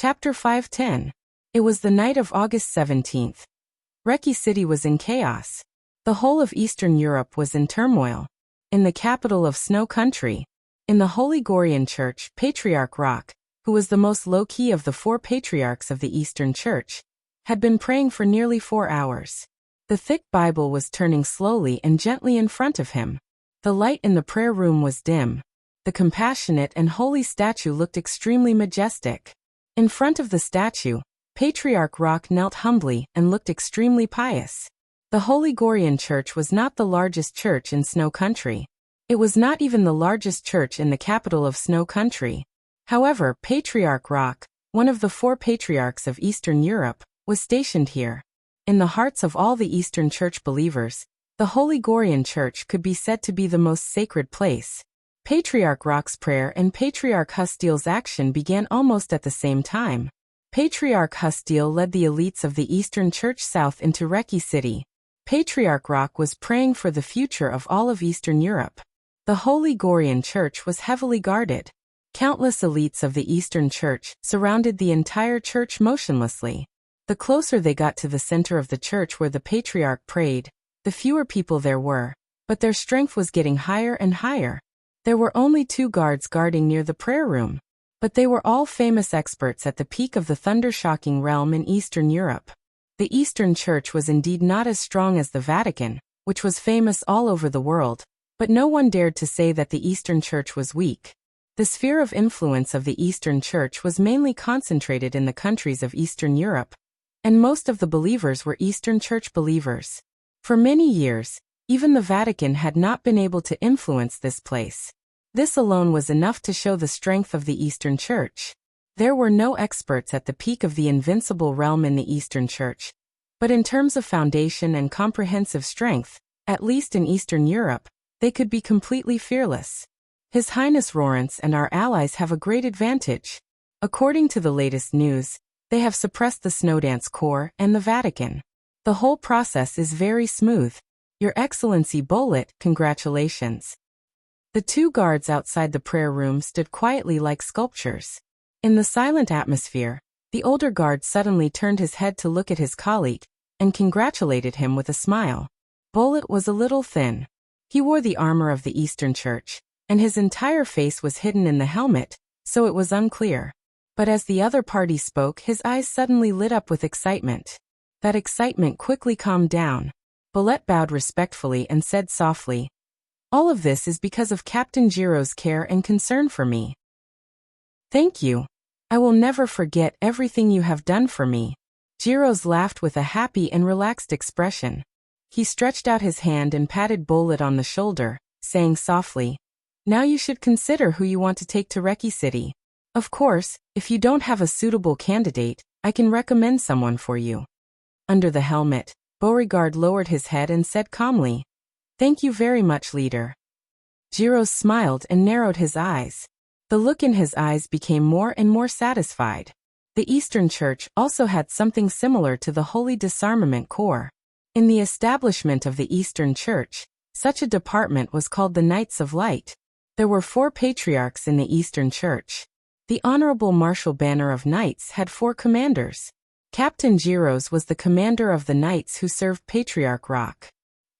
Chapter 510. It was the night of August 17th. Reki City was in chaos. The whole of Eastern Europe was in turmoil. In the capital of Snow Country, in the Holy Gorian Church, Patriarch Rock, who was the most low-key of the 4 patriarchs of the Eastern Church, had been praying for nearly 4 hours. The thick Bible was turning slowly and gently in front of him. The light in the prayer room was dim. The compassionate and holy statue looked extremely majestic. In front of the statue, Patriarch Rock knelt humbly and looked extremely pious. The Holy Gorian Church was not the largest church in Snow Country. It was not even the largest church in the capital of Snow Country. However, Patriarch Rock, one of the 4 patriarchs of Eastern Europe, was stationed here. In the hearts of all the Eastern Church believers, the Holy Gorian Church could be said to be the most sacred place. Patriarch Rock's prayer and Patriarch Hustiel's action began almost at the same time. Patriarch Hustiel led the elites of the Eastern Church south into Reki City. Patriarch Rock was praying for the future of all of Eastern Europe. The Holy Gorian Church was heavily guarded. Countless elites of the Eastern Church surrounded the entire church motionlessly. The closer they got to the center of the church where the Patriarch prayed, the fewer people there were, but their strength was getting higher and higher. There were only 2 guards guarding near the prayer room, but they were all famous experts at the peak of the thunder-shocking realm in Eastern Europe. The Eastern Church was indeed not as strong as the Vatican, which was famous all over the world, but no one dared to say that the Eastern Church was weak. The sphere of influence of the Eastern Church was mainly concentrated in the countries of Eastern Europe, and most of the believers were Eastern Church believers. For many years, even the Vatican had not been able to influence this place. This alone was enough to show the strength of the Eastern Church. There were no experts at the peak of the invincible realm in the Eastern Church, but in terms of foundation and comprehensive strength, at least in Eastern Europe, they could be completely fearless. His Highness Lawrence and our allies have a great advantage. According to the latest news, they have suppressed the Snowdance Corps and the Vatican. The whole process is very smooth. Your Excellency Bolet, congratulations. The 2 guards outside the prayer room stood quietly like sculptures. In the silent atmosphere, the older guard suddenly turned his head to look at his colleague and congratulated him with a smile. Bolet was a little thin. He wore the armor of the Eastern Church, and his entire face was hidden in the helmet, so it was unclear. But as the other party spoke, his eyes suddenly lit up with excitement. That excitement quickly calmed down. Bolet bowed respectfully and said softly, "All of this is because of Captain Jiro's care and concern for me. Thank you. I will never forget everything you have done for me." Jiro's laughed with a happy and relaxed expression. He stretched out his hand and patted Bolet on the shoulder, saying softly, "Now you should consider who you want to take to Reki City. Of course, if you don't have a suitable candidate, I can recommend someone for you." Under the helmet, Beauregard lowered his head and said calmly, "Thank you very much, leader." Jiro smiled and narrowed his eyes. The look in his eyes became more and more satisfied. The Eastern Church also had something similar to the Holy Disarmament Corps. In the establishment of the Eastern Church, such a department was called the Knights of Light. There were 4 patriarchs in the Eastern Church. The Honorable Martial Banner of Knights had 4 commanders. Captain Jiros was the commander of the knights who served Patriarch Rock.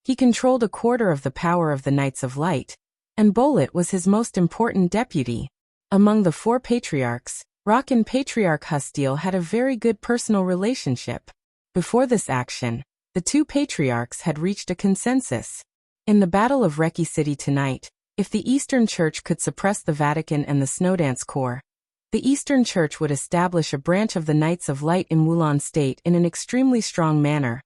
He controlled a quarter of the power of the Knights of Light, and Bolet was his most important deputy. Among the 4 patriarchs, Rock and Patriarch Hustiel had a very good personal relationship. Before this action, the 2 patriarchs had reached a consensus. In the Battle of Reki City tonight, if the Eastern Church could suppress the Vatican and the Snowdance Corps, the Eastern Church would establish a branch of the Knights of Light in Wulan State in an extremely strong manner,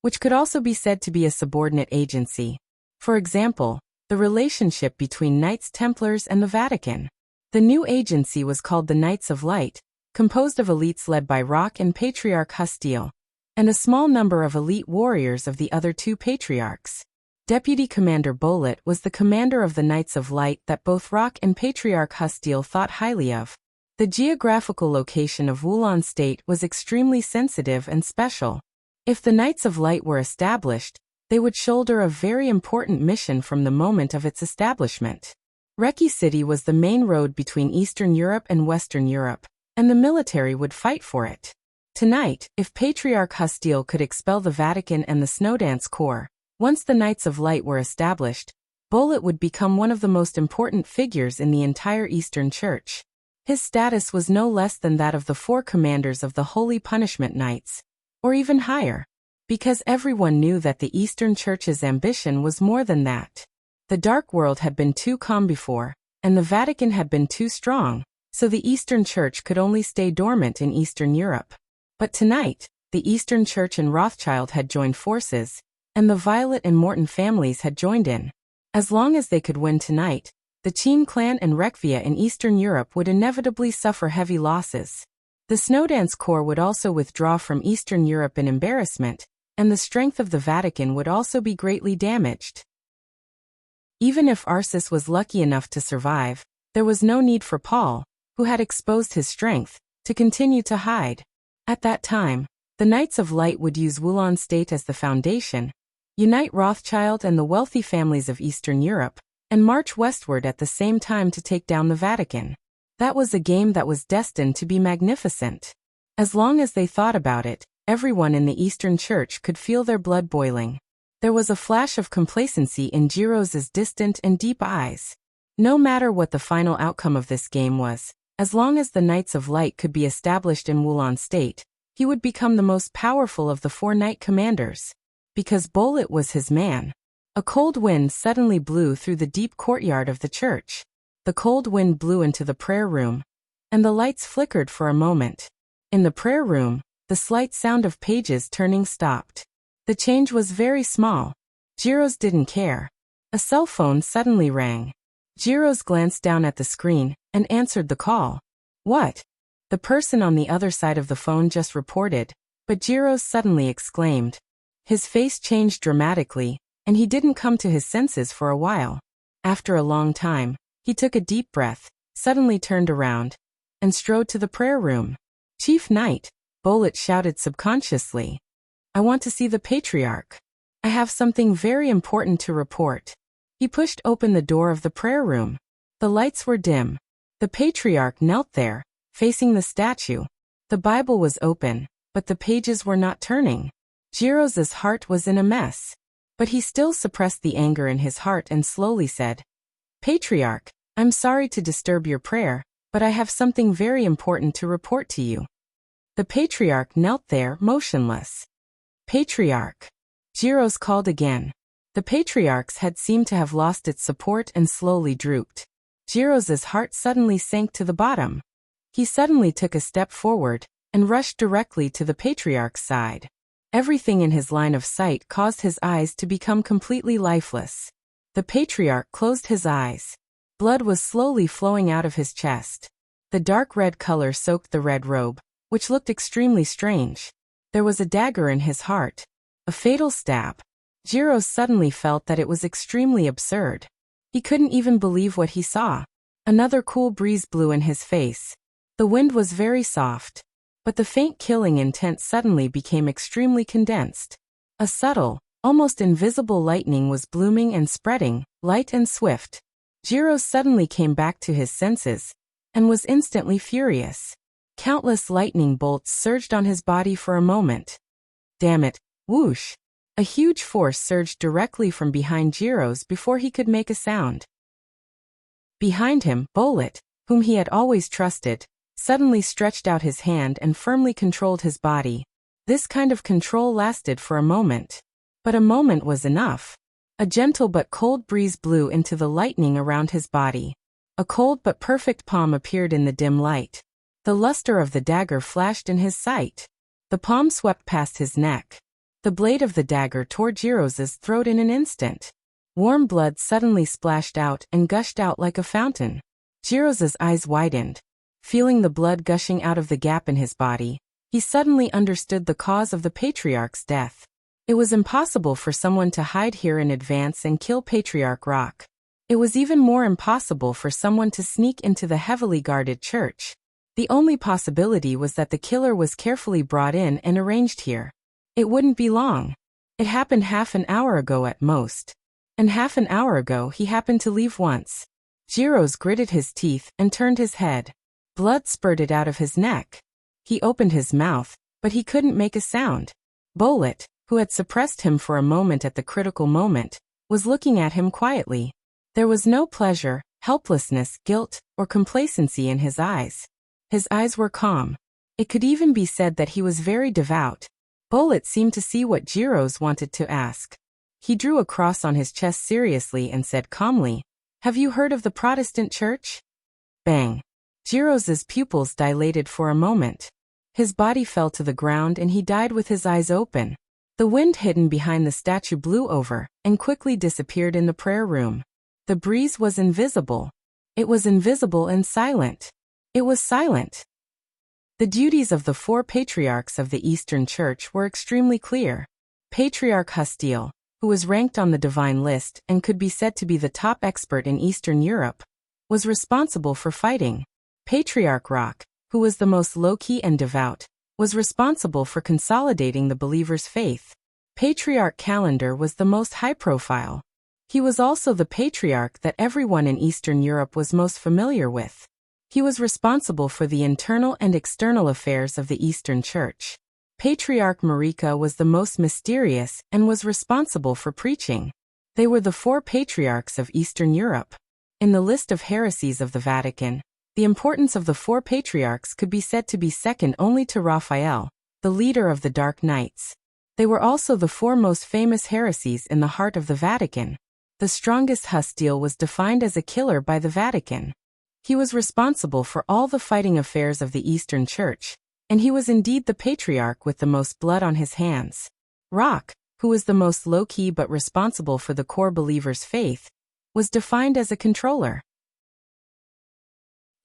which could also be said to be a subordinate agency. For example, the relationship between Knights Templars and the Vatican. The new agency was called the Knights of Light, composed of elites led by Rock and Patriarch Hustiel, and a small number of elite warriors of the other 2 patriarchs. Deputy Commander Bolet was the commander of the Knights of Light that both Rock and Patriarch Hustiel thought highly of. The geographical location of Wulan State was extremely sensitive and special. If the Knights of Light were established, they would shoulder a very important mission from the moment of its establishment. Reki City was the main road between Eastern Europe and Western Europe, and the military would fight for it. Tonight, if Patriarch Hostile could expel the Vatican and the Snowdance Corps, once the Knights of Light were established, Bullet would become one of the most important figures in the entire Eastern Church. His status was no less than that of the 4 commanders of the Holy Punishment Knights, or even higher, because everyone knew that the Eastern Church's ambition was more than that. The Dark World had been too calm before, and the Vatican had been too strong, so the Eastern Church could only stay dormant in Eastern Europe. But tonight, the Eastern Church and Rothschild had joined forces, and the Violet and Morton families had joined in. As long as they could win tonight, the Qin clan and Rekvia in Eastern Europe would inevitably suffer heavy losses. The Snowdance Corps would also withdraw from Eastern Europe in embarrassment, and the strength of the Vatican would also be greatly damaged. Even if Arceus was lucky enough to survive, there was no need for Paul, who had exposed his strength, to continue to hide. At that time, the Knights of Light would use Wulon State as the foundation, unite Rothschild and the wealthy families of Eastern Europe, and march westward at the same time to take down the Vatican. That was a game that was destined to be magnificent. As long as they thought about it, everyone in the Eastern Church could feel their blood boiling. There was a flash of complacency in Jiro's distant and deep eyes. No matter what the final outcome of this game was, as long as the Knights of Light could be established in Wulon State, he would become the most powerful of the 4 knight commanders. Because Bullet was his man. A cold wind suddenly blew through the deep courtyard of the church. The cold wind blew into the prayer room, and the lights flickered for a moment. In the prayer room, the slight sound of pages turning stopped. The change was very small. Jiro's didn't care. A cell phone suddenly rang. Jiro's glanced down at the screen and answered the call. What? The person on the other side of the phone just reported, but Jiro's suddenly exclaimed. His face changed dramatically, and he didn't come to his senses for a while. After a long time, he took a deep breath, suddenly turned around, and strode to the prayer room. Chief Knight, Bullet shouted subconsciously. I want to see the Patriarch. I have something very important to report. He pushed open the door of the prayer room. The lights were dim. The Patriarch knelt there, facing the statue. The Bible was open, but the pages were not turning. Jiro's heart was in a mess. But he still suppressed the anger in his heart and slowly said, Patriarch, I'm sorry to disturb your prayer, but I have something very important to report to you. The Patriarch knelt there, motionless. Patriarch. Jiro's called again. The Patriarch's head seemed to have lost its support and slowly drooped. Jiro's heart suddenly sank to the bottom. He suddenly took a step forward and rushed directly to the Patriarch's side. Everything in his line of sight caused his eyes to become completely lifeless. The Patriarch closed his eyes. Blood was slowly flowing out of his chest. The dark red color soaked the red robe, which looked extremely strange. There was a dagger in his heart. A fatal stab. Jiro suddenly felt that it was extremely absurd. He couldn't even believe what he saw. Another cool breeze blew in his face. The wind was very soft. But the faint killing intent suddenly became extremely condensed. A subtle, almost invisible lightning was blooming and spreading, light and swift. Jiro suddenly came back to his senses, and was instantly furious. Countless lightning bolts surged on his body for a moment. Damn it, whoosh! A huge force surged directly from behind Jiro's before he could make a sound. Behind him, Bullet, whom he had always trusted, suddenly stretched out his hand and firmly controlled his body. This kind of control lasted for a moment. But a moment was enough. A gentle but cold breeze blew into the lightning around his body. A cold but perfect palm appeared in the dim light. The luster of the dagger flashed in his sight. The palm swept past his neck. The blade of the dagger tore Jiro's throat in an instant. Warm blood suddenly splashed out and gushed out like a fountain. Jiro's eyes widened. Feeling the blood gushing out of the gap in his body, he suddenly understood the cause of the Patriarch's death. It was impossible for someone to hide here in advance and kill Patriarch Rock. It was even more impossible for someone to sneak into the heavily guarded church. The only possibility was that the killer was carefully brought in and arranged here. It wouldn't be long. It happened half an hour ago at most. And half an hour ago he happened to leave once. Jiro's gritted his teeth and turned his head. Blood spurted out of his neck. He opened his mouth, but he couldn't make a sound. Bolet, who had suppressed him for a moment at the critical moment, was looking at him quietly. There was no pleasure, helplessness, guilt, or complacency in his eyes. His eyes were calm. It could even be said that he was very devout. Bolet seemed to see what Giros wanted to ask. He drew a cross on his chest seriously and said calmly, "Have you heard of the Protestant Church?" Bang! Giros's pupils dilated for a moment. His body fell to the ground and he died with his eyes open. The wind hidden behind the statue blew over and quickly disappeared in the prayer room. The breeze was invisible. It was invisible and silent. It was silent. The duties of the 4 patriarchs of the Eastern Church were extremely clear. Patriarch Hustiel, who was ranked on the divine list and could be said to be the top expert in Eastern Europe, was responsible for fighting. Patriarch Rock, who was the most low-key and devout, was responsible for consolidating the believers' faith. Patriarch Calendar was the most high-profile. He was also the patriarch that everyone in Eastern Europe was most familiar with. He was responsible for the internal and external affairs of the Eastern Church. Patriarch Marika was the most mysterious and was responsible for preaching. They were the 4 patriarchs of Eastern Europe. In the list of heresies of the Vatican, the importance of the 4 patriarchs could be said to be second only to Raphael, the leader of the Dark Knights. They were also the 4 most famous heresies in the heart of the Vatican. The strongest Hustiel was defined as a killer by the Vatican. He was responsible for all the fighting affairs of the Eastern Church, and he was indeed the patriarch with the most blood on his hands. Rock, who was the most low-key but responsible for the core believers' faith, was defined as a controller.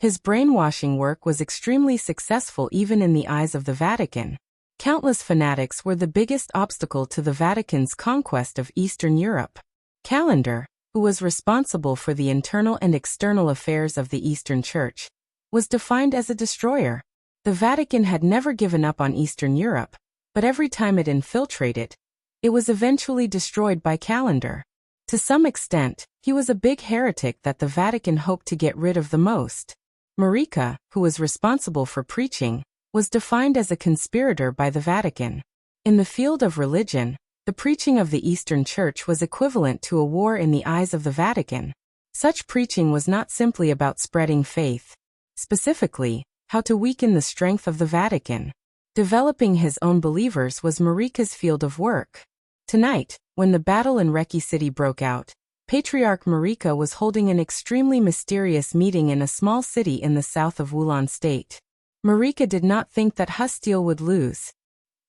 His brainwashing work was extremely successful even in the eyes of the Vatican. Countless fanatics were the biggest obstacle to the Vatican's conquest of Eastern Europe. Calendar, who was responsible for the internal and external affairs of the Eastern Church, was defined as a destroyer. The Vatican had never given up on Eastern Europe, but every time it infiltrated, it was eventually destroyed by Calendar. To some extent, he was a big heretic that the Vatican hoped to get rid of the most. Marika, who was responsible for preaching, was defined as a conspirator by the Vatican. In the field of religion, the preaching of the Eastern Church was equivalent to a war in the eyes of the Vatican. Such preaching was not simply about spreading faith. Specifically, how to weaken the strength of the Vatican. Developing his own believers was Marika's field of work. Tonight, when the battle in Reki City broke out, Patriarch Marika was holding an extremely mysterious meeting in a small city in the south of Wulan state. Marika did not think that Hustiel would lose.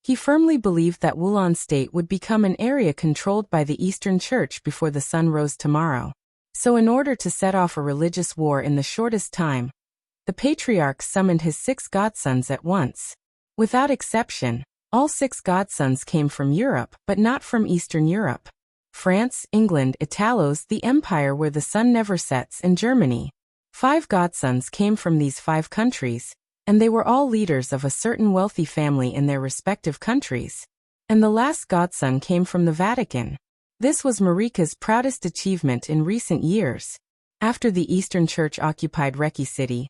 He firmly believed that Wulan state would become an area controlled by the Eastern Church before the sun rose tomorrow. So in order to set off a religious war in the shortest time, the Patriarch summoned his 6 godsons at once. Without exception, all 6 godsons came from Europe, but not from Eastern Europe. France, England, Italos, the empire where the sun never sets, and Germany. 5 godsons came from these 5 countries, and they were all leaders of a certain wealthy family in their respective countries. And the last godson came from the Vatican. This was Marika's proudest achievement in recent years. After the Eastern Church occupied Reki City,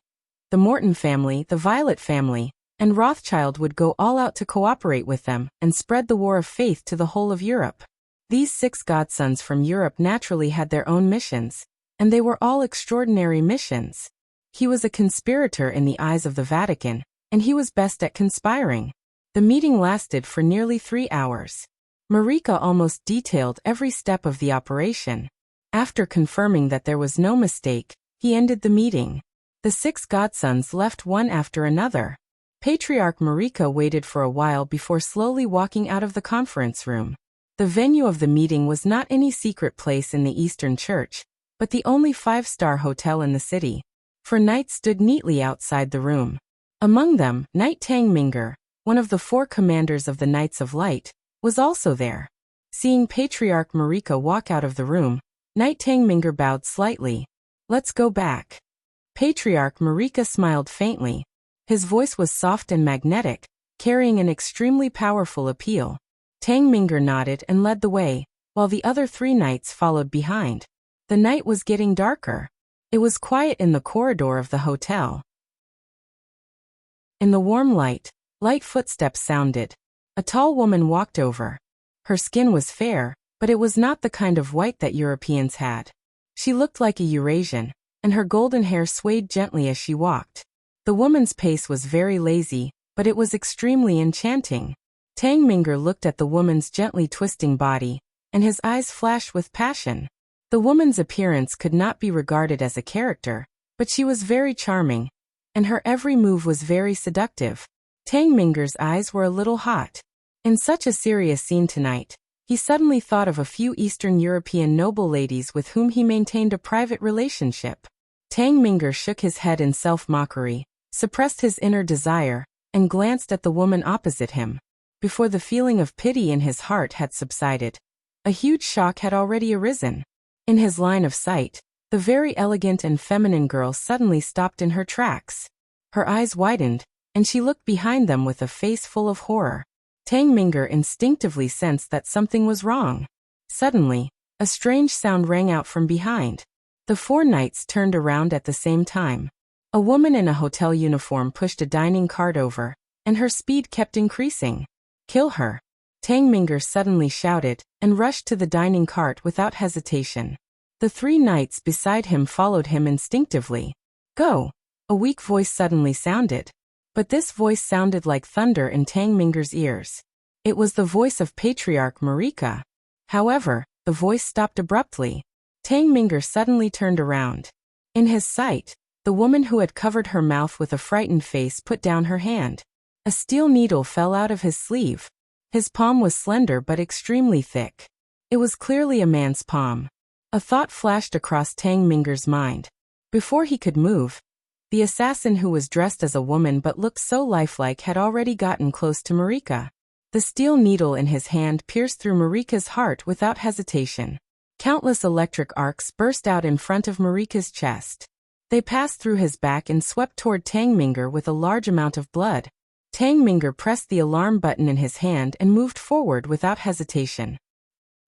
the Morton family, the Violet family, and Rothschild would go all out to cooperate with them and spread the war of faith to the whole of Europe. These 6 godsons from Europe naturally had their own missions, and they were all extraordinary missions. He was a conspirator in the eyes of the Vatican, and he was best at conspiring. The meeting lasted for nearly 3 hours. Marika almost detailed every step of the operation. After confirming that there was no mistake, he ended the meeting. The 6 godsons left one after another. Patriarch Marika waited for a while before slowly walking out of the conference room. The venue of the meeting was not any secret place in the Eastern Church, but the only 5-star hotel in the city. 4 knights stood neatly outside the room. Among them, Knight Tangminger, one of the 4 commanders of the Knights of Light, was also there. Seeing Patriarch Marika walk out of the room, Knight Tangminger bowed slightly. "Let's go back." Patriarch Marika smiled faintly. His voice was soft and magnetic, carrying an extremely powerful appeal. Tangminger nodded and led the way, while the other 3 knights followed behind. The night was getting darker. It was quiet in the corridor of the hotel. In the warm light, light footsteps sounded. A tall woman walked over. Her skin was fair, but it was not the kind of white that Europeans had. She looked like a Eurasian, and her golden hair swayed gently as she walked. The woman's pace was very lazy, but it was extremely enchanting. Tang Mingar looked at the woman's gently twisting body, and his eyes flashed with passion. The woman's appearance could not be regarded as a character, but she was very charming, and her every move was very seductive. Tang Mingar's eyes were a little hot. In such a serious scene tonight, he suddenly thought of a few Eastern European noble ladies with whom he maintained a private relationship. Tang Mingar shook his head in self-mockery, suppressed his inner desire, and glanced at the woman opposite him. Before the feeling of pity in his heart had subsided, a huge shock had already arisen. In his line of sight, the very elegant and feminine girl suddenly stopped in her tracks. Her eyes widened, and she looked behind them with a face full of horror. Tang Mingar instinctively sensed that something was wrong. Suddenly, a strange sound rang out from behind. The four knights turned around at the same time. A woman in a hotel uniform pushed a dining cart over, and her speed kept increasing. "Kill her!" Tang Mingar suddenly shouted, and rushed to the dining cart without hesitation. The three knights beside him followed him instinctively. "Go!" A weak voice suddenly sounded. But this voice sounded like thunder in Tang Mingar's ears. It was the voice of Patriarch Marika. However, the voice stopped abruptly. Tang Mingar suddenly turned around. In his sight, the woman who had covered her mouth with a frightened face put down her hand. A steel needle fell out of his sleeve. His palm was slender but extremely thick. It was clearly a man's palm. A thought flashed across Tang Mingar's mind. Before he could move, the assassin who was dressed as a woman but looked so lifelike had already gotten close to Marika. The steel needle in his hand pierced through Marika's heart without hesitation. Countless electric arcs burst out in front of Marika's chest. They passed through his back and swept toward Tang Mingar with a large amount of blood. Tang Mingar pressed the alarm button in his hand and moved forward without hesitation.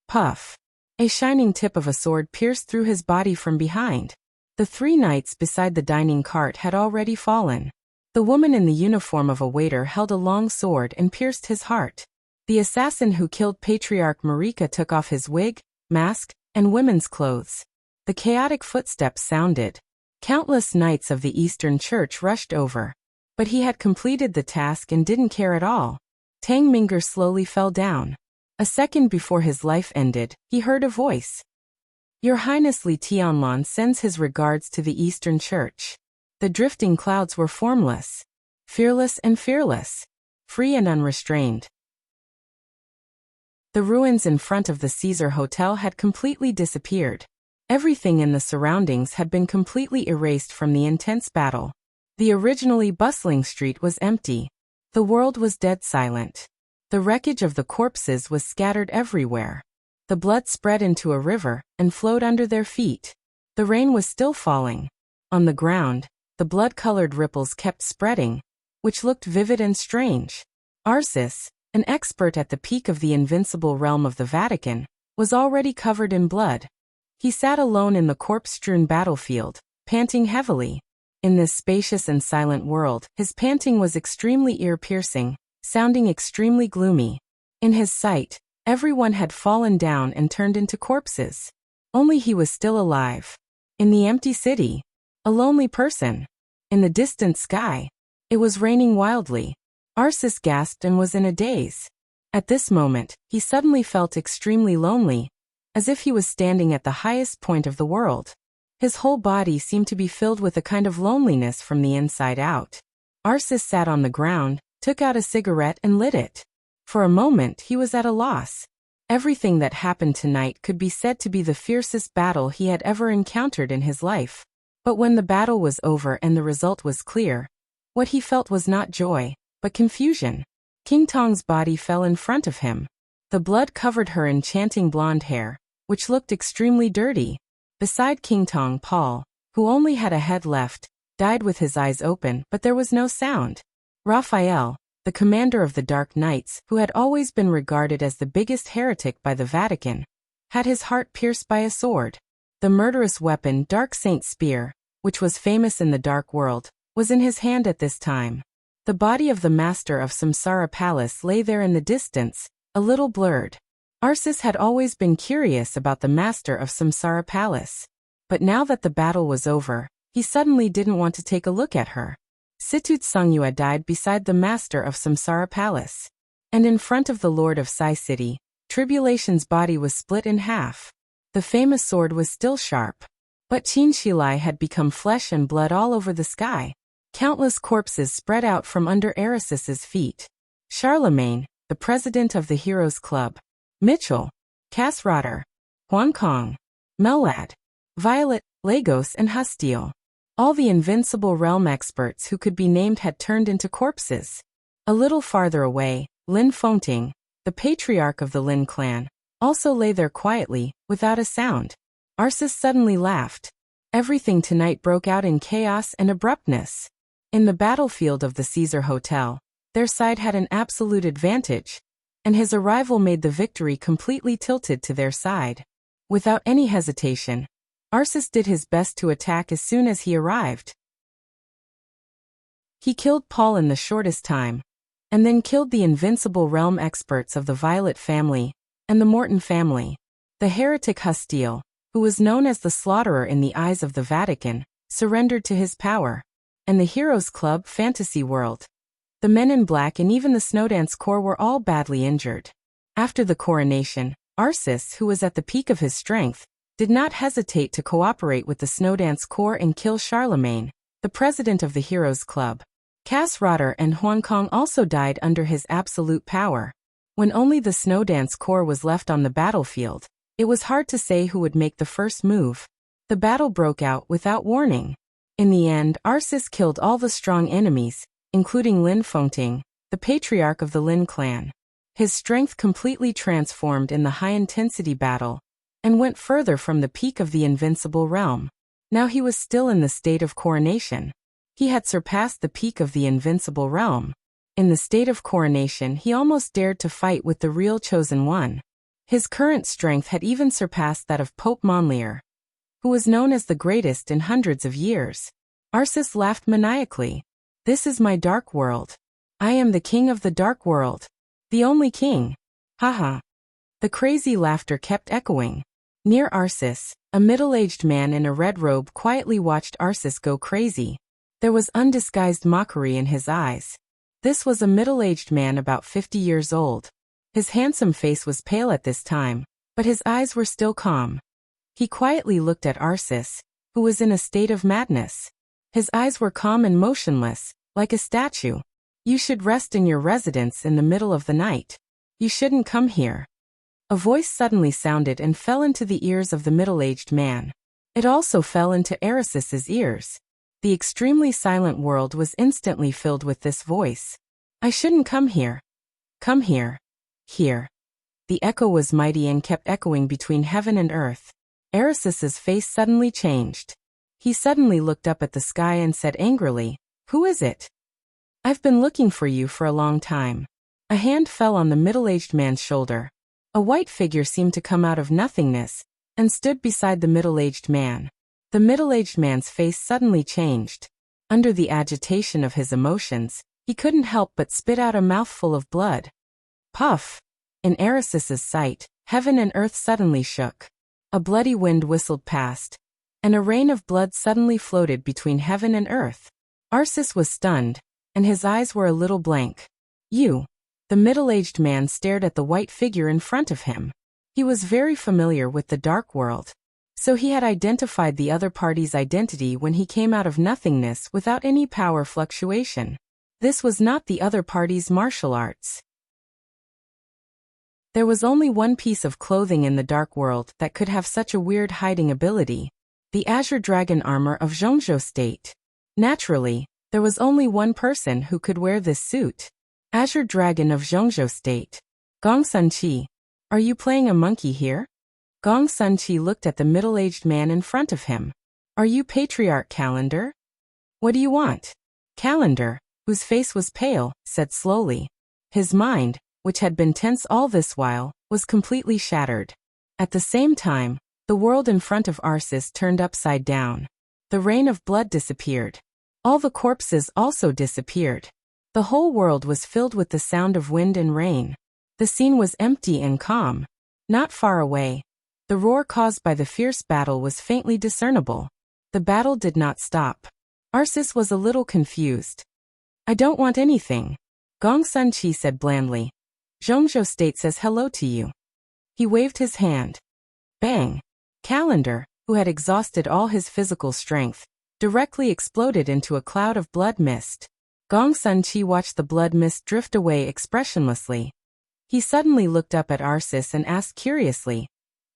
Puff! A shining tip of a sword pierced through his body from behind. The three knights beside the dining cart had already fallen. The woman in the uniform of a waiter held a long sword and pierced his heart. The assassin who killed Patriarch Marika took off his wig, mask, and women's clothes. The chaotic footsteps sounded. Countless knights of the Eastern Church rushed over. But he had completed the task and didn't care at all. Tang Mingar slowly fell down. A second before his life ended, he heard a voice. "Your Highness Li Tianlan sends his regards to the Eastern Church." The drifting clouds were formless, fearless and fearless, free and unrestrained. The ruins in front of the Caesar Hotel had completely disappeared. Everything in the surroundings had been completely erased from the intense battle. The originally bustling street was empty. The world was dead silent. The wreckage of the corpses was scattered everywhere. The blood spread into a river and flowed under their feet. The rain was still falling. On the ground, the blood-colored ripples kept spreading, which looked vivid and strange. Arsis, an expert at the peak of the invincible realm of the Vatican, was already covered in blood. He sat alone in the corpse-strewn battlefield, panting heavily. In this spacious and silent world, his panting was extremely ear-piercing, sounding extremely gloomy. In his sight, everyone had fallen down and turned into corpses. Only he was still alive. In the empty city, a lonely person. In the distant sky, it was raining wildly. Arsis gasped and was in a daze. At this moment, he suddenly felt extremely lonely, as if he was standing at the highest point of the world. His whole body seemed to be filled with a kind of loneliness from the inside out. Arsis sat on the ground, took out a cigarette and lit it. For a moment he was at a loss. Everything that happened tonight could be said to be the fiercest battle he had ever encountered in his life. But when the battle was over and the result was clear, what he felt was not joy, but confusion. King Tong's body fell in front of him. The blood covered her enchanting blonde hair, which looked extremely dirty. Beside King Tong, Paul, who only had a head left, died with his eyes open, but there was no sound. Raphael, the commander of the Dark Knights, who had always been regarded as the biggest heretic by the Vatican, had his heart pierced by a sword. The murderous weapon Dark Saint's spear, which was famous in the dark world, was in his hand at this time. The body of the master of Samsara Palace lay there in the distance, a little blurred. Arceus had always been curious about the master of Samsara Palace. But now that the battle was over, he suddenly didn't want to take a look at her. Situt Songyue died beside the master of Samsara Palace. And in front of the lord of Sai City, Tribulation's body was split in half. The famous sword was still sharp. But Qin Shilai had become flesh and blood all over the sky. Countless corpses spread out from under Arasus's feet. Charlemagne, the president of the Heroes Club. Mitchell, Cass Rotter, Huan Kong, Melad, Violet, Lagos and Hustile. All the invincible realm experts who could be named had turned into corpses. A little farther away, Lin Fengting, the patriarch of the Lin clan, also lay there quietly, without a sound. Arceus suddenly laughed. Everything tonight broke out in chaos and abruptness. In the battlefield of the Caesar Hotel, their side had an absolute advantage, and his arrival made the victory completely tilted to their side. Without any hesitation, Arceus did his best to attack as soon as he arrived. He killed Paul in the shortest time, and then killed the invincible realm experts of the Violet family and the Morton family. The heretic Hustile, who was known as the Slaughterer in the eyes of the Vatican, surrendered to his power. And the Heroes Club Fantasy World. The Men in Black and even the Snowdance Corps were all badly injured. After the coronation, Arceus, who was at the peak of his strength, did not hesitate to cooperate with the Snowdance Corps and kill Charlemagne, the president of the Heroes Club. Cass Rotter and Huan Kong also died under his absolute power. When only the Snowdance Corps was left on the battlefield, it was hard to say who would make the first move. The battle broke out without warning. In the end, Arceus killed all the strong enemies, including Lin Fengting, the patriarch of the Lin clan. His strength completely transformed in the high-intensity battle, and went further from the peak of the invincible realm. Now he was still in the state of coronation. He had surpassed the peak of the invincible realm. In the state of coronation, he almost dared to fight with the real Chosen One. His current strength had even surpassed that of Pope Monlier, who was known as the greatest in hundreds of years. Arceus laughed maniacally. This is my dark world. I am the king of the dark world. The only king. Haha. The crazy laughter kept echoing. Near Arceus, a middle-aged man in a red robe quietly watched Arceus go crazy. There was undisguised mockery in his eyes. This was a middle-aged man about 50 years old. His handsome face was pale at this time, but his eyes were still calm. He quietly looked at Arceus, who was in a state of madness. His eyes were calm and motionless, like a statue. You should rest in your residence in the middle of the night. You shouldn't come here. A voice suddenly sounded and fell into the ears of the middle-aged man. It also fell into Arasus's ears. The extremely silent world was instantly filled with this voice. I shouldn't come here. Come here. Here. The echo was mighty and kept echoing between heaven and earth. Arasus's face suddenly changed. He suddenly looked up at the sky and said angrily, Who is it? I've been looking for you for a long time. A hand fell on the middle-aged man's shoulder. A white figure seemed to come out of nothingness, and stood beside the middle-aged man. The middle-aged man's face suddenly changed. Under the agitation of his emotions, he couldn't help but spit out a mouthful of blood. Puff! In Arasus's sight, heaven and earth suddenly shook. A bloody wind whistled past, and a rain of blood suddenly floated between heaven and earth. Arceus was stunned, and his eyes were a little blank. You! The middle-aged man stared at the white figure in front of him. He was very familiar with the dark world, so he had identified the other party's identity when he came out of nothingness without any power fluctuation. This was not the other party's martial arts. There was only one piece of clothing in the dark world that could have such a weird hiding ability. The azure dragon armor of Zhongzhou State. Naturally, there was only one person who could wear this suit. Azure Dragon of Zhongzhou State. Gong Sunqi. Are you playing a monkey here? Gong Sunqi looked at the middle-aged man in front of him. Are you Patriarch Calendar? What do you want? Calendar, whose face was pale, said slowly. His mind, which had been tense all this while, was completely shattered. At the same time, the world in front of Arceus turned upside down. The rain of blood disappeared. All the corpses also disappeared. The whole world was filled with the sound of wind and rain. The scene was empty and calm. Not far away, the roar caused by the fierce battle was faintly discernible. The battle did not stop. Arceus was a little confused. "I don't want anything," Gong Sun Chi said blandly. "Zhongzhou State says hello to you." He waved his hand. Bang! Calendar, who had exhausted all his physical strength, directly exploded into a cloud of blood mist. Gong Sun Chi watched the blood mist drift away expressionlessly. He suddenly looked up at Arceus and asked curiously,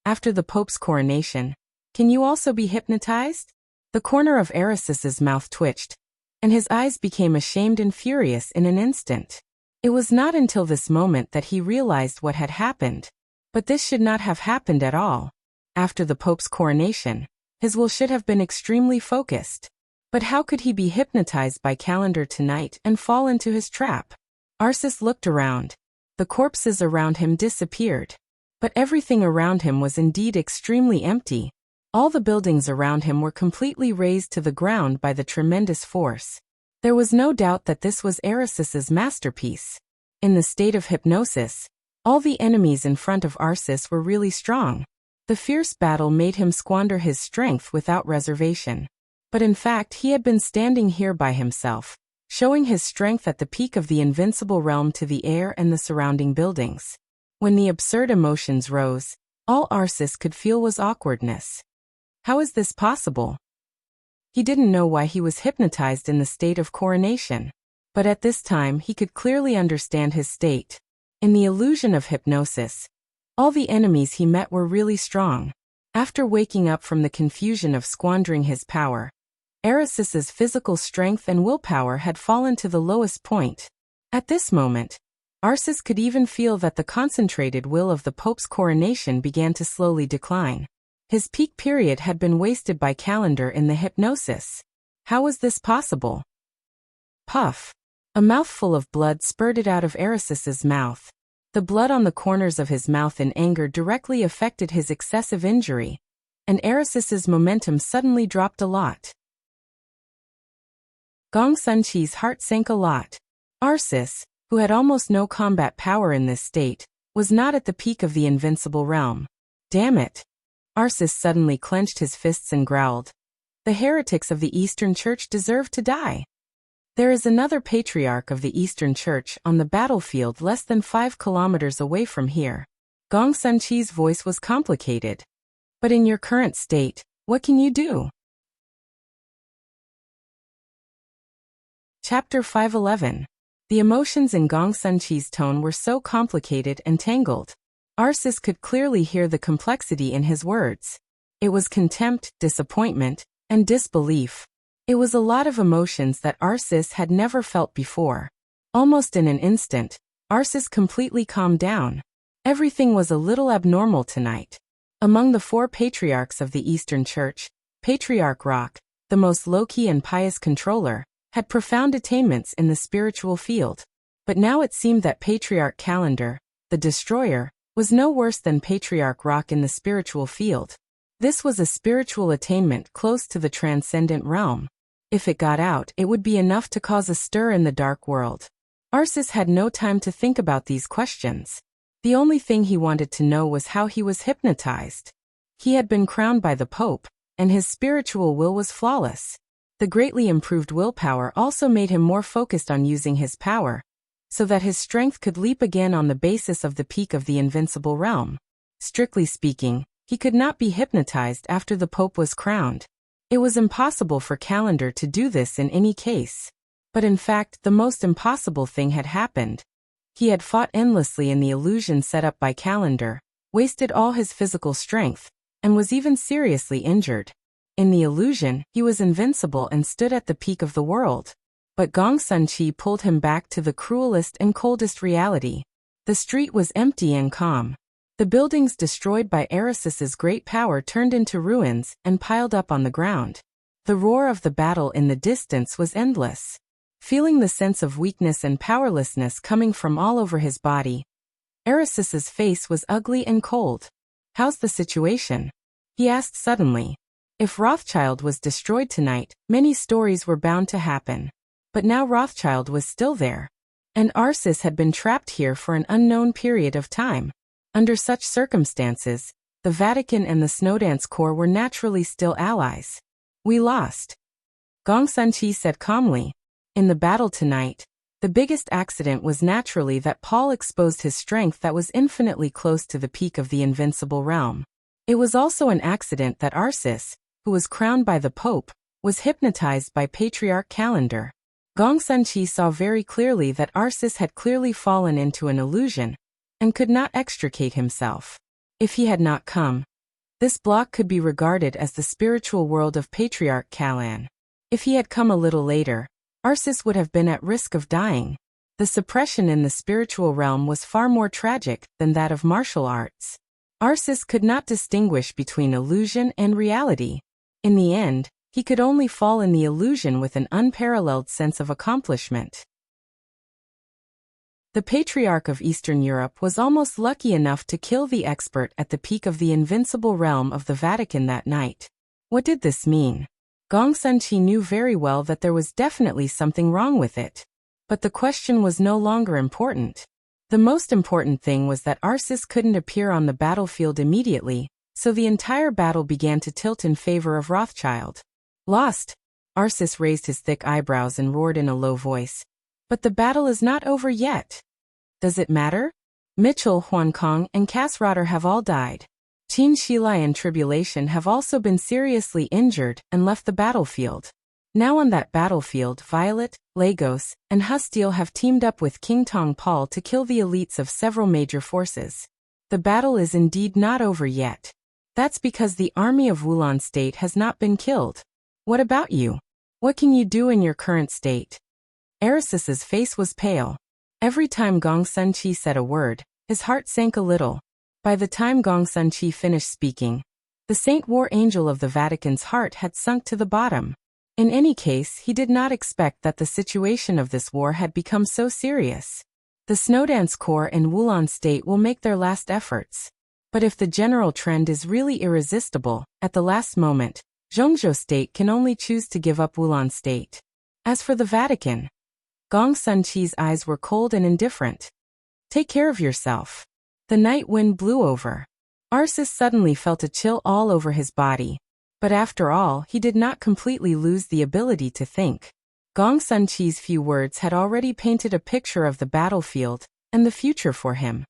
"After the Pope's coronation, can you also be hypnotized?" The corner of Arceus's mouth twitched, and his eyes became ashamed and furious in an instant. It was not until this moment that he realized what had happened. But this should not have happened at all. After the Pope's coronation, his will should have been extremely focused. But how could he be hypnotized by Calendar tonight and fall into his trap? Arceus looked around. The corpses around him disappeared. But everything around him was indeed extremely empty. All the buildings around him were completely razed to the ground by the tremendous force. There was no doubt that this was Arceus's masterpiece. In the state of hypnosis, all the enemies in front of Arceus were really strong. The fierce battle made him squander his strength without reservation. But in fact he had been standing here by himself, showing his strength at the peak of the invincible realm to the air and the surrounding buildings. When the absurd emotions rose, all Arceus could feel was awkwardness. How is this possible? He didn't know why he was hypnotized in the state of coronation. But at this time he could clearly understand his state. In the illusion of hypnosis, all the enemies he met were really strong. After waking up from the confusion of squandering his power, Arceus's physical strength and willpower had fallen to the lowest point. At this moment, Arceus could even feel that the concentrated will of the Pope's coronation began to slowly decline. His peak period had been wasted by Calendar in the hypnosis. How was this possible? Puff! A mouthful of blood spurted out of Arceus's mouth. The blood on the corners of his mouth in anger directly affected his excessive injury, and Arceus's momentum suddenly dropped a lot. Gong Sun Chi's heart sank a lot. Arceus, who had almost no combat power in this state, was not at the peak of the invincible realm. Damn it! Arceus suddenly clenched his fists and growled. The heretics of the Eastern Church deserve to die. There is another patriarch of the Eastern Church on the battlefield less than 5 kilometers away from here. Gong Sun Chi's voice was complicated. But in your current state, what can you do? Chapter 511. The emotions in Gong Sun Chi's tone were so complicated and tangled. Arceus could clearly hear the complexity in his words. It was contempt, disappointment, and disbelief. It was a lot of emotions that Arceus had never felt before. Almost in an instant, Arceus completely calmed down. Everything was a little abnormal tonight. Among the 4 patriarchs of the Eastern Church, Patriarch Rock, the most low-key and pious controller, had profound attainments in the spiritual field. But now it seemed that Patriarch Calendar, the Destroyer, was no worse than Patriarch Rock in the spiritual field. This was a spiritual attainment close to the transcendent realm. If it got out, it would be enough to cause a stir in the dark world. Arceus had no time to think about these questions. The only thing he wanted to know was how he was hypnotized. He had been crowned by the Pope, and his spiritual will was flawless. The greatly improved willpower also made him more focused on using his power, so that his strength could leap again on the basis of the peak of the invincible realm. Strictly speaking, he could not be hypnotized after the Pope was crowned. It was impossible for Calendar to do this in any case. But in fact, the most impossible thing had happened. He had fought endlessly in the illusion set up by Calendar, wasted all his physical strength, and was even seriously injured. In the illusion, he was invincible and stood at the peak of the world. But Gong Sun Chi pulled him back to the cruelest and coldest reality. The street was empty and calm. The buildings destroyed by Arceus's great power turned into ruins and piled up on the ground. The roar of the battle in the distance was endless. Feeling the sense of weakness and powerlessness coming from all over his body, Arceus's face was ugly and cold. "How's the situation?" he asked suddenly. If Rothschild was destroyed tonight, many stories were bound to happen. But now Rothschild was still there. And Arcis had been trapped here for an unknown period of time. Under such circumstances, the Vatican and the Snowdance Corps were naturally still allies. We lost, Gong Sun-chi said calmly. In the battle tonight, the biggest accident was naturally that Paul exposed his strength that was infinitely close to the peak of the invincible realm. It was also an accident that Arcis, who was crowned by the Pope, was hypnotized by Patriarch Calendar. Gong Sun-chi saw very clearly that Arcis had clearly fallen into an illusion, and could not extricate himself. If he had not come, this block could be regarded as the spiritual world of Patriarch Callan. If he had come a little later, Arcis would have been at risk of dying. The suppression in the spiritual realm was far more tragic than that of martial arts. Arcis could not distinguish between illusion and reality. In the end, he could only fall in the illusion with an unparalleled sense of accomplishment. The Patriarch of Eastern Europe was almost lucky enough to kill the expert at the peak of the invincible realm of the Vatican that night. What did this mean? Gong Sun-chi knew very well that there was definitely something wrong with it. But the question was no longer important. The most important thing was that Arcis couldn't appear on the battlefield immediately, so the entire battle began to tilt in favor of Rothschild. Lost? Arcis raised his thick eyebrows and roared in a low voice. But the battle is not over yet. Does it matter? Mitchell, Huan Kong, and Cassrotter have all died. Qin Shilai and Tribulation have also been seriously injured and left the battlefield. Now on that battlefield, Violet, Lagos, and Hustiel have teamed up with King Tong Paul to kill the elites of several major forces. The battle is indeed not over yet. That's because the army of Wulan State has not been killed. What about you? What can you do in your current state? Aracis's face was pale. Every time Gong Sun-chi said a word, his heart sank a little. By the time Gong Sun-chi finished speaking, the Saint War Angel of the Vatican's heart had sunk to the bottom. In any case, he did not expect that the situation of this war had become so serious. The Snowdance Corps and Wulan State will make their last efforts. But if the general trend is really irresistible, at the last moment, Zhongzhou State can only choose to give up Wulan State. As for the Vatican, Gong Sun-chi's eyes were cold and indifferent. Take care of yourself. The night wind blew over. Arcis suddenly felt a chill all over his body. But after all, he did not completely lose the ability to think. Gong Sun-chi's few words had already painted a picture of the battlefield and the future for him.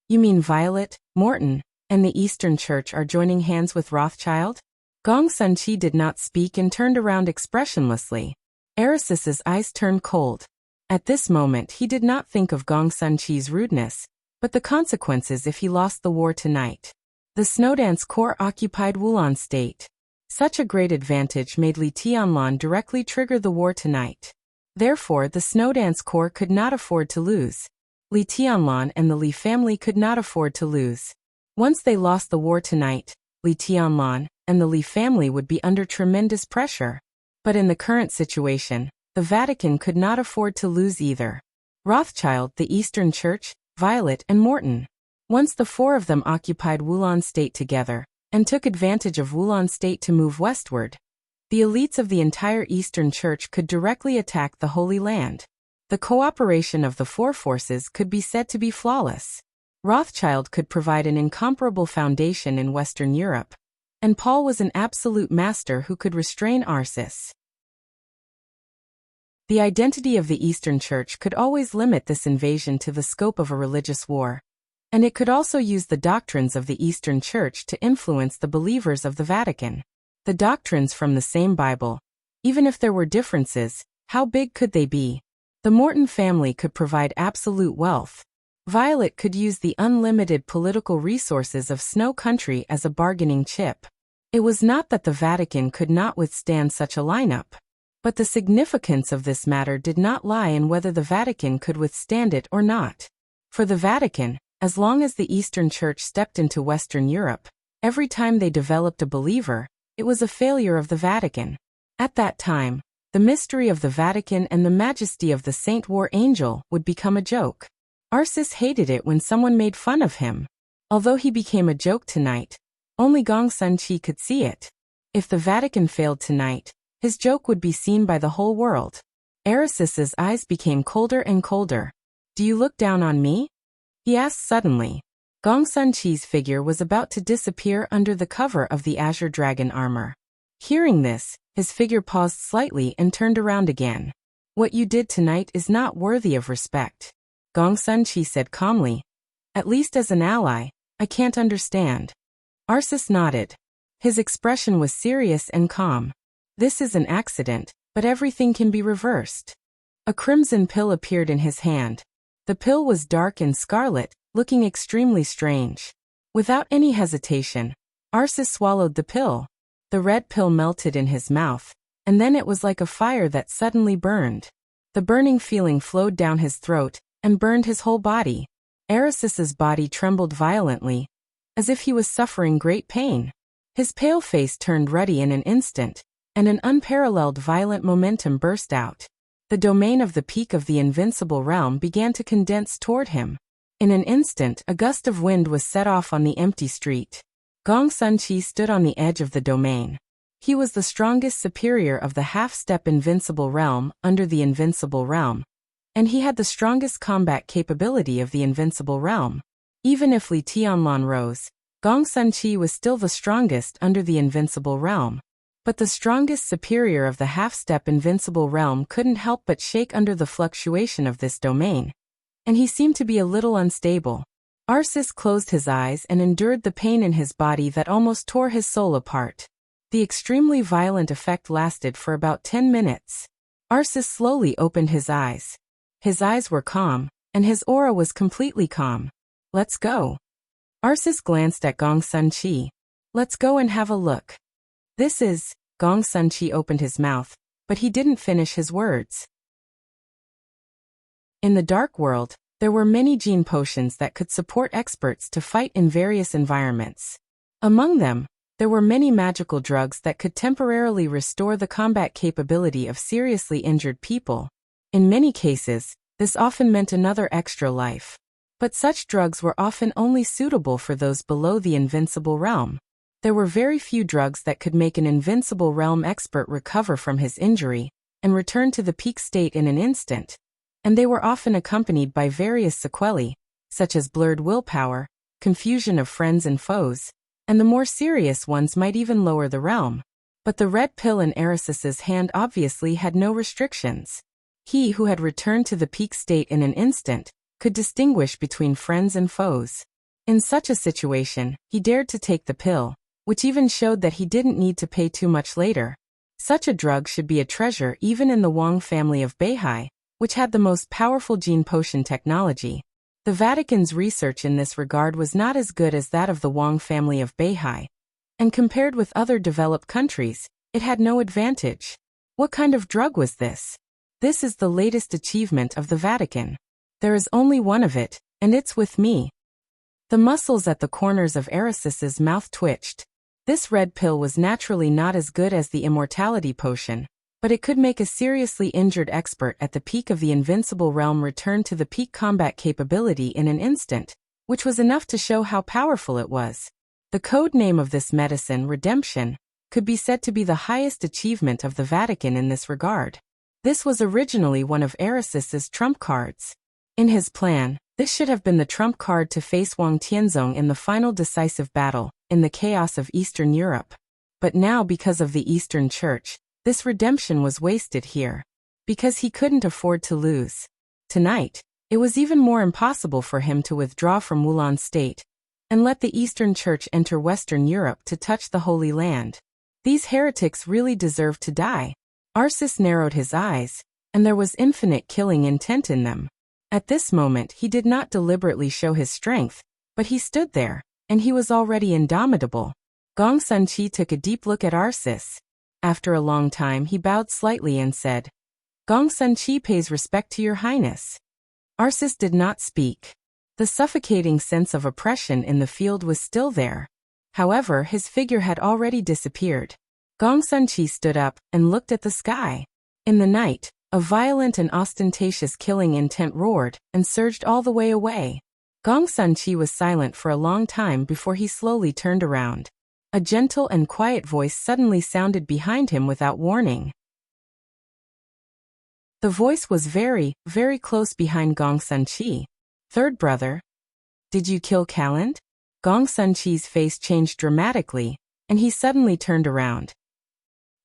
You mean Violet, Morton, and the Eastern Church are joining hands with Rothschild? Gong Sun-chi did not speak and turned around expressionlessly. Aracis's eyes turned cold. At this moment he did not think of Gong Sun-chi's rudeness, but the consequences if he lost the war tonight. The Snowdance Corps occupied Wulan State. Such a great advantage made Li Tianlan directly trigger the war tonight. Therefore the Snowdance Corps could not afford to lose. Li Tianlan and the Li family could not afford to lose. Once they lost the war tonight, Li Tianlan and the Li family would be under tremendous pressure. But in the current situation, the Vatican could not afford to lose either. Rothschild, the Eastern Church, Violet, and Morton. Once the four of them occupied Wulan State together, and took advantage of Wulan State to move westward, the elites of the entire Eastern Church could directly attack the Holy Land. The cooperation of the four forces could be said to be flawless. Rothschild could provide an incomparable foundation in Western Europe, and Paul was an absolute master who could restrain Arcis. The identity of the Eastern Church could always limit this invasion to the scope of a religious war, and it could also use the doctrines of the Eastern Church to influence the believers of the Vatican. The doctrines from the same Bible. Even if there were differences, how big could they be? The Morton family could provide absolute wealth. Violet could use the unlimited political resources of Snow Country as a bargaining chip. It was not that the Vatican could not withstand such a lineup. But the significance of this matter did not lie in whether the Vatican could withstand it or not. For the Vatican, as long as the Eastern Church stepped into Western Europe, every time they developed a believer, it was a failure of the Vatican. At that time, the mystery of the Vatican and the majesty of the Saint War Angel would become a joke. Arcis hated it when someone made fun of him. Although he became a joke tonight, only Gong Sun-chi could see it. If the Vatican failed tonight, his joke would be seen by the whole world. Erisis's eyes became colder and colder. Do you look down on me? He asked suddenly. Gong Sun-Chi's figure was about to disappear under the cover of the azure dragon armor. Hearing this, his figure paused slightly and turned around again. What you did tonight is not worthy of respect, Gong Sun-Chi said calmly. At least as an ally, I can't understand. Arsis nodded. His expression was serious and calm. This is an accident, but everything can be reversed. A crimson pill appeared in his hand. The pill was dark and scarlet, looking extremely strange. Without any hesitation, Arsis swallowed the pill. The red pill melted in his mouth, and then it was like a fire that suddenly burned. The burning feeling flowed down his throat and burned his whole body. Erisis's body trembled violently, as if he was suffering great pain. His pale face turned ruddy in an instant, and an unparalleled violent momentum burst out. The domain of the peak of the invincible realm began to condense toward him. In an instant, a gust of wind was set off on the empty street. Gong Sun-Chi stood on the edge of the domain. He was the strongest superior of the half-step invincible realm under the invincible realm, and he had the strongest combat capability of the invincible realm. Even if Li Tianlan rose, Gong Sun-Chi was still the strongest under the invincible realm. But the strongest superior of the half-step invincible realm couldn't help but shake under the fluctuation of this domain, and he seemed to be a little unstable. Arsis closed his eyes and endured the pain in his body that almost tore his soul apart. The extremely violent effect lasted for about 10 minutes. Arsis slowly opened his eyes. His eyes were calm, and his aura was completely calm. Let's go. Arsis glanced at Gong Sun-Chi. Let's go and have a look. This is... Gong Sun-Chi opened his mouth, but he didn't finish his words. In the dark world, there were many gene potions that could support experts to fight in various environments. Among them, there were many magical drugs that could temporarily restore the combat capability of seriously injured people. In many cases, this often meant another extra life. But such drugs were often only suitable for those below the invincible realm. There were very few drugs that could make an invincible realm expert recover from his injury and return to the peak state in an instant, and they were often accompanied by various sequelae, such as blurred willpower, confusion of friends and foes, and the more serious ones might even lower the realm. But the red pill in Erisis's hand obviously had no restrictions. He who had returned to the peak state in an instant could distinguish between friends and foes. In such a situation, he dared to take the pill, which even showed that he didn't need to pay too much later. Such a drug should be a treasure even in the Wang family of Beihai, which had the most powerful gene potion technology. The Vatican's research in this regard was not as good as that of the Wang family of Beihai, and compared with other developed countries, it had no advantage. What kind of drug was this? This is the latest achievement of the Vatican. There is only one of it, and it's with me. The muscles at the corners of Erisis's mouth twitched. This red pill was naturally not as good as the immortality potion, but it could make a seriously injured expert at the peak of the invincible realm return to the peak combat capability in an instant, which was enough to show how powerful it was. The code name of this medicine, Redemption, could be said to be the highest achievement of the Vatican in this regard. This was originally one of Erisis's trump cards. In his plan, this should have been the trump card to face Wang Tianzong in the final decisive battle, in the chaos of Eastern Europe. But now, because of the Eastern Church, this redemption was wasted here. Because he couldn't afford to lose. Tonight, it was even more impossible for him to withdraw from Wulan State and let the Eastern Church enter Western Europe to touch the Holy Land. These heretics really deserved to die. Arsis narrowed his eyes, and there was infinite killing intent in them. At this moment he did not deliberately show his strength, but he stood there, and he was already indomitable. Gong Sun-Chi took a deep look at Arsis. After a long time he bowed slightly and said, "Gong Sun-Chi pays respect to your highness." Arsis did not speak. The suffocating sense of oppression in the field was still there. However, his figure had already disappeared. Gong Sun-Chi stood up and looked at the sky. In the night, a violent and ostentatious killing intent roared and surged all the way away. Gong Sun-Chi was silent for a long time before he slowly turned around. A gentle and quiet voice suddenly sounded behind him without warning. The voice was very, very close behind Gong Sun-chi. Third brother? Did you kill Calland? Gong Sun-chi's face changed dramatically, and he suddenly turned around.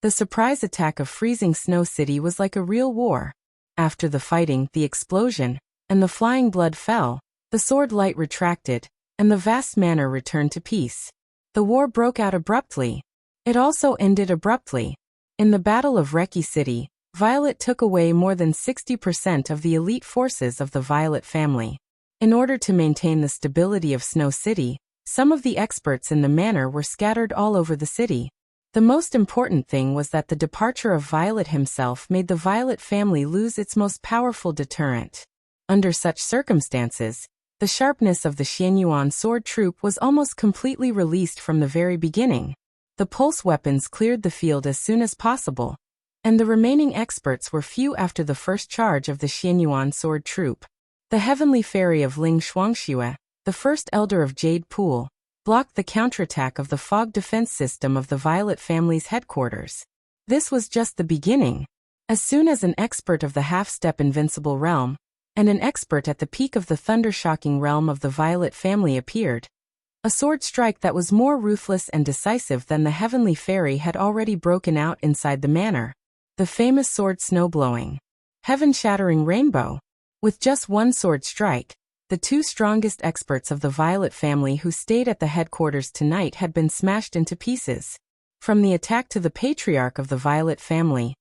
The surprise attack of freezing Snow City was like a real war. After the fighting, the explosion, and the flying blood fell, the sword light retracted, and the vast manor returned to peace. The war broke out abruptly. It also ended abruptly. In the Battle of Reki City, Violet took away more than 60% of the elite forces of the Violet family. In order to maintain the stability of Snow City, some of the experts in the manor were scattered all over the city. The most important thing was that the departure of Violet himself made the Violet family lose its most powerful deterrent. Under such circumstances, the sharpness of the Xianyuan sword troop was almost completely released from the very beginning. The pulse weapons cleared the field as soon as possible, and the remaining experts were few after the first charge of the Xianyuan sword troop. The heavenly fairy of Ling Shuangxue, the first elder of Jade Pool, blocked the counterattack of the fog defense system of the Violet family's headquarters. This was just the beginning. As soon as an expert of the half-step invincible realm, and an expert at the peak of the thunder-shocking realm of the Violet family appeared, a sword strike that was more ruthless and decisive than the heavenly fairy had already broken out inside the manor. The famous sword snow-blowing, heaven-shattering rainbow. With just one sword strike, the two strongest experts of the Violet family who stayed at the headquarters tonight had been smashed into pieces. From the attack to the patriarch of the Violet family,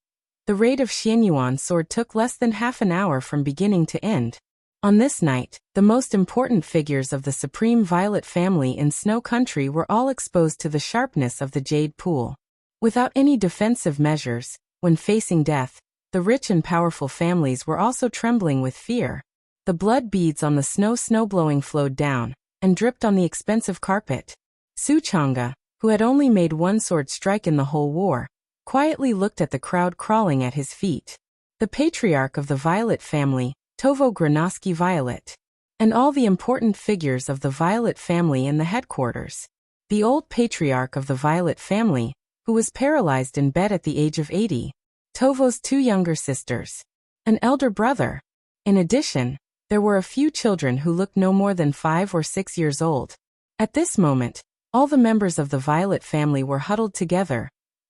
the raid of Xianyuan sword took less than half an hour from beginning to end. On this night, the most important figures of the supreme Violet family in Snow Country were all exposed to the sharpness of the Jade Pool. Without any defensive measures, when facing death, the rich and powerful families were also trembling with fear. The blood beads on the snowblowing flowed down, and dripped on the expensive carpet. Su Chang'e, who had only made one sword strike in the whole war, quietly looked at the crowd crawling at his feet. The patriarch of the Violet family, Tovo Granoski Violet, and all the important figures of the Violet family in the headquarters. The old patriarch of the Violet family, who was paralyzed in bed at the age of 80. Tovo's two younger sisters. An elder brother. In addition, there were a few children who looked no more than 5 or 6 years old. At this moment, all the members of the Violet family were huddled together,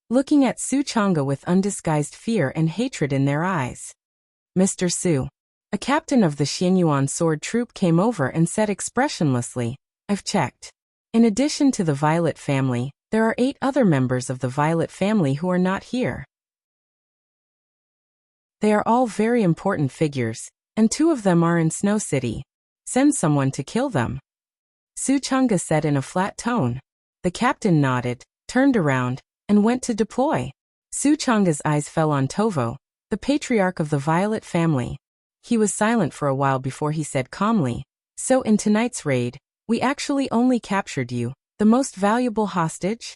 looking at Su Chang'e with undisguised fear and hatred in their eyes. Mr. Su, a captain of the Xianyuan sword troop, came over and said expressionlessly, "I've checked. In addition to the Violet family, there are 8 other members of the Violet family who are not here. They are all very important figures, and 2 of them are in Snow City. Send someone to kill them." Su Chang'e said in a flat tone. The captain nodded, turned around, and went to deploy. Su Chang'e's eyes fell on Tovo, the patriarch of the Violet family. He was silent for a while before he said calmly, "So in tonight's raid, we actually only captured you, the most valuable hostage?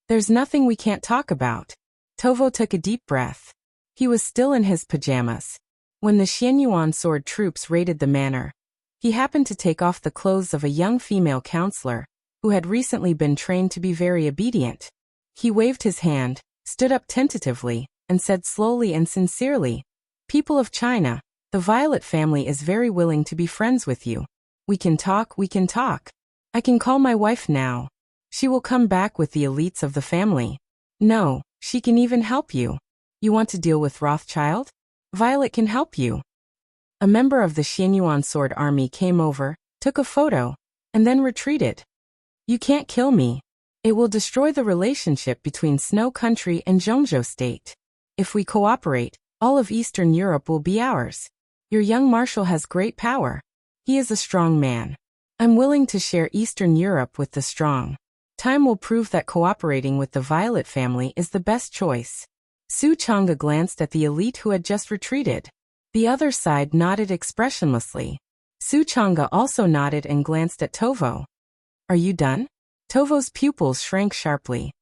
There's nothing we can't talk about." Tovo took a deep breath. He was still in his pajamas. When the Xianyuan sword troops raided the manor, he happened to take off the clothes of a young female counselor, who had recently been trained to be very obedient. He waved his hand, stood up tentatively, and said slowly and sincerely, "People of China, the Violet family is very willing to be friends with you. We can talk. I can call my wife now. She will come back with the elites of the family. No, she can even help you. You want to deal with Rothschild? Violet can help you." A member of the Xianyuan sword army came over, took a photo, and then retreated. "You can't kill me. It will destroy the relationship between Snow Country and Zhongzhou State. If we cooperate, all of Eastern Europe will be ours. Your young marshal has great power. He is a strong man. I'm willing to share Eastern Europe with the strong. Time will prove that cooperating with the Violet family is the best choice." Su Chang'e glanced at the elite who had just retreated. The other side nodded expressionlessly. Su Chang'e also nodded and glanced at Tovo. "Are you done?" Tovo's pupils shrank sharply.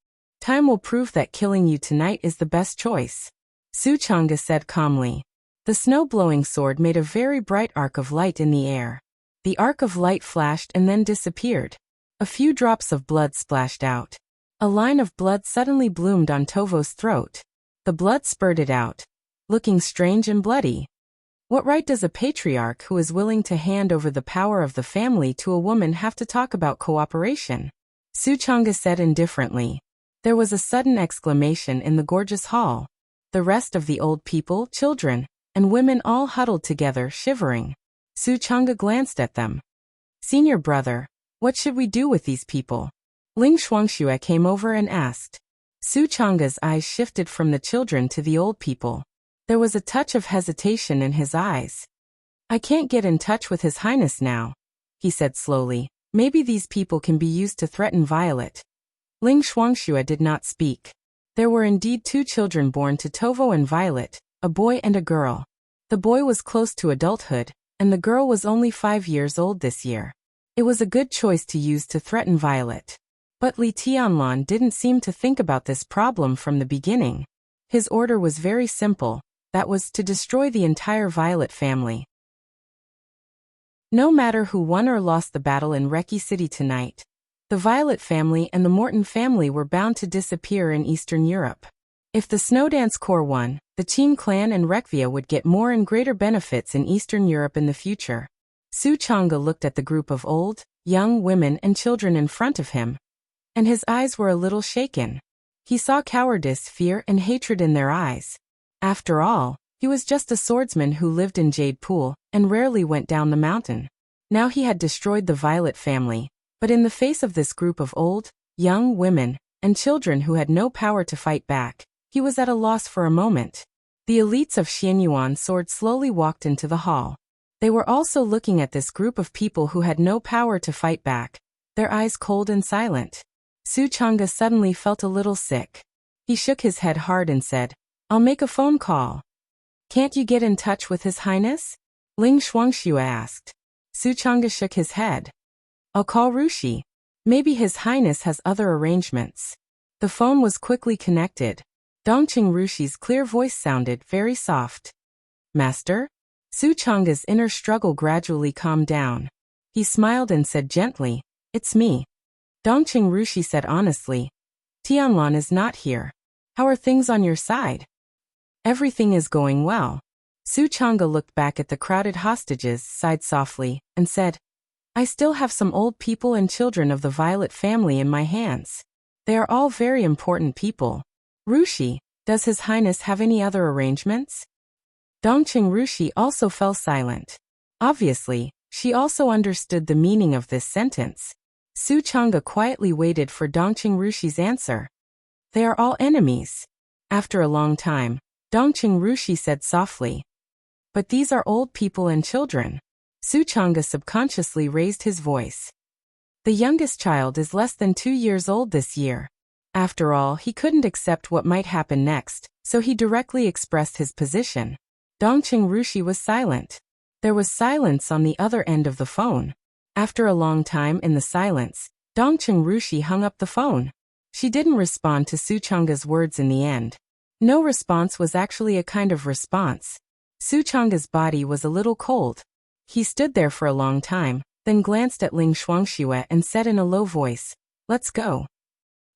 "Time will prove that killing you tonight is the best choice," Su Chang'e said calmly. The snow-blowing sword made a very bright arc of light in the air. The arc of light flashed and then disappeared. A few drops of blood splashed out. A line of blood suddenly bloomed on Tovo's throat. The blood spurted out. looking strange and bloody. What right does a patriarch who is willing to hand over the power of the family to a woman have to talk about cooperation? Su Chang'e said indifferently. There was a sudden exclamation in the gorgeous hall. The rest of the old people, children, and women all huddled together, shivering. Su Chang'e glanced at them. Senior brother, what should we do with these people? Ling Shuangxue came over and asked. Su Chang'e's eyes shifted from the children to the old people. There was a touch of hesitation in his eyes. I can't get in touch with His Highness now, he said slowly. Maybe these people can be used to threaten Violet. Ling Shuangxue did not speak. There were indeed 2 children born to Tovo and Violet, a boy and a girl. The boy was close to adulthood, and the girl was only 5 years old this year. It was a good choice to use to threaten Violet. But Li Tianlan didn't seem to think about this problem from the beginning. His order was very simple, that was to destroy the entire Violet family. No matter who won or lost the battle in Reki City tonight, the Violet family and the Morton family were bound to disappear in Eastern Europe. If the Snowdance Corps won, the Qin clan and Rekvia would get more and greater benefits in Eastern Europe in the future. Su Chang'e looked at the group of old, young women and children in front of him, and his eyes were a little shaken. He saw cowardice, fear, and hatred in their eyes. After all, he was just a swordsman who lived in Jade Pool and rarely went down the mountain. Now he had destroyed the Violet family, but in the face of this group of old, young women and children who had no power to fight back, he was at a loss for a moment. The elites of Xianyuan Sword slowly walked into the hall. They were also looking at this group of people who had no power to fight back, their eyes cold and silent. Su Chang'e suddenly felt a little sick. He shook his head hard and said, I'll make a phone call. Can't you get in touch with His Highness? Ling Shuangxue asked. Su Chang'e shook his head. I'll call Rushi. Maybe His Highness has other arrangements. The phone was quickly connected. Dongqing Rushi's clear voice sounded very soft. Master? Su Chang'e's inner struggle gradually calmed down. He smiled and said gently, It's me. Dongqing Rushi said honestly, Tianlan is not here. How are things on your side? Everything is going well. Su Chang'e looked back at the crowded hostages, sighed softly, and said, I still have some old people and children of the Violet family in my hands. They are all very important people. Rushi, does His Highness have any other arrangements? Dongqing Rushi also fell silent. Obviously, she also understood the meaning of this sentence. Su Chang'e quietly waited for Dongqing Rushi's answer. They are all enemies. After a long time, Dongqing Rushi said softly. But these are old people and children. Su Chang'e subconsciously raised his voice. The youngest child is less than 2 years old this year. After all, he couldn't accept what might happen next, so he directly expressed his position. Dongqing Rushi was silent. There was silence on the other end of the phone. After a long time in the silence, Dongqing Rushi hung up the phone. She didn't respond to Su Chang'e's words in the end. No response was actually a kind of response. Su Chang'e's body was a little cold. He stood there for a long time, then glanced at Ling Shuangxue and said in a low voice, Let's go.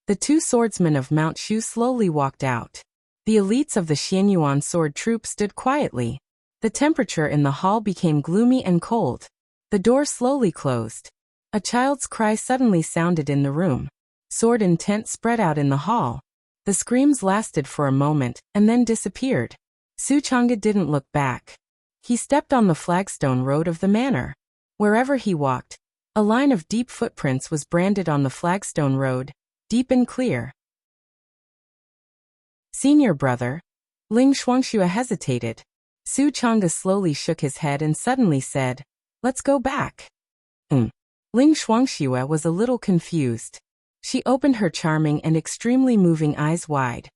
The 2 swordsmen of Mount Shu slowly walked out. The elites of the Xianyuan sword troop stood quietly. The temperature in the hall became gloomy and cold. The door slowly closed. A child's cry suddenly sounded in the room. Sword intent spread out in the hall. The screams lasted for a moment and then disappeared. Su Chang'e didn't look back. He stepped on the flagstone road of the manor. Wherever he walked, a line of deep footprints was branded on the flagstone road, deep and clear. Senior brother. Ling Shuangxue hesitated. Su Chang'e slowly shook his head and suddenly said, Let's go back. Ling Shuangxue was a little confused. She opened her charming and extremely moving eyes wide.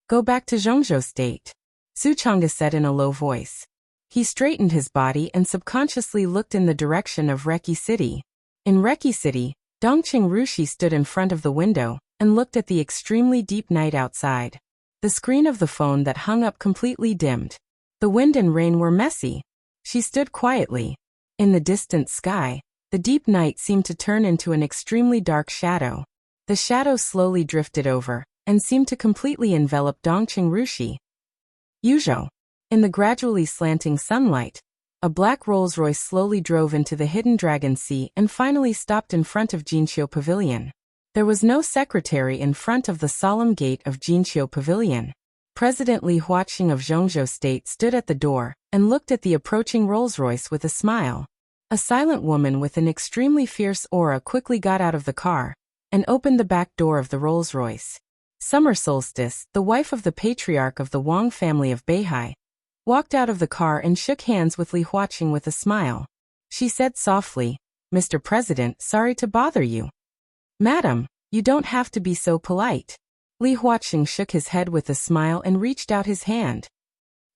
Go back to Zhongzhou State, Su Chang'e said in a low voice. He straightened his body and subconsciously looked in the direction of Reki City. In Reki City, Dongqing Rushi stood in front of the window and looked at the extremely deep night outside. The screen of the phone that hung up completely dimmed. The wind and rain were messy. She stood quietly. In the distant sky, the deep night seemed to turn into an extremely dark shadow. The shadow slowly drifted over and seemed to completely envelop Dongqing Rushi. Yuzhou. In the gradually slanting sunlight, a black Rolls-Royce slowly drove into the hidden Dragon Sea and finally stopped in front of Jinqiu Pavilion. There was no secretary in front of the solemn gate of Jinqiu Pavilion. President Li Huaqing of Zhongzhou State stood at the door and looked at the approaching Rolls-Royce with a smile. A silent woman with an extremely fierce aura quickly got out of the car and opened the back door of the Rolls-Royce. Summer Solstice, the wife of the patriarch of the Wang family of Beihai, walked out of the car and shook hands with Li Huaqing with a smile. She said softly, "Mr. President, sorry to bother you." "Madam, you don't have to be so polite." Li Huaqing shook his head with a smile and reached out his hand.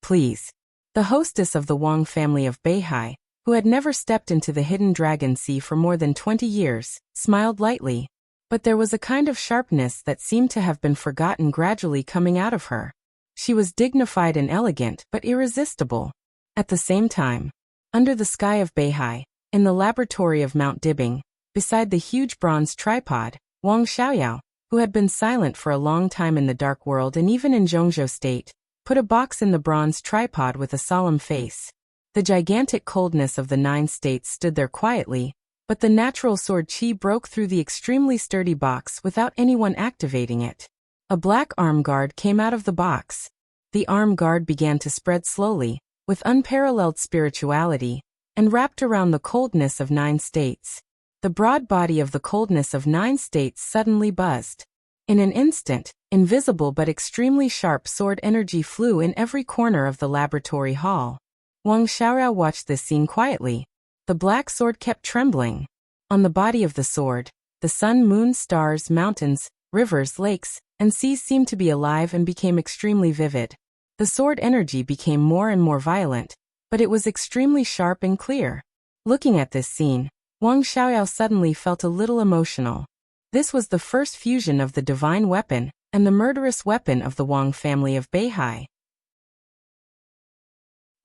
"Please." The hostess of the Wang family of Beihai, who had never stepped into the hidden Dragon Sea for more than 20 years, smiled lightly. But there was a kind of sharpness that seemed to have been forgotten gradually coming out of her. She was dignified and elegant but irresistible. At the same time, under the sky of Beihai, in the laboratory of Mount Dibing, beside the huge bronze tripod, Wang Xiaoyao, who had been silent for a long time in the dark world and even in Zhongzhou State, put a box in the bronze tripod with a solemn face. The gigantic coldness of the 9 states stood there quietly, but the natural sword qi broke through the extremely sturdy box without anyone activating it. A black arm guard came out of the box. The arm guard began to spread slowly, with unparalleled spirituality, and wrapped around the coldness of 9 states. The broad body of the coldness of 9 states suddenly buzzed. In an instant, invisible but extremely sharp sword energy flew in every corner of the laboratory hall. Wang Xiaoyao watched this scene quietly. The black sword kept trembling. On the body of the sword, the sun, moon, stars, mountains, rivers, lakes, and seas seemed to be alive and became extremely vivid. The sword energy became more and more violent, but it was extremely sharp and clear. Looking at this scene, Wang Xiaoyao suddenly felt a little emotional. This was the first fusion of the divine weapon and the murderous weapon of the Wang family of Beihai.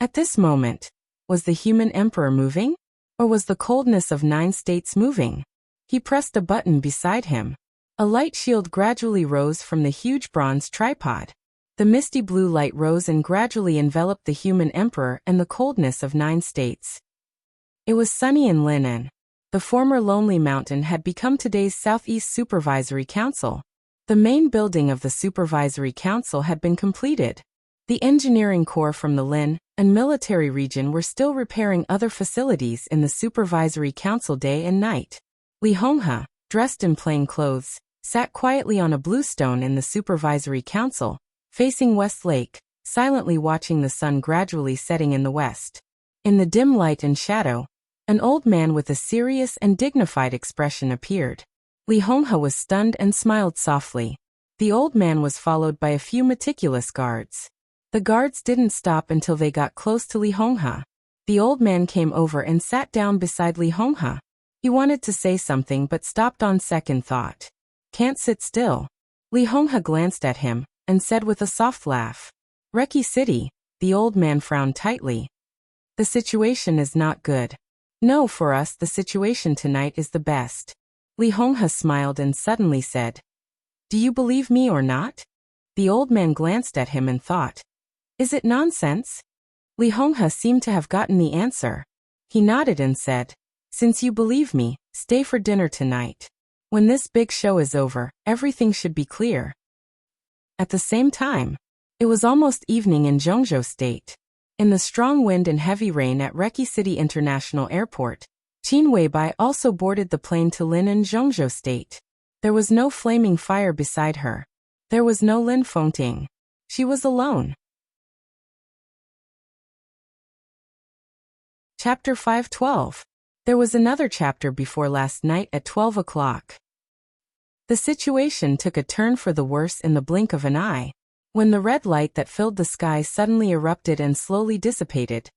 At this moment, was the human emperor moving? Or was the coldness of 9 states moving? He pressed a button beside him. A light shield gradually rose from the huge bronze tripod. The misty blue light rose and gradually enveloped the human emperor and the coldness of 9 states. It was sunny in Linnan. The former Lonely Mountain had become today's Southeast Supervisory Council. The main building of the Supervisory Council had been completed. The engineering corps from the Lin and military region were still repairing other facilities in the Supervisory Council day and night. Li Honghe, dressed in plain clothes, sat quietly on a blue stone in the Supervisory Council, facing West Lake, silently watching the sun gradually setting in the west. In the dim light and shadow, an old man with a serious and dignified expression appeared. Li Honghe was stunned and smiled softly. The old man was followed by a few meticulous guards. The guards didn't stop until they got close to Li Honghe. The old man came over and sat down beside Li Honghe. He wanted to say something but stopped on second thought. "Can't sit still." Li Honghe glanced at him and said with a soft laugh. "Reki City." The old man frowned tightly. "The situation is not good." "No, for us the situation tonight is the best." Li Honghe smiled and suddenly said, "Do you believe me or not?" The old man glanced at him and thought, "Is it nonsense?" Li Honghe seemed to have gotten the answer. He nodded and said, "Since you believe me, stay for dinner tonight. When this big show is over, everything should be clear." At the same time, it was almost evening in Zhongzhou State. In the strong wind and heavy rain at Reki City International Airport, Qin Weibai also boarded the plane to Lin in Zhongzhou State. There was no flaming fire beside her. There was no Lin Fengting. She was alone. Chapter 512. There was another chapter before last night at 12 o'clock. The situation took a turn for the worse in the blink of an eye. When the red light that filled the sky suddenly erupted and slowly dissipated,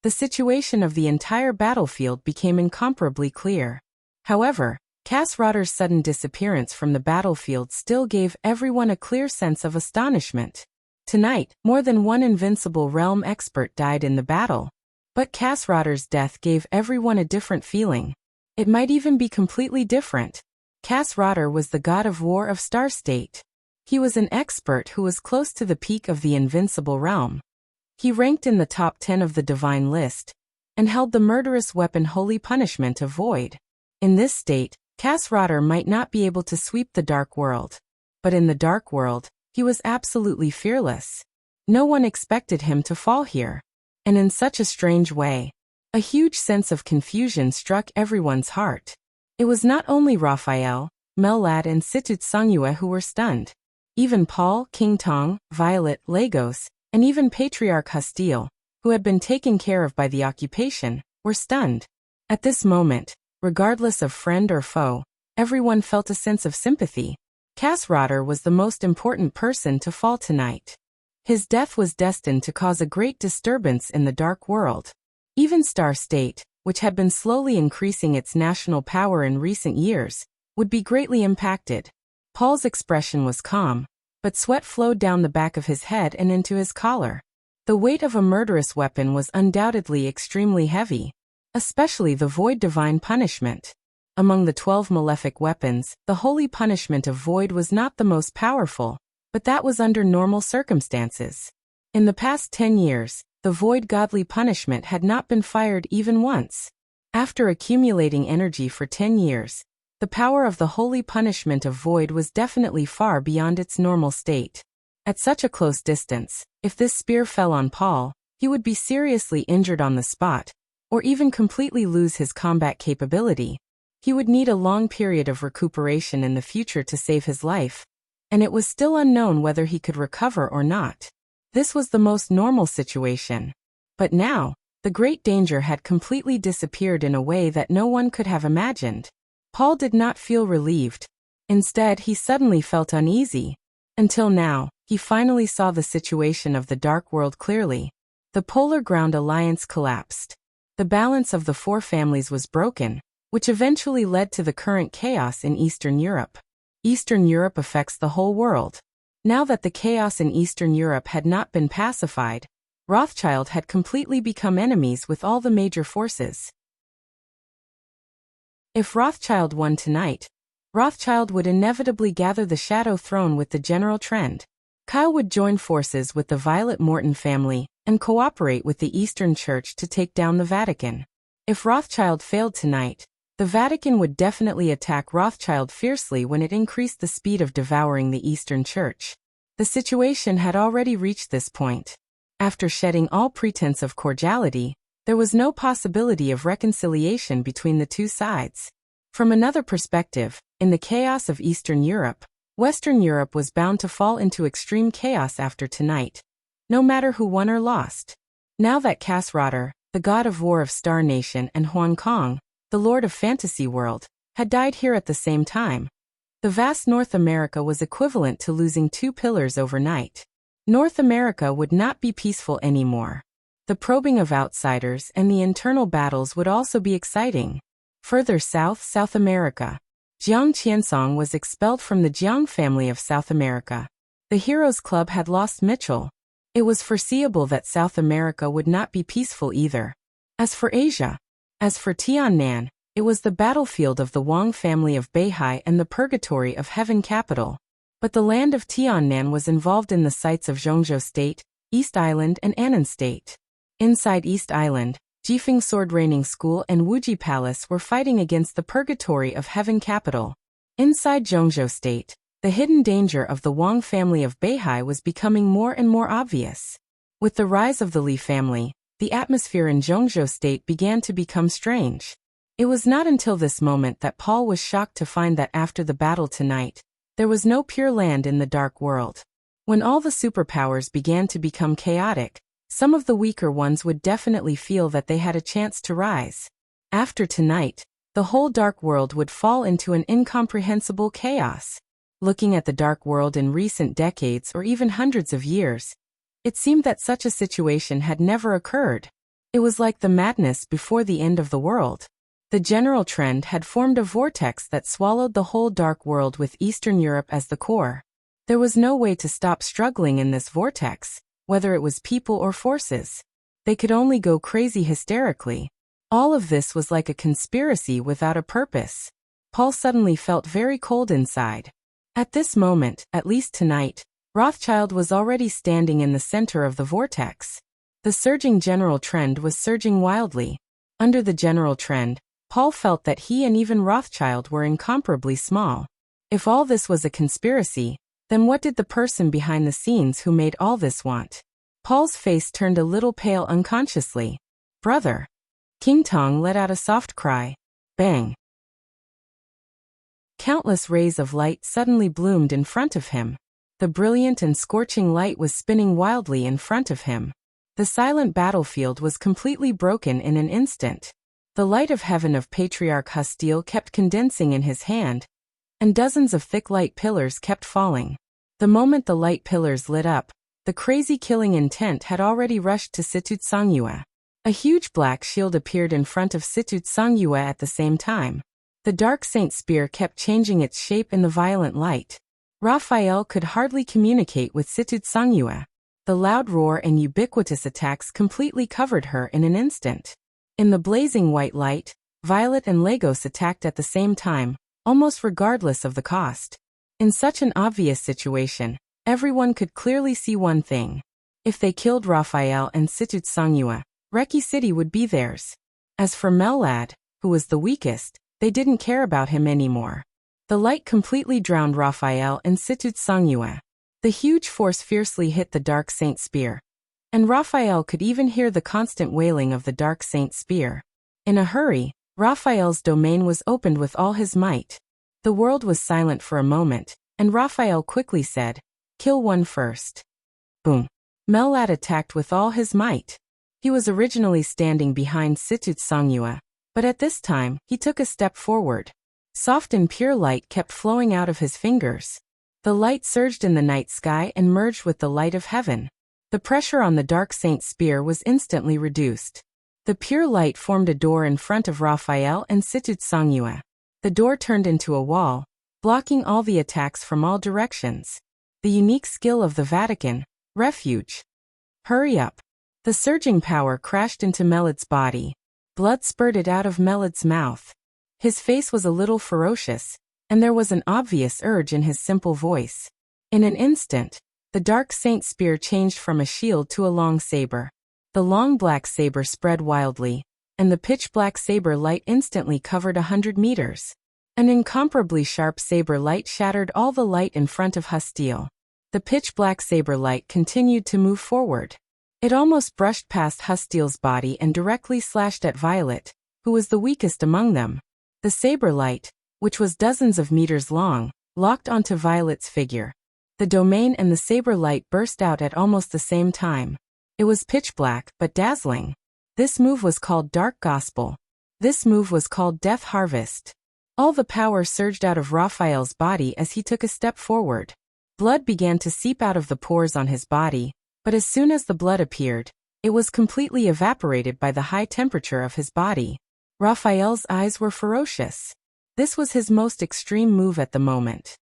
the situation of the entire battlefield became incomparably clear. However, Cass Rotter's sudden disappearance from the battlefield still gave everyone a clear sense of astonishment. Tonight, more than one invincible realm expert died in the battle. But Cass Rotter's death gave everyone a different feeling. It might even be completely different. Cass Rotter was the god of war of Star State. He was an expert who was close to the peak of the invincible realm. He ranked in the top 10 of the divine list, and held the murderous weapon Holy Punishment of Void. In this state, Kasrater might not be able to sweep the dark world. But in the dark world, he was absolutely fearless. No one expected him to fall here. And in such a strange way, a huge sense of confusion struck everyone's heart. It was not only Raphael, Melad and Situt Songyue who were stunned. Even Paul, King Tong, Violet, Lagos, and even Patriarch Hostile, who had been taken care of by the occupation, were stunned. At this moment, regardless of friend or foe, everyone felt a sense of sympathy. Kasrater was the most important person to fall tonight. His death was destined to cause a great disturbance in the dark world. Even Star State, which had been slowly increasing its national power in recent years, would be greatly impacted. Paul's expression was calm, but sweat flowed down the back of his head and into his collar. The weight of a murderous weapon was undoubtedly extremely heavy, especially the Void Divine Punishment. Among the 12 malefic weapons, the Holy Punishment of Void was not the most powerful, but that was under normal circumstances. In the past 10 years, the Void Godly Punishment had not been fired even once. After accumulating energy for 10 years, the power of the Holy Punishment of Void was definitely far beyond its normal state. At such a close distance, if this spear fell on Paul, he would be seriously injured on the spot, or even completely lose his combat capability. He would need a long period of recuperation in the future to save his life, and it was still unknown whether he could recover or not. This was the most normal situation. But now, the great danger had completely disappeared in a way that no one could have imagined. Paul did not feel relieved. Instead, he suddenly felt uneasy. Until now, he finally saw the situation of the dark world clearly. The Polar Ground Alliance collapsed. The balance of the four families was broken, which eventually led to the current chaos in Eastern Europe. Eastern Europe affects the whole world. Now that the chaos in Eastern Europe had not been pacified, Rothschild had completely become enemies with all the major forces. If Rothschild won tonight, Rothschild would inevitably gather the Shadow Throne with the general trend. Kyle would join forces with the Violet Morton family and cooperate with the Eastern Church to take down the Vatican. If Rothschild failed tonight, the Vatican would definitely attack Rothschild fiercely when it increased the speed of devouring the Eastern Church. The situation had already reached this point. After shedding all pretense of cordiality, there was no possibility of reconciliation between the two sides. From another perspective, in the chaos of Eastern Europe, Western Europe was bound to fall into extreme chaos after tonight, no matter who won or lost. Now that Kasrater, the god of war of Star Nation, and Huan Kong, the lord of Fantasy World, had died here at the same time, the vast North America was equivalent to losing two pillars overnight. North America would not be peaceful anymore. The probing of outsiders and the internal battles would also be exciting. Further south, South America. Jiang Qiansong was expelled from the Jiang family of South America. The Heroes Club had lost Mitchell. It was foreseeable that South America would not be peaceful either. As for Asia, as for Tiannan, it was the battlefield of the Wang family of Beihai and the purgatory of Heaven capital. But the land of Tiannan was involved in the sites of Zhongzhou State, East Island and Annan State. Inside East Island, Jifeng Sword Raining School and Wuji Palace were fighting against the purgatory of Heaven capital. Inside Zhongzhou State, the hidden danger of the Wang family of Beihai was becoming more and more obvious. With the rise of the Li family, the atmosphere in Zhongzhou State began to become strange. It was not until this moment that Paul was shocked to find that after the battle tonight, there was no pure land in the dark world. When all the superpowers began to become chaotic, some of the weaker ones would definitely feel that they had a chance to rise. After tonight, the whole dark world would fall into an incomprehensible chaos. Looking at the dark world in recent decades or even hundreds of years, it seemed that such a situation had never occurred. It was like the madness before the end of the world. The general trend had formed a vortex that swallowed the whole dark world with Eastern Europe as the core. There was no way to stop struggling in this vortex, whether it was people or forces. They could only go crazy hysterically. All of this was like a conspiracy without a purpose. Paul suddenly felt very cold inside. At this moment, at least tonight, Rothschild was already standing in the center of the vortex. The surging general trend was surging wildly. Under the general trend, Paul felt that he and even Rothschild were incomparably small. If all this was a conspiracy, then what did the person behind the scenes who made all this want? Paul's face turned a little pale unconsciously. Brother. King Tong let out a soft cry. Bang. Countless rays of light suddenly bloomed in front of him. The brilliant and scorching light was spinning wildly in front of him. The silent battlefield was completely broken in an instant. The light of heaven of Patriarch Hustile kept condensing in his hand, and dozens of thick light pillars kept falling. The moment the light pillars lit up, the crazy killing intent had already rushed to Situt Songyue. A huge black shield appeared in front of Situt Songyue at the same time. The dark saint spear kept changing its shape in the violent light. Raphael could hardly communicate with Situt Songyue. The loud roar and ubiquitous attacks completely covered her in an instant. In the blazing white light, Violet and Lagos attacked at the same time, almost regardless of the cost. In such an obvious situation, everyone could clearly see one thing. If they killed Raphael and Situt Songyue, Reki City would be theirs. As for Mellad, who was the weakest, they didn't care about him anymore. The light completely drowned Raphael and Situt Songyue. The huge force fiercely hit the Dark Saint Spear, and Raphael could even hear the constant wailing of the Dark Saint Spear. In a hurry, Raphael's domain was opened with all his might. The world was silent for a moment, and Raphael quickly said, "Kill one first." Boom. Mellad attacked with all his might. He was originally standing behind Situt Songyue, but at this time, he took a step forward. Soft and pure light kept flowing out of his fingers. The light surged in the night sky and merged with the light of heaven. The pressure on the Dark Saint Spear was instantly reduced. The pure light formed a door in front of Raphael and Situt Songyue. The door turned into a wall, blocking all the attacks from all directions. The unique skill of the Vatican, refuge. Hurry up. The surging power crashed into Melad's body. Blood spurted out of Melad's mouth. His face was a little ferocious, and there was an obvious urge in his simple voice. In an instant, the Dark Saint Spear changed from a shield to a long saber. The long black saber spread wildly, and the pitch-black saber light instantly covered 100 meters. An incomparably sharp saber light shattered all the light in front of Hustile. The pitch-black saber light continued to move forward. It almost brushed past Hustile's body and directly slashed at Violet, who was the weakest among them. The saber light, which was dozens of meters long, locked onto Violet's figure. The domain and the saber light burst out at almost the same time. It was pitch black but dazzling. This move was called Dark Gospel. This move was called Death Harvest. All the power surged out of Raphael's body as he took a step forward. Blood began to seep out of the pores on his body, but as soon as the blood appeared, it was completely evaporated by the high temperature of his body. Raphael's eyes were ferocious. This was his most extreme move at the moment.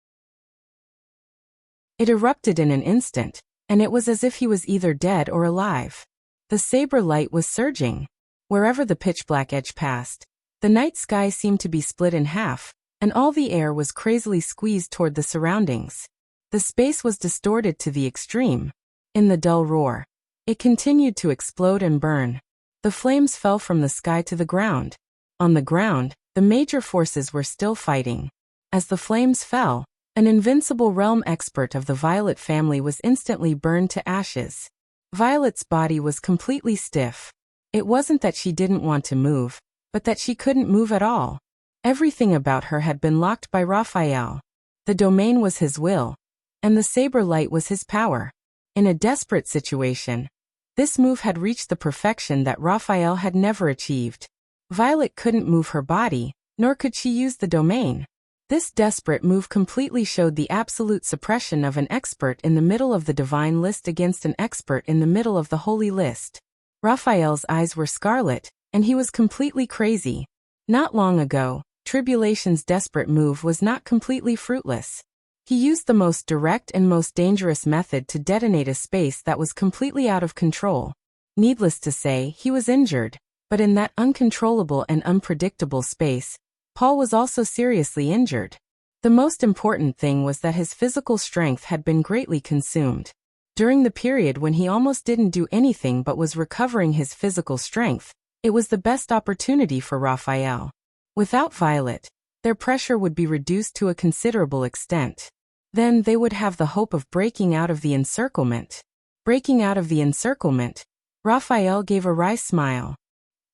It erupted in an instant, and it was as if he was either dead or alive. The saber light was surging. Wherever the pitch-black edge passed, the night sky seemed to be split in half, and all the air was crazily squeezed toward the surroundings. The space was distorted to the extreme. In the dull roar, it continued to explode and burn. The flames fell from the sky to the ground. On the ground, the major forces were still fighting. As the flames fell, an invincible realm expert of the Violet family was instantly burned to ashes. Violet's body was completely stiff. It wasn't that she didn't want to move, but that she couldn't move at all. Everything about her had been locked by Raphael. The domain was his will, and the saber light was his power. In a desperate situation, this move had reached the perfection that Raphael had never achieved. Violet couldn't move her body, nor could she use the domain. This desperate move completely showed the absolute suppression of an expert in the middle of the divine list against an expert in the middle of the holy list. Raphael's eyes were scarlet, and he was completely crazy. Not long ago, Tribulation's desperate move was not completely fruitless. He used the most direct and most dangerous method to detonate a space that was completely out of control. Needless to say, he was injured, but in that uncontrollable and unpredictable space, Paul was also seriously injured. The most important thing was that his physical strength had been greatly consumed. During the period when he almost didn't do anything but was recovering his physical strength, it was the best opportunity for Raphael. Without Violet, their pressure would be reduced to a considerable extent. Then they would have the hope of breaking out of the encirclement. Breaking out of the encirclement, Raphael gave a wry smile.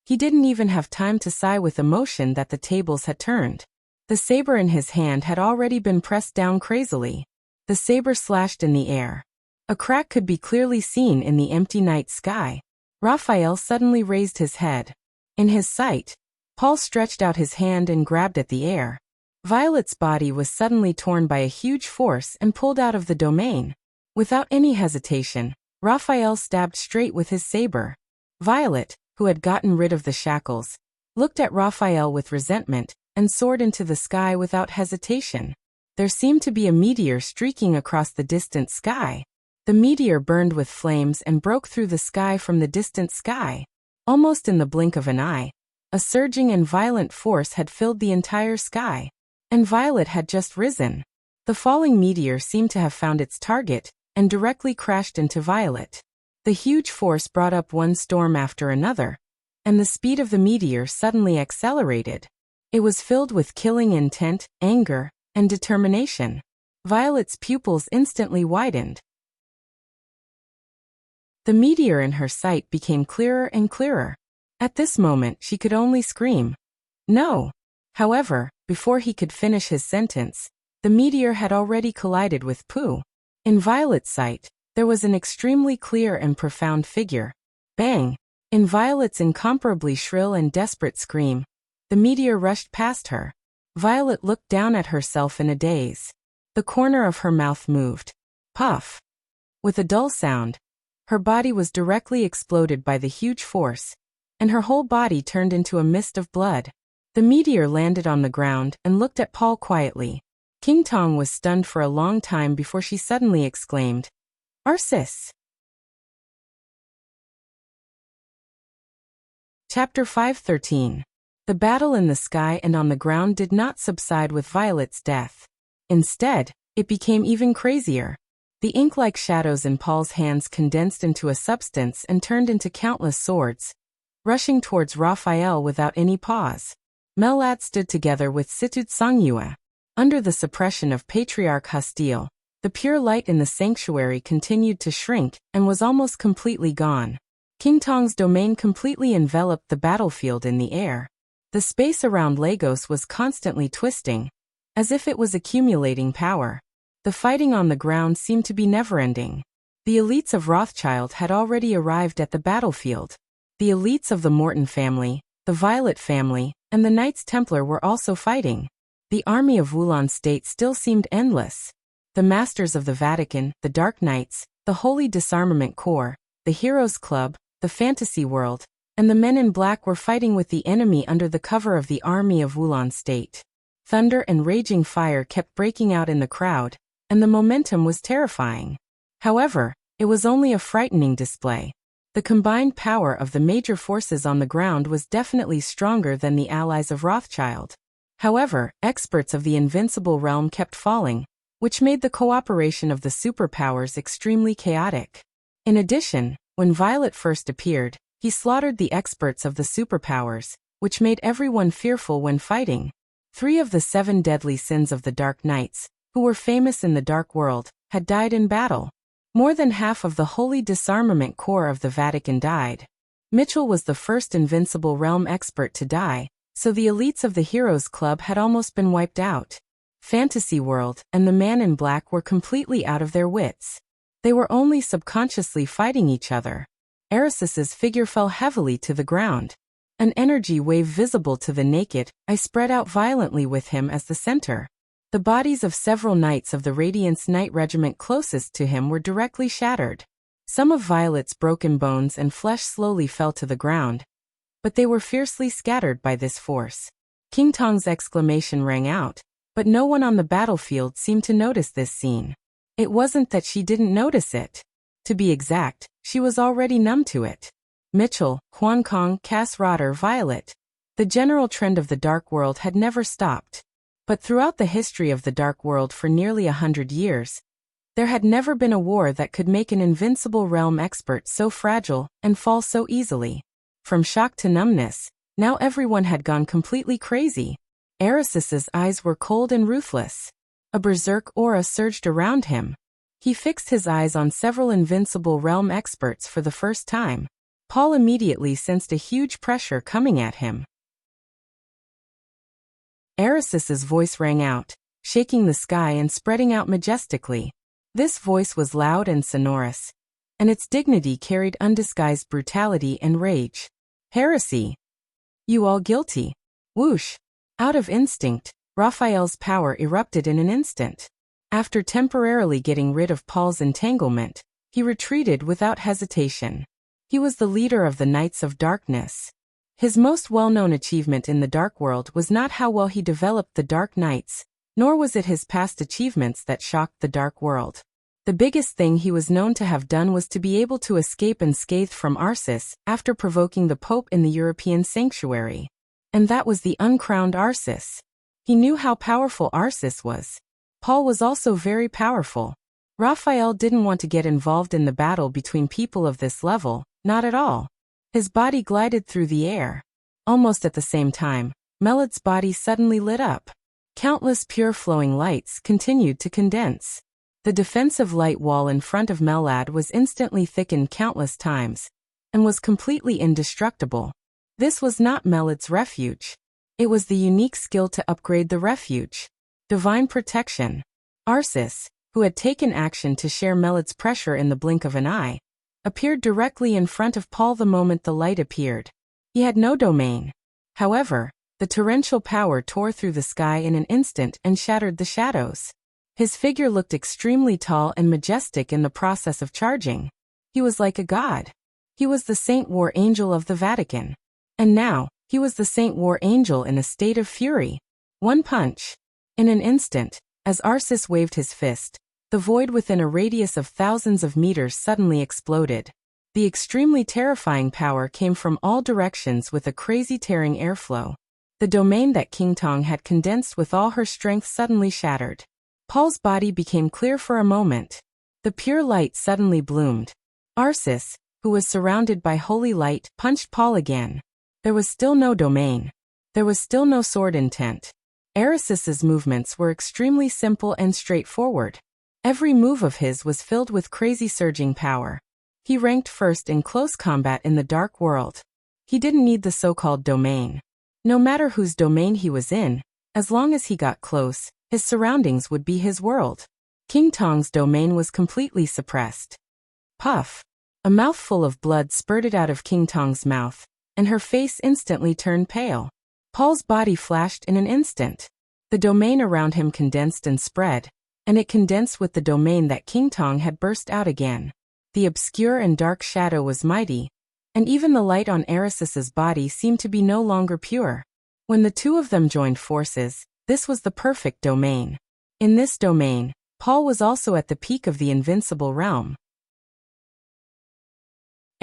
He didn't even have time to sigh with emotion that the tables had turned. The saber in his hand had already been pressed down crazily. The saber slashed in the air. A crack could be clearly seen in the empty night sky. Raphael suddenly raised his head. In his sight, Paul stretched out his hand and grabbed at the air. Violet's body was suddenly torn by a huge force and pulled out of the domain. Without any hesitation, Raphael stabbed straight with his saber. Violet, who had gotten rid of the shackles, looked at Raphael with resentment and soared into the sky without hesitation. There seemed to be a meteor streaking across the distant sky. The meteor burned with flames and broke through the sky from the distant sky. Almost in the blink of an eye, a surging and violent force had filled the entire sky. And Violet had just risen. The falling meteor seemed to have found its target and directly crashed into Violet. The huge force brought up one storm after another, and the speed of the meteor suddenly accelerated. It was filled with killing intent, anger, and determination. Violet's pupils instantly widened. The meteor in her sight became clearer and clearer. At this moment she could only scream, "No!" However, before he could finish his sentence, the meteor had already collided with Pooh. In Violet's sight, there was an extremely clear and profound figure. Bang! In Violet's incomparably shrill and desperate scream, the meteor rushed past her. Violet looked down at herself in a daze. The corner of her mouth moved. Puff! With a dull sound, her body was directly exploded by the huge force, and her whole body turned into a mist of blood. The meteor landed on the ground and looked at Paul quietly. King Tong was stunned for a long time before she suddenly exclaimed, "Arsis!" Chapter 5:13. The battle in the sky and on the ground did not subside with Violet's death. Instead, it became even crazier. The ink-like shadows in Paul's hands condensed into a substance and turned into countless swords, rushing towards Raphael without any pause. Melat stood together with Situt Songyue. Under the suppression of Patriarch Hostile, the pure light in the sanctuary continued to shrink and was almost completely gone. King Tong's domain completely enveloped the battlefield in the air. The space around Lagos was constantly twisting, as if it was accumulating power. The fighting on the ground seemed to be never-ending. The elites of Rothschild had already arrived at the battlefield. The elites of the Morton family, the Violet family, and the Knights Templar were also fighting. The army of Wulan State still seemed endless. The Masters of the Vatican, the Dark Knights, the Holy Disarmament Corps, the Heroes Club, the Fantasy World, and the Men in Black were fighting with the enemy under the cover of the army of Wulan State. Thunder and raging fire kept breaking out in the crowd, and the momentum was terrifying. However, it was only a frightening display. The combined power of the major forces on the ground was definitely stronger than the allies of Rothschild. However, experts of the invincible realm kept falling, which made the cooperation of the superpowers extremely chaotic. In addition, when Violet first appeared, he slaughtered the experts of the superpowers, which made everyone fearful when fighting. 3 of the 7 deadly sins of the Dark Knights, who were famous in the Dark World, had died in battle. More than half of the Holy Disarmament Corps of the Vatican died. Mitchell was the first Invincible Realm expert to die, so the elites of the Heroes Club had almost been wiped out. Fantasy World and the Man in Black were completely out of their wits. They were only subconsciously fighting each other. Erisis's figure fell heavily to the ground. An energy wave visible to the naked eye spread out violently with him as the center. The bodies of several knights of the Radiance Knight Regiment closest to him were directly shattered. Some of Violet's broken bones and flesh slowly fell to the ground, but they were fiercely scattered by this force. King Tong's exclamation rang out, but no one on the battlefield seemed to notice this scene. It wasn't that she didn't notice it. To be exact, she was already numb to it. Mitchell, Huan Kong, Cass Rotter, Violet. The general trend of the Dark World had never stopped. But throughout the history of the Dark World for nearly 100 years, There had never been a war that could make an invincible realm expert so fragile and fall so easily. From shock to numbness, now everyone had gone completely crazy. Erisis's eyes were cold and ruthless. A berserk aura surged around him. He fixed his eyes on several invincible realm experts for the first time. Paul immediately sensed a huge pressure coming at him. Erisis's voice rang out, shaking the sky and spreading out majestically. This voice was loud and sonorous, and its dignity carried undisguised brutality and rage. Heresy! You all guilty! Whoosh! Out of instinct, Raphael's power erupted in an instant. After temporarily getting rid of Paul's entanglement, he retreated without hesitation. He was the leader of the Knights of Darkness. His most well-known achievement in the Dark World was not how well he developed the Dark Knights, nor was it his past achievements that shocked the Dark World. The biggest thing he was known to have done was to be able to escape unscathed from Arsis after provoking the Pope in the European sanctuary. And that was the uncrowned Arsis. He knew how powerful Arsis was. Paul was also very powerful. Raphael didn't want to get involved in the battle between people of this level, not at all. His body glided through the air. Almost at the same time, Melad's body suddenly lit up. Countless pure flowing lights continued to condense. The defensive light wall in front of Melad was instantly thickened countless times, and was completely indestructible. This was not Melad's refuge. It was the unique skill to upgrade the refuge. Divine protection. Arsis, who had taken action to share Melad's pressure in the blink of an eye, appeared directly in front of Paul the moment the light appeared. He had no domain. However, the torrential power tore through the sky in an instant and shattered the shadows. His figure looked extremely tall and majestic in the process of charging. He was like a god. He was the Saint War Angel of the Vatican. And now, he was the Saint War Angel in a state of fury. One punch. In an instant, as Arsis waved his fist, the void within a radius of thousands of meters suddenly exploded. The extremely terrifying power came from all directions with a crazy tearing airflow. The domain that King Tong had condensed with all her strength suddenly shattered. Paul's body became clear for a moment. The pure light suddenly bloomed. Arsis, who was surrounded by holy light, punched Paul again. There was still no domain. There was still no sword intent. Erisis's movements were extremely simple and straightforward. Every move of his was filled with crazy surging power. He ranked first in close combat in the Dark World. He didn't need the so-called domain. No matter whose domain he was in, as long as he got close, his surroundings would be his world. King Tong's domain was completely suppressed. Puff! A mouthful of blood spurted out of King Tong's mouth, and her face instantly turned pale. Paul's body flashed in an instant. The domain around him condensed and spread, and it condensed with the domain that King Tong had burst out again. The obscure and dark shadow was mighty, and even the light on Erisis's body seemed to be no longer pure. When the two of them joined forces, this was the perfect domain. In this domain, Paul was also at the peak of the invincible realm.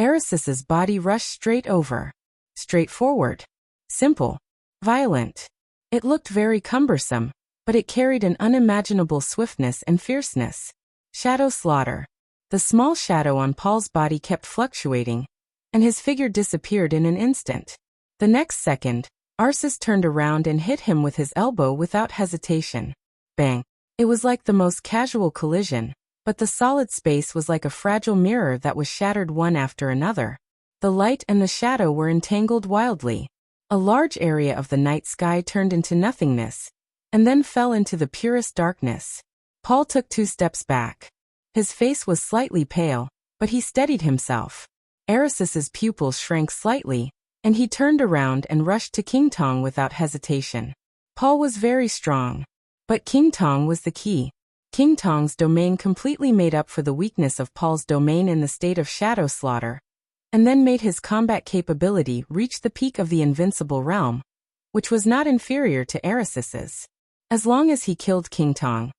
Erisis's body rushed straight over. Straightforward. Simple. Violent. It looked very cumbersome, but it carried an unimaginable swiftness and fierceness. Shadow slaughter. The small shadow on Paul's body kept fluctuating, and his figure disappeared in an instant. The next second, Arsis turned around and hit him with his elbow without hesitation. Bang! It was like the most casual collision, but the solid space was like a fragile mirror that was shattered one after another. The light and the shadow were entangled wildly. A large area of the night sky turned into nothingness, and then fell into the purest darkness. Paul took 2 steps back. His face was slightly pale, but he steadied himself. Erisis's pupils shrank slightly, and he turned around and rushed to King Tong without hesitation. Paul was very strong, but King Tong was the key. King Tong's domain completely made up for the weakness of Paul's domain in the state of shadow slaughter, and then made his combat capability reach the peak of the invincible realm, which was not inferior to Erisis's. As long as he killed King Tong,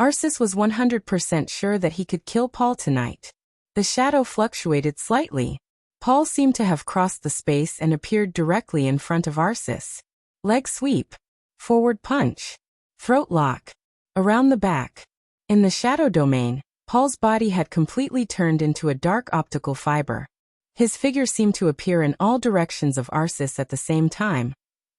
Arsis was 100% sure that he could kill Paul tonight. The shadow fluctuated slightly. Paul seemed to have crossed the space and appeared directly in front of Arsis. Leg sweep. Forward punch. Throat lock. Around the back. In the shadow domain, Paul's body had completely turned into a dark optical fiber. His figure seemed to appear in all directions of Arceus at the same time,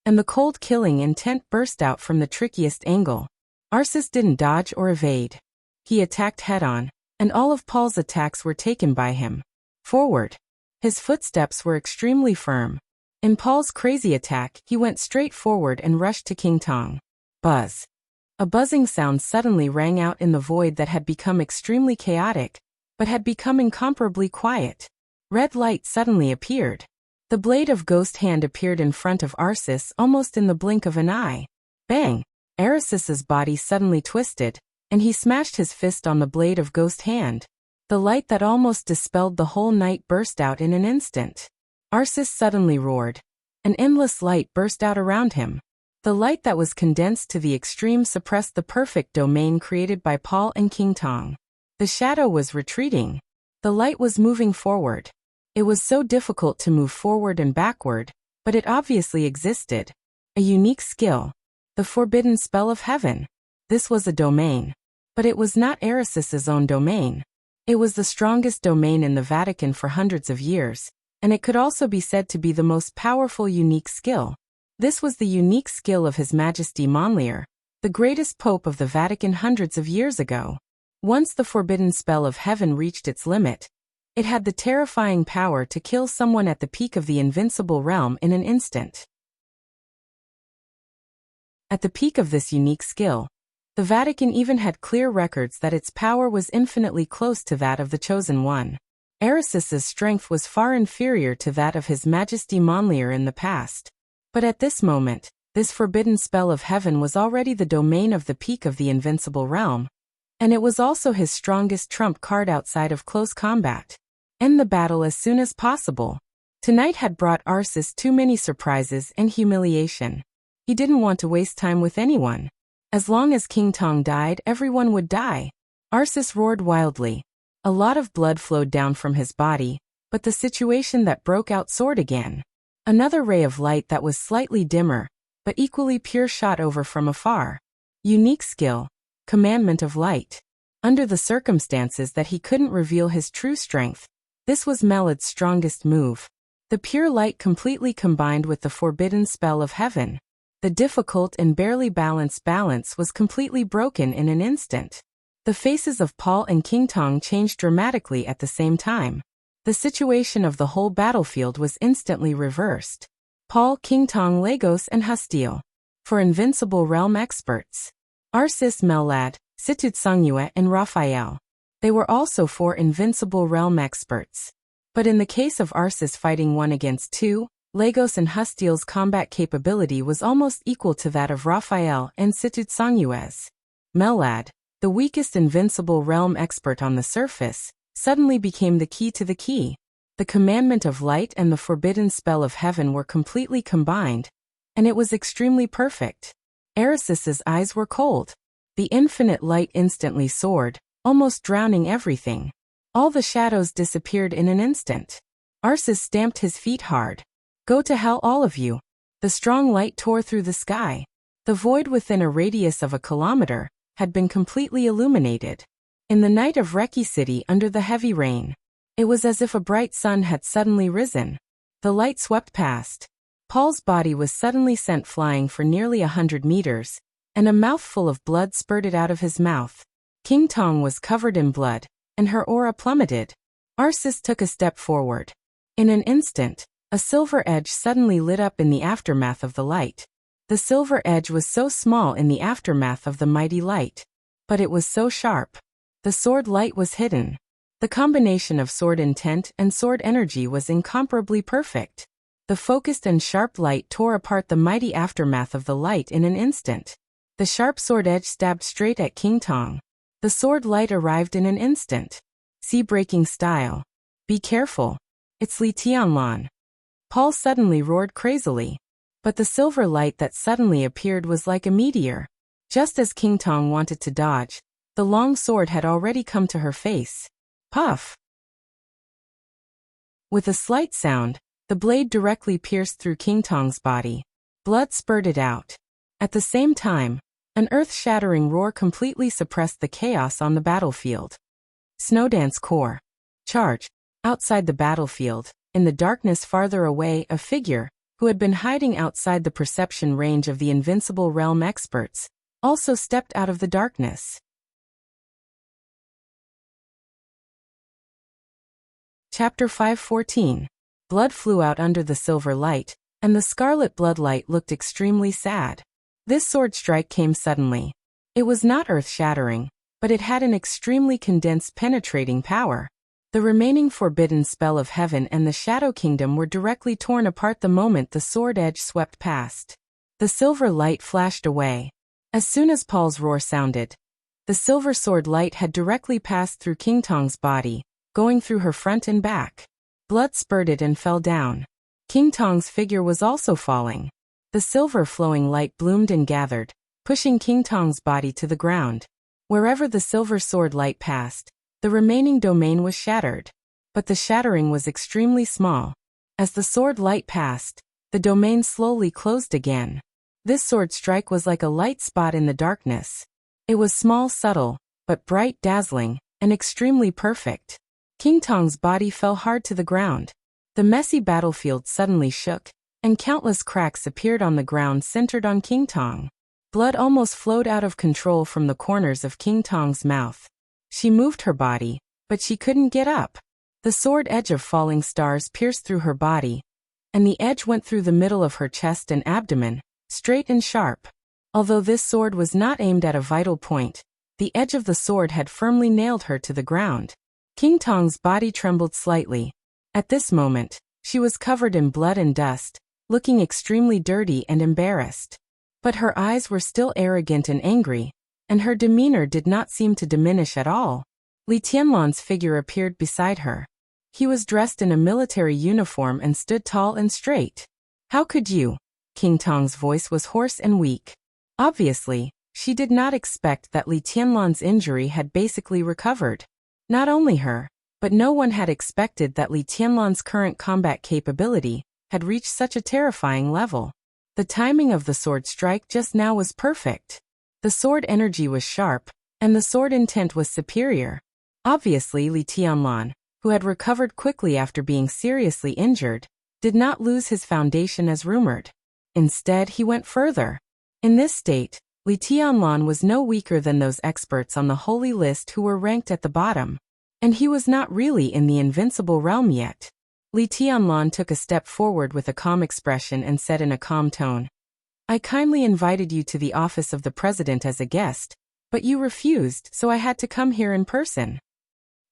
and the cold killing intent burst out from the trickiest angle. Arceus didn't dodge or evade. He attacked head-on, and all of Paul's attacks were taken by him. Forward. His footsteps were extremely firm. In Paul's crazy attack, he went straight forward and rushed to King Tong. Buzz. A buzzing sound suddenly rang out in the void that had become extremely chaotic, but had become incomparably quiet. Red light suddenly appeared. The blade of Ghost Hand appeared in front of Arceus almost in the blink of an eye. Bang! Arceus's body suddenly twisted, and he smashed his fist on the blade of Ghost Hand. The light that almost dispelled the whole night burst out in an instant. Arceus suddenly roared. An endless light burst out around him. The light that was condensed to the extreme suppressed the perfect domain created by Paul and King Tong. The shadow was retreating. The light was moving forward. It was so difficult to move forward and backward, but it obviously existed. A unique skill. The forbidden spell of heaven. This was a domain. But it was not Arceus's own domain. It was the strongest domain in the Vatican for hundreds of years, and it could also be said to be the most powerful unique skill. This was the unique skill of His Majesty Monlier, the greatest pope of the Vatican hundreds of years ago. Once the forbidden spell of heaven reached its limit, it had the terrifying power to kill someone at the peak of the invincible realm in an instant. At the peak of this unique skill, the Vatican even had clear records that its power was infinitely close to that of the Chosen One. Arceus's strength was far inferior to that of His Majesty Monlier in the past. But at this moment, this forbidden spell of heaven was already the domain of the peak of the invincible realm, and it was also his strongest trump card outside of close combat. End the battle as soon as possible. Tonight had brought Arceus too many surprises and humiliation. He didn't want to waste time with anyone. As long as King Tong died, everyone would die. Arceus roared wildly. A lot of blood flowed down from his body, but the situation that broke out soared again. Another ray of light that was slightly dimmer, but equally pure shot over from afar. Unique skill. Commandment of light. Under the circumstances that he couldn't reveal his true strength, this was Melad's strongest move. The pure light completely combined with the forbidden spell of heaven. The difficult and barely balanced balance was completely broken in an instant. The faces of Paul and King Tong changed dramatically at the same time. The situation of the whole battlefield was instantly reversed. Paul, King Tong, Lagos, and Hastile. For Invincible Realm experts. Arceus, Melad, Situt Songyue, and Raphael. They were also 4 Invincible Realm experts. But in the case of Arceus fighting 1 against 2, Lagos and Hastile's combat capability was almost equal to that of Raphael and Situt Songyue's. Melad, the weakest Invincible Realm expert on the surface, suddenly became the key to the key. The commandment of light and the forbidden spell of heaven were completely combined, and it was extremely perfect. Arceus's eyes were cold. The infinite light instantly soared, almost drowning everything. All the shadows disappeared in an instant. Arceus stamped his feet hard. Go to hell, all of you. The strong light tore through the sky. The void within a radius of a kilometer had been completely illuminated. In the night of Reki City under the heavy rain, it was as if a bright sun had suddenly risen. The light swept past. Paul's body was suddenly sent flying for nearly 100 meters, and a mouthful of blood spurted out of his mouth. King Tong was covered in blood, and her aura plummeted. Arceus took a step forward. In an instant, a silver edge suddenly lit up in the aftermath of the light. The silver edge was so small in the aftermath of the mighty light, but it was so sharp. The sword light was hidden. The combination of sword intent and sword energy was incomparably perfect. The focused and sharp light tore apart the mighty aftermath of the light in an instant. The sharp sword edge stabbed straight at King Tong. The sword light arrived in an instant. Sea-breaking style. Be careful. It's Li Tianlan. Paul suddenly roared crazily. But the silver light that suddenly appeared was like a meteor. Just as King Tong wanted to dodge, the long sword had already come to her face. Puff! With a slight sound, the blade directly pierced through King Tong's body. Blood spurted out. At the same time, an earth-shattering roar completely suppressed the chaos on the battlefield. Snowdance Core. Charge. Outside the battlefield, in the darkness farther away, a figure, who had been hiding outside the perception range of the Invincible Realm experts, also stepped out of the darkness. Chapter 5:14. Blood flew out under the silver light, and the scarlet bloodlight looked extremely sad. This sword strike came suddenly. It was not earth-shattering, but it had an extremely condensed penetrating power. The remaining forbidden spell of heaven and the Shadow Kingdom were directly torn apart the moment the sword edge swept past. The silver light flashed away. As soon as Paul's roar sounded, the silver sword light had directly passed through King Tong's body, going through her front and back. Blood spurted and fell down. King Tong's figure was also falling. The silver flowing light bloomed and gathered, pushing King Tong's body to the ground. Wherever the silver sword light passed, the remaining domain was shattered. But the shattering was extremely small. As the sword light passed, the domain slowly closed again. This sword strike was like a light spot in the darkness. It was small, subtle, but bright, dazzling, and extremely perfect. King Tong's body fell hard to the ground. The messy battlefield suddenly shook, and countless cracks appeared on the ground centered on King Tong. Blood almost flowed out of control from the corners of King Tong's mouth. She moved her body, but she couldn't get up. The sword edge of falling stars pierced through her body, and the edge went through the middle of her chest and abdomen, straight and sharp. Although this sword was not aimed at a vital point, the edge of the sword had firmly nailed her to the ground. King Tong's body trembled slightly. At this moment, she was covered in blood and dust, looking extremely dirty and embarrassed. But her eyes were still arrogant and angry, and her demeanor did not seem to diminish at all. Li Tianlan's figure appeared beside her. He was dressed in a military uniform and stood tall and straight. "How could you?" King Tong's voice was hoarse and weak. Obviously, she did not expect that Li Tianlan's injury had basically recovered. Not only her, but no one had expected that Li Tianlan's current combat capability had reached such a terrifying level. The timing of the sword strike just now was perfect. The sword energy was sharp, and the sword intent was superior. Obviously, Li Tianlan, who had recovered quickly after being seriously injured, did not lose his foundation as rumored. Instead, he went further. In this state, Li Tianlan was no weaker than those experts on the holy list who were ranked at the bottom. And he was not really in the invincible realm yet. Li Tianlan took a step forward with a calm expression and said in a calm tone, "I kindly invited you to the office of the president as a guest, but you refused, so I had to come here in person."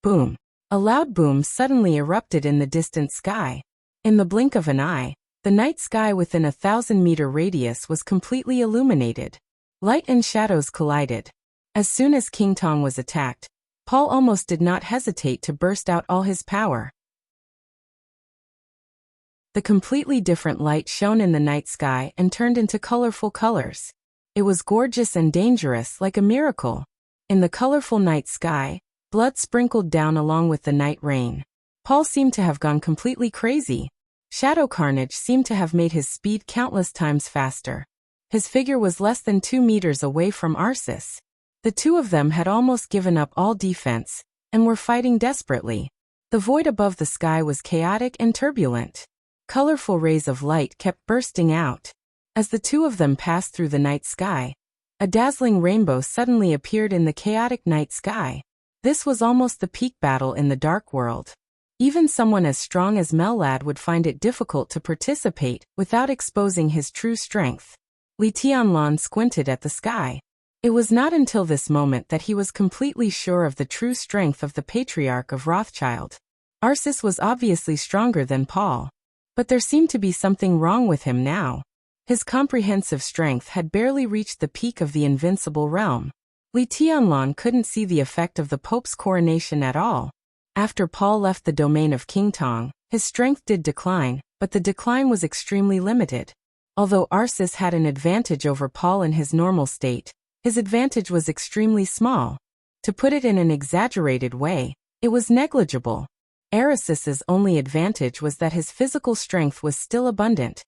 Boom. A loud boom suddenly erupted in the distant sky. In the blink of an eye, the night sky within a 1,000-meter radius was completely illuminated. Light and shadows collided. As soon as King Tong was attacked, Paul almost did not hesitate to burst out all his power. The completely different light shone in the night sky and turned into colorful colors. It was gorgeous and dangerous, like a miracle. In the colorful night sky, blood sprinkled down along with the night rain. Paul seemed to have gone completely crazy. Shadow carnage seemed to have made his speed countless times faster. His figure was less than 2 meters away from Arceus. The two of them had almost given up all defense, and were fighting desperately. The void above the sky was chaotic and turbulent. Colorful rays of light kept bursting out. As the two of them passed through the night sky, a dazzling rainbow suddenly appeared in the chaotic night sky. This was almost the peak battle in the dark world. Even someone as strong as Mellad would find it difficult to participate without exposing his true strength. Li Tianlan squinted at the sky. It was not until this moment that he was completely sure of the true strength of the Patriarch of Rothschild. Arceus was obviously stronger than Paul. But there seemed to be something wrong with him now. His comprehensive strength had barely reached the peak of the invincible realm. Li Tianlan couldn't see the effect of the Pope's coronation at all. After Paul left the domain of King Tong, his strength did decline, but the decline was extremely limited. Although Arceus had an advantage over Paul in his normal state, his advantage was extremely small. To put it in an exaggerated way, it was negligible. Arceus's only advantage was that his physical strength was still abundant,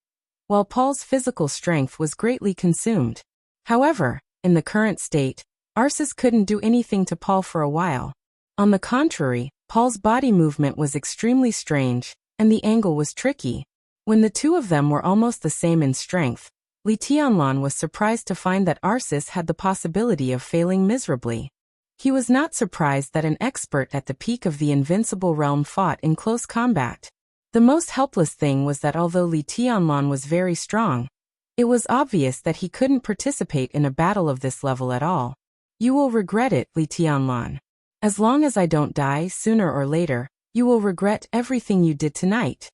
while Paul's physical strength was greatly consumed. However, in the current state, Arceus couldn't do anything to Paul for a while. On the contrary, Paul's body movement was extremely strange, and the angle was tricky. When the two of them were almost the same in strength, Li Tianlan was surprised to find that Arsis had the possibility of failing miserably. He was not surprised that an expert at the peak of the invincible realm fought in close combat. The most helpless thing was that although Li Tianlan was very strong, it was obvious that he couldn't participate in a battle of this level at all. You will regret it, Li Tianlan. As long as I don't die sooner or later, you will regret everything you did tonight.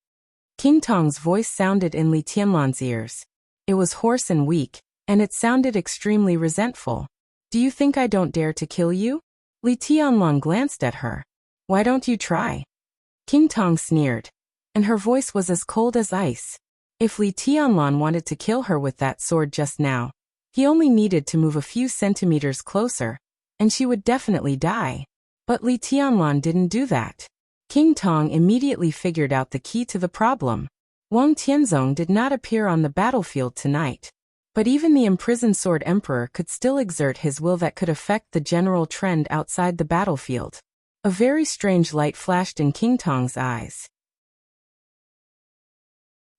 King Tong's voice sounded in Li Tianlan's ears. It was hoarse and weak, and it sounded extremely resentful. Do you think I don't dare to kill you? Li Tianlan glanced at her. Why don't you try? King Tong sneered, and her voice was as cold as ice. If Li Tianlan wanted to kill her with that sword just now, he only needed to move a few centimeters closer, and she would definitely die. But Li Tianlan didn't do that. King Tong immediately figured out the key to the problem. Wang Tianzong did not appear on the battlefield tonight. But even the imprisoned Sword Emperor could still exert his will that could affect the general trend outside the battlefield. A very strange light flashed in King Tong's eyes.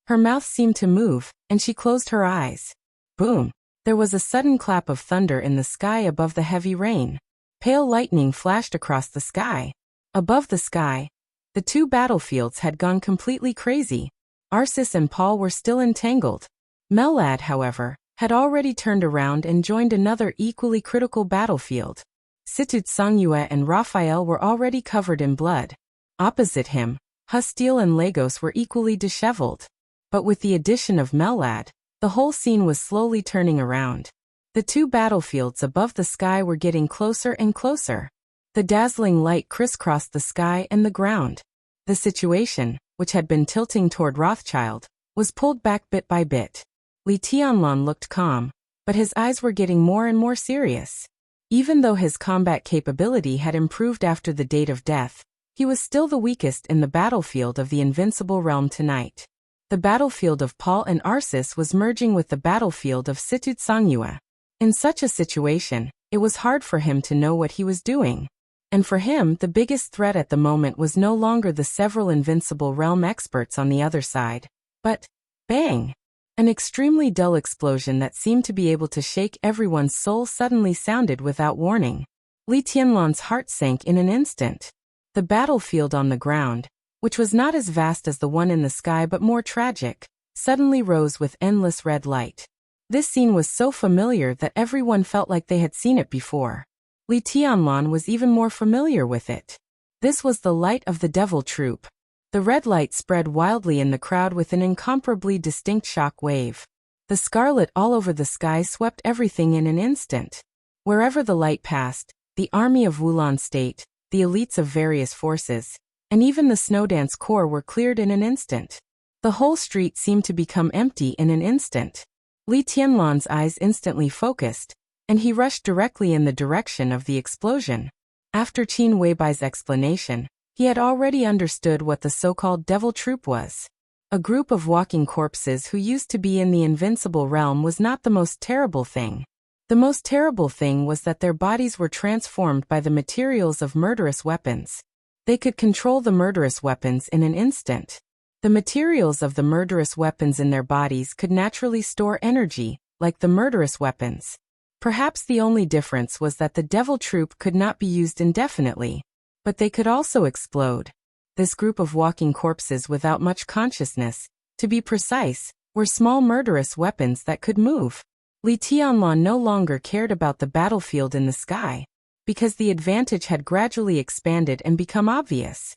Her mouth seemed to move, and she closed her eyes. Boom! There was a sudden clap of thunder in the sky above the heavy rain. Pale lightning flashed across the sky. Above the sky, the two battlefields had gone completely crazy. Arsis and Paul were still entangled. Mellad, however, had already turned around and joined another equally critical battlefield. Situt Songyue and Raphael were already covered in blood. Opposite him, Hustile and Lagos were equally disheveled. But with the addition of Mellad, the whole scene was slowly turning around. The two battlefields above the sky were getting closer and closer. The dazzling light crisscrossed the sky and the ground. The situation, which had been tilting toward Rothschild, was pulled back bit by bit. Li Tianlan looked calm, but his eyes were getting more and more serious. Even though his combat capability had improved after the date of death, he was still the weakest in the battlefield of the invincible realm tonight. The battlefield of Paul and Arsis was merging with the battlefield of Situt Songyue. In such a situation, it was hard for him to know what he was doing. And for him, the biggest threat at the moment was no longer the several invincible realm experts on the other side, but, bang! An extremely dull explosion that seemed to be able to shake everyone's soul suddenly sounded without warning. Li Tianlan's heart sank in an instant. The battlefield on the ground, which was not as vast as the one in the sky but more tragic, suddenly rose with endless red light. This scene was so familiar that everyone felt like they had seen it before. Li Tianlan was even more familiar with it. This was the light of the devil troop. The red light spread wildly in the crowd with an incomparably distinct shock wave. The scarlet all over the sky swept everything in an instant. Wherever the light passed, the army of Wulan State, the elites of various forces, and even the Snowdance Corps were cleared in an instant. The whole street seemed to become empty in an instant. Li Tianlan's eyes instantly focused, and he rushed directly in the direction of the explosion. After Qin Weibai's explanation, he had already understood what the so-called devil troop was. A group of walking corpses who used to be in the invincible realm was not the most terrible thing. The most terrible thing was that their bodies were transformed by the materials of murderous weapons. They could control the murderous weapons in an instant. The materials of the murderous weapons in their bodies could naturally store energy, like the murderous weapons. Perhaps the only difference was that the devil troop could not be used indefinitely, but they could also explode. This group of walking corpses without much consciousness, to be precise, were small murderous weapons that could move. Li Tianlan no longer cared about the battlefield in the sky, because the advantage had gradually expanded and become obvious.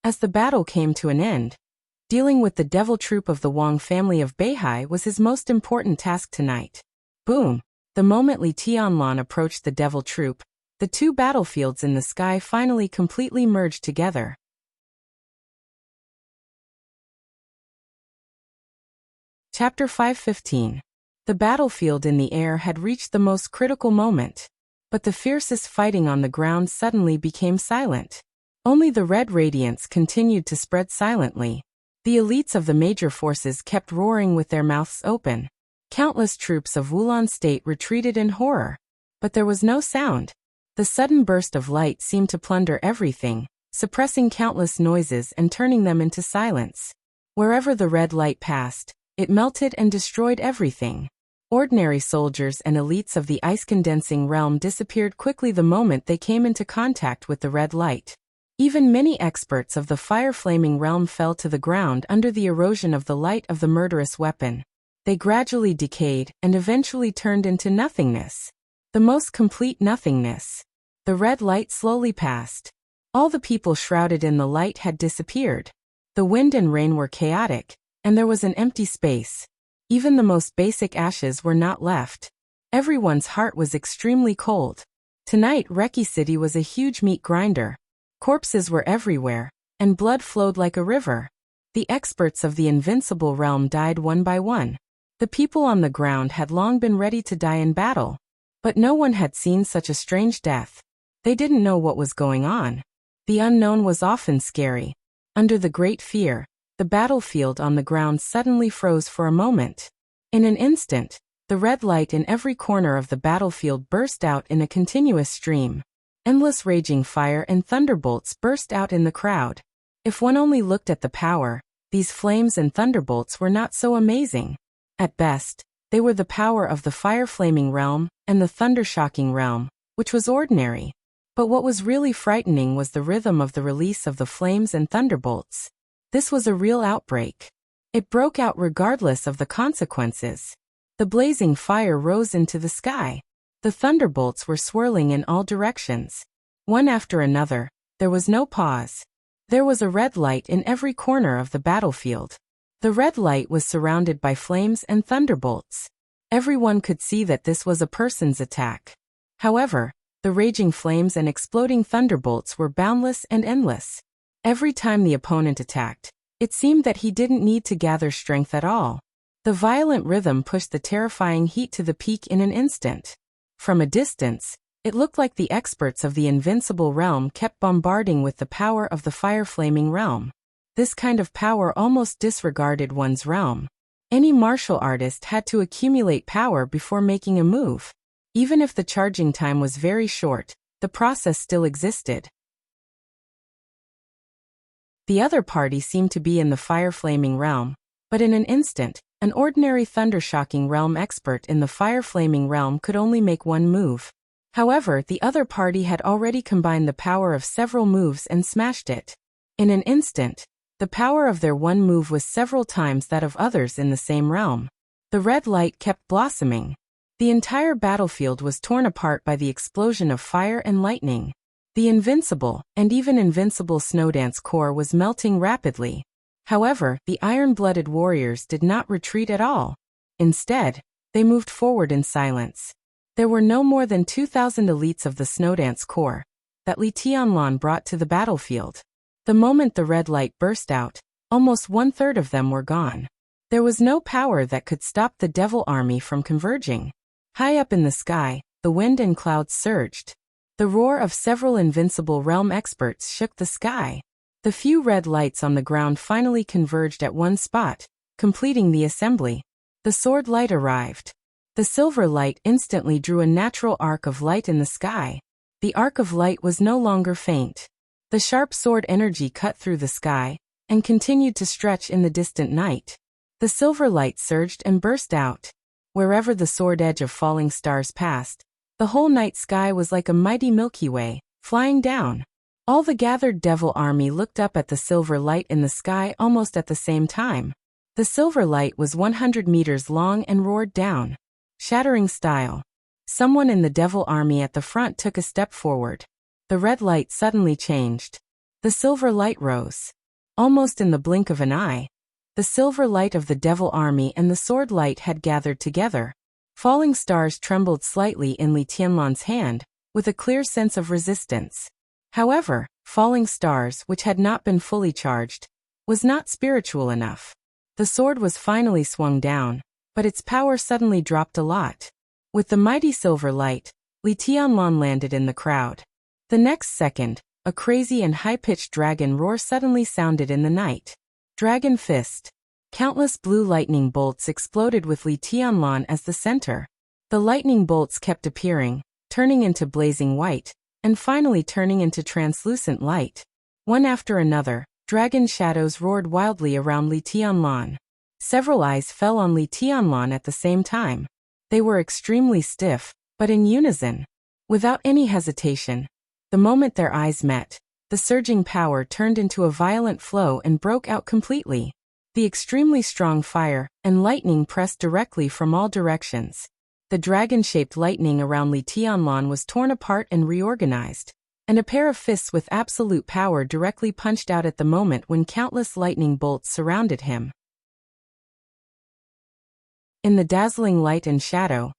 As the battle came to an end, dealing with the devil troop of the Wang family of Beihai was his most important task tonight. Boom! The moment Li Tianlan approached the devil troop, the two battlefields in the sky finally completely merged together. Chapter 5:15. The battlefield in the air had reached the most critical moment, but the fiercest fighting on the ground suddenly became silent. Only the red radiance continued to spread silently. The elites of the major forces kept roaring with their mouths open. Countless troops of Wulan State retreated in horror. But there was no sound. The sudden burst of light seemed to plunder everything, suppressing countless noises and turning them into silence. Wherever the red light passed, it melted and destroyed everything. Ordinary soldiers and elites of the ice-condensing realm disappeared quickly the moment they came into contact with the red light. Even many experts of the fire-flaming realm fell to the ground under the erosion of the light of the murderous weapon. They gradually decayed and eventually turned into nothingness. The most complete nothingness. The red light slowly passed. All the people shrouded in the light had disappeared. The wind and rain were chaotic, and there was an empty space. Even the most basic ashes were not left. Everyone's heart was extremely cold. Tonight, Reki City was a huge meat grinder. Corpses were everywhere, and blood flowed like a river. The experts of the invincible realm died one by one. The people on the ground had long been ready to die in battle. But no one had seen such a strange death. They didn't know what was going on. The unknown was often scary. Under the great fear, the battlefield on the ground suddenly froze for a moment. In an instant, the red light in every corner of the battlefield burst out in a continuous stream. Endless raging fire and thunderbolts burst out in the crowd. If one only looked at the power, these flames and thunderbolts were not so amazing. At best, they were the power of the fire-flaming realm and the thunder-shocking realm, which was ordinary. But what was really frightening was the rhythm of the release of the flames and thunderbolts. This was a real outbreak. It broke out regardless of the consequences. The blazing fire rose into the sky. The thunderbolts were swirling in all directions. One after another, there was no pause. There was a red light in every corner of the battlefield. The red light was surrounded by flames and thunderbolts. Everyone could see that this was a person's attack. However, the raging flames and exploding thunderbolts were boundless and endless. Every time the opponent attacked, it seemed that he didn't need to gather strength at all. The violent rhythm pushed the terrifying heat to the peak in an instant. From a distance, it looked like the experts of the invincible realm kept bombarding with the power of the fire-flaming realm. This kind of power almost disregarded one's realm. Any martial artist had to accumulate power before making a move. Even if the charging time was very short, the process still existed. The other party seemed to be in the fire-flaming realm, but in an instant, an ordinary thunder-shocking realm expert in the fire-flaming realm could only make one move. However, the other party had already combined the power of several moves and smashed it. In an instant, the power of their one move was several times that of others in the same realm. The red light kept blossoming. The entire battlefield was torn apart by the explosion of fire and lightning. The invincible, and even invincible Snowdance core was melting rapidly. However, the iron-blooded warriors did not retreat at all. Instead, they moved forward in silence. There were no more than 2,000 elites of the Snowdance core that Li Tianlan brought to the battlefield. The moment the red light burst out, almost one-third of them were gone. There was no power that could stop the devil army from converging. High up in the sky, the wind and clouds surged. The roar of several invincible realm experts shook the sky. The few red lights on the ground finally converged at one spot, completing the assembly. The sword light arrived. The silver light instantly drew a natural arc of light in the sky. The arc of light was no longer faint. The sharp sword energy cut through the sky and continued to stretch in the distant night. The silver light surged and burst out. Wherever the sword edge of falling stars passed, the whole night sky was like a mighty Milky Way, flying down. All the gathered devil army looked up at the silver light in the sky almost at the same time. The silver light was 100 meters long and roared down. Shattering style. Someone in the devil army at the front took a step forward. The red light suddenly changed. The silver light rose. Almost in the blink of an eye, the silver light of the devil army and the sword light had gathered together. Falling stars trembled slightly in Li Tianlan's hand, with a clear sense of resistance. However, falling stars, which had not been fully charged, was not spiritual enough. The sword was finally swung down, but its power suddenly dropped a lot. With the mighty silver light, Li Tianlan landed in the crowd. The next second, a crazy and high-pitched dragon roar suddenly sounded in the night. Dragon Fist. Countless blue lightning bolts exploded with Li Tianlan as the center. The lightning bolts kept appearing, turning into blazing white, and finally turning into translucent light. One after another, dragon shadows roared wildly around Li Tianlan. Several eyes fell on Li Tianlan at the same time. They were extremely stiff, but in unison. Without any hesitation, the moment their eyes met, the surging power turned into a violent flow and broke out completely. The extremely strong fire and lightning pressed directly from all directions. The dragon-shaped lightning around Li Tianlan was torn apart and reorganized, and a pair of fists with absolute power directly punched out at the moment when countless lightning bolts surrounded him. In the dazzling light and shadow,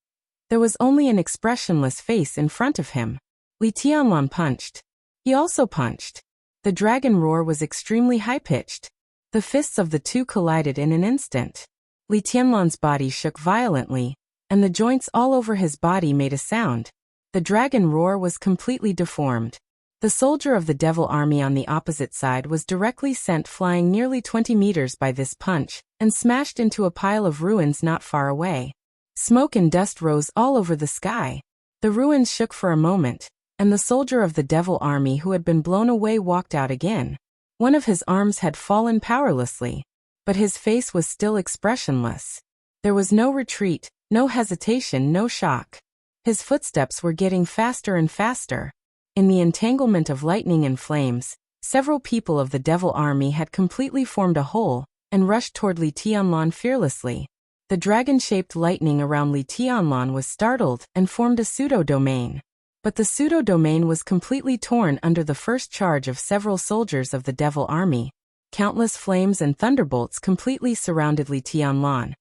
there was only an expressionless face in front of him. Li Tianlan punched. He also punched. The dragon roar was extremely high-pitched. The fists of the two collided in an instant. Li Tianlan's body shook violently, and the joints all over his body made a sound. The dragon roar was completely deformed. The soldier of the devil army on the opposite side was directly sent flying nearly 20 meters by this punch, and smashed into a pile of ruins not far away. Smoke and dust rose all over the sky. The ruins shook for a moment, and the soldier of the devil army who had been blown away walked out again. One of his arms had fallen powerlessly, but his face was still expressionless. There was no retreat, no hesitation, no shock. His footsteps were getting faster and faster. In the entanglement of lightning and flames, several people of the devil army had completely formed a hole and rushed toward Li Tianlan fearlessly. The dragon-shaped lightning around Li Tianlan was startled and formed a pseudo-domain. But the pseudo-domain was completely torn under the first charge of several soldiers of the devil army. Countless flames and thunderbolts completely surrounded Li Tianlan,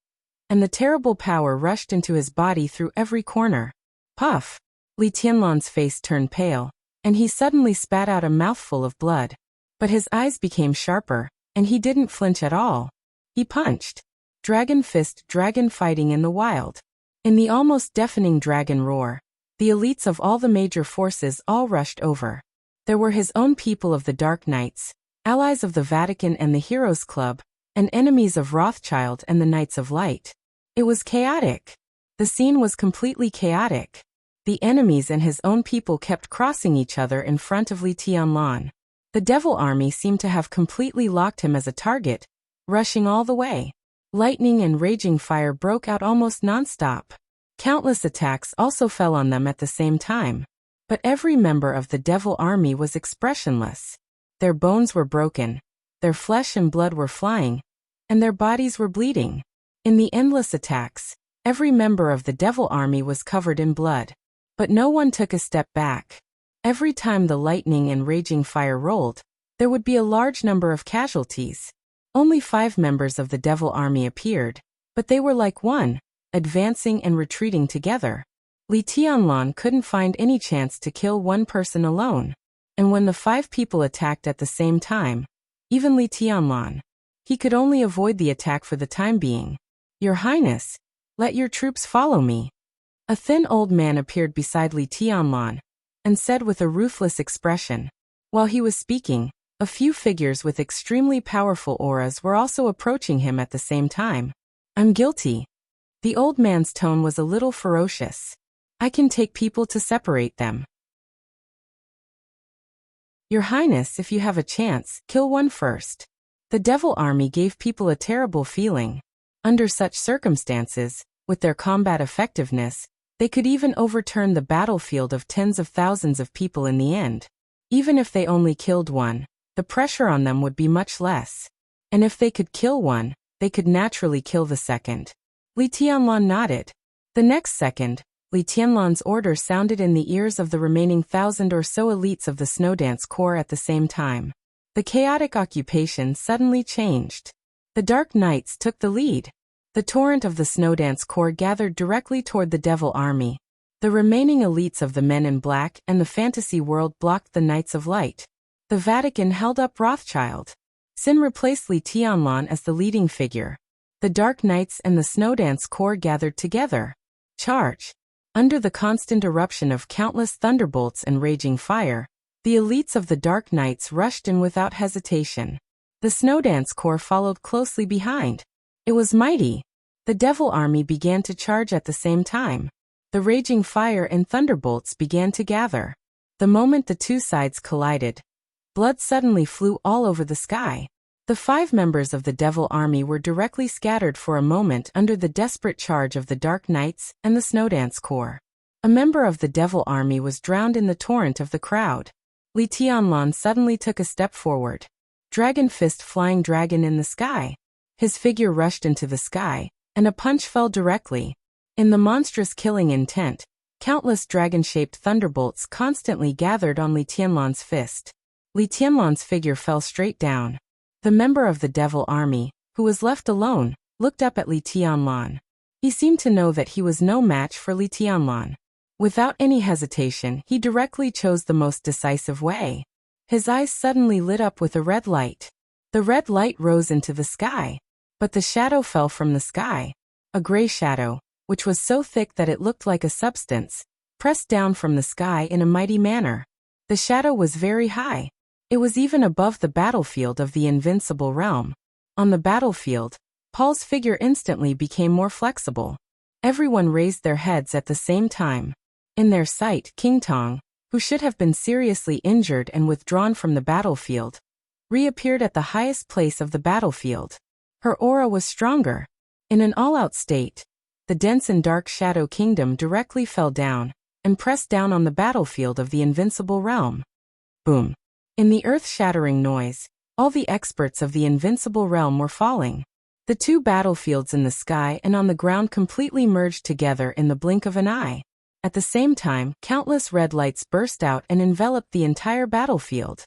and the terrible power rushed into his body through every corner. Puff! Li Tianlan's face turned pale, and he suddenly spat out a mouthful of blood. But his eyes became sharper, and he didn't flinch at all. He punched. Dragon fist, dragon fighting in the wild. In the almost deafening dragon roar, the elites of all the major forces all rushed over. There were his own people of the Dark Knights, allies of the Vatican and the Heroes Club, and enemies of Rothschild and the Knights of Light. It was chaotic. The scene was completely chaotic. The enemies and his own people kept crossing each other in front of Li Tianlan. The devil army seemed to have completely locked him as a target, rushing all the way. Lightning and raging fire broke out almost non-stop. Countless attacks also fell on them at the same time. But every member of the devil army was expressionless. Their bones were broken, their flesh and blood were flying, and their bodies were bleeding. In the endless attacks, every member of the devil army was covered in blood. But no one took a step back. Every time the lightning and raging fire rolled, there would be a large number of casualties. Only 5 members of the devil army appeared, but they were like one, advancing and retreating together. Li Tianlan couldn't find any chance to kill one person alone. And when the 5 people attacked at the same time, even Li Tianlan, he could only avoid the attack for the time being. "Your Highness, let your troops follow me." A thin old man appeared beside Li Tianlan, and said with a ruthless expression. While he was speaking, a few figures with extremely powerful auras were also approaching him at the same time. "I'm guilty." The old man's tone was a little ferocious. "I can take people to separate them." "Your Highness, if you have a chance, kill one first." The devil army gave people a terrible feeling. Under such circumstances, with their combat effectiveness, they could even overturn the battlefield of tens of thousands of people in the end. Even if they only killed one, the pressure on them would be much less. And if they could kill one, they could naturally kill the second. Li Tianlan nodded. The next second, Li Tianlan's order sounded in the ears of the remaining 1,000 or so elites of the Snowdance Corps at the same time. The chaotic occupation suddenly changed. The Dark Knights took the lead. The torrent of the Snowdance Corps gathered directly toward the Devil Army. The remaining elites of the Men in Black and the fantasy world blocked the Knights of Light. The Vatican held up Rothschild. Sin replaced Li Tianlan as the leading figure. The Dark Knights and the Snowdance Corps gathered together. Charge! Under the constant eruption of countless thunderbolts and raging fire, the elites of the Dark Knights rushed in without hesitation. The Snowdance Corps followed closely behind. It was mighty. The Devil Army began to charge at the same time. The raging fire and thunderbolts began to gather. The moment the two sides collided, blood suddenly flew all over the sky. The 5 members of the Devil Army were directly scattered for a moment under the desperate charge of the Dark Knights and the Snowdance Corps. A member of the Devil Army was drowned in the torrent of the crowd. Li Tianlan suddenly took a step forward. Dragon fist flying dragon in the sky. His figure rushed into the sky, and a punch fell directly. In the monstrous killing intent, countless dragon-shaped thunderbolts constantly gathered on Li Tianlan's fist. Li Tianlan's figure fell straight down. The member of the Devil Army, who was left alone, looked up at Li Tianlan. He seemed to know that he was no match for Li Tianlan. Without any hesitation, he directly chose the most decisive way. His eyes suddenly lit up with a red light. The red light rose into the sky. But the shadow fell from the sky. A gray shadow, which was so thick that it looked like a substance, pressed down from the sky in a mighty manner. The shadow was very high. It was even above the battlefield of the invincible realm. On the battlefield, Paul's figure instantly became more flexible. Everyone raised their heads at the same time. In their sight, King Tong, who should have been seriously injured and withdrawn from the battlefield, reappeared at the highest place of the battlefield. Her aura was stronger. In an all-out state, the dense and dark Shadow Kingdom directly fell down and pressed down on the battlefield of the invincible realm. Boom. In the earth-shattering noise, all the experts of the invincible realm were falling. The 2 battlefields in the sky and on the ground completely merged together in the blink of an eye. At the same time, countless red lights burst out and enveloped the entire battlefield.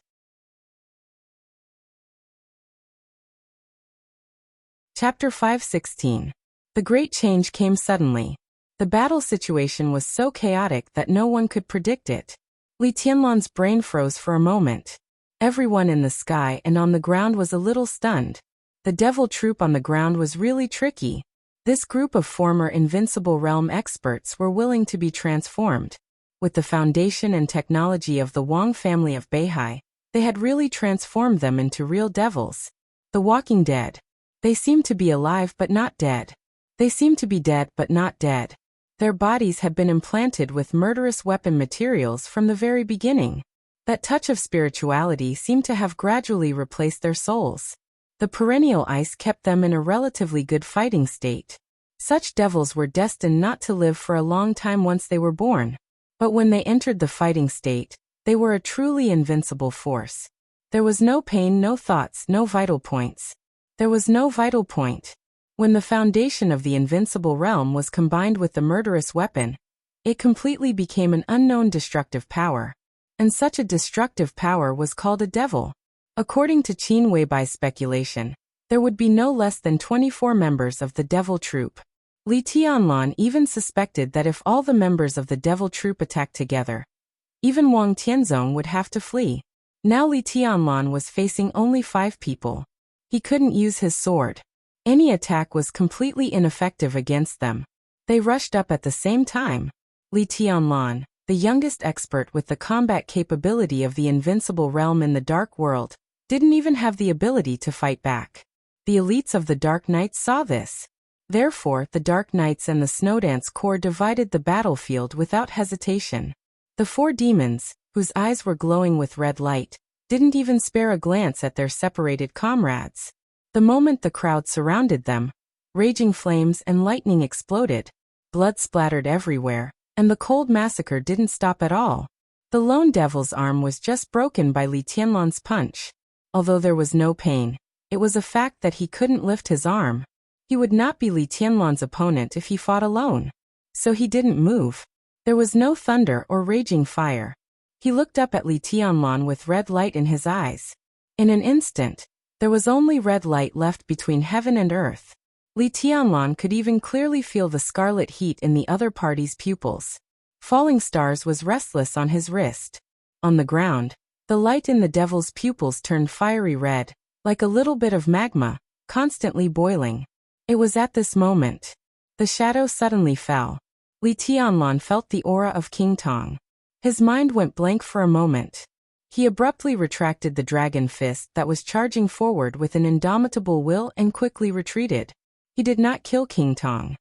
Chapter 5:16. The great change came suddenly. The battle situation was so chaotic that no one could predict it. Li Tianlan's brain froze for a moment. Everyone in the sky and on the ground was a little stunned. The devil troop on the ground was really tricky. This group of former Invincible Realm experts were willing to be transformed. With the foundation and technology of the Wang family of Beihai, they had really transformed them into real devils. The Walking Dead. They seemed to be alive but not dead. They seemed to be dead but not dead. Their bodies had been implanted with murderous weapon materials from the very beginning. That touch of spirituality seemed to have gradually replaced their souls. The perennial ice kept them in a relatively good fighting state. Such devils were destined not to live for a long time once they were born. But when they entered the fighting state, they were a truly invincible force. There was no pain, no thoughts, no vital points. There was no vital point. When the foundation of the invincible realm was combined with the murderous weapon, it completely became an unknown destructive power. And such a destructive power was called a devil. According to Qin Weibai's speculation, there would be no less than 24 members of the devil troop. Li Tianlan even suspected that if all the members of the devil troop attacked together, even Wang Tianzong would have to flee. Now Li Tianlan was facing only 5 people. He couldn't use his sword. Any attack was completely ineffective against them. They rushed up at the same time. Li Tianlan, the youngest expert with the combat capability of the invincible realm in the Dark World, didn't even have the ability to fight back. The elites of the Dark Knights saw this. Therefore, the Dark Knights and the Snowdance Corps divided the battlefield without hesitation. The 4 demons, whose eyes were glowing with red light, didn't even spare a glance at their separated comrades. The moment the crowd surrounded them, raging flames and lightning exploded, blood splattered everywhere, and the cold massacre didn't stop at all. The lone devil's arm was just broken by Li Tianlan's punch. Although there was no pain, it was a fact that he couldn't lift his arm. He would not be Li Tianlan's opponent if he fought alone. So he didn't move. There was no thunder or raging fire. He looked up at Li Tianlan with red light in his eyes. In an instant, there was only red light left between heaven and earth. Li Tianlan could even clearly feel the scarlet heat in the other party's pupils. Falling stars was restless on his wrist. On the ground, the light in the devil's pupils turned fiery red, like a little bit of magma, constantly boiling. It was at this moment. The shadow suddenly fell. Li Tianlan felt the aura of King Tong. His mind went blank for a moment. He abruptly retracted the dragon fist that was charging forward with an indomitable will and quickly retreated. He did not kill King Tong.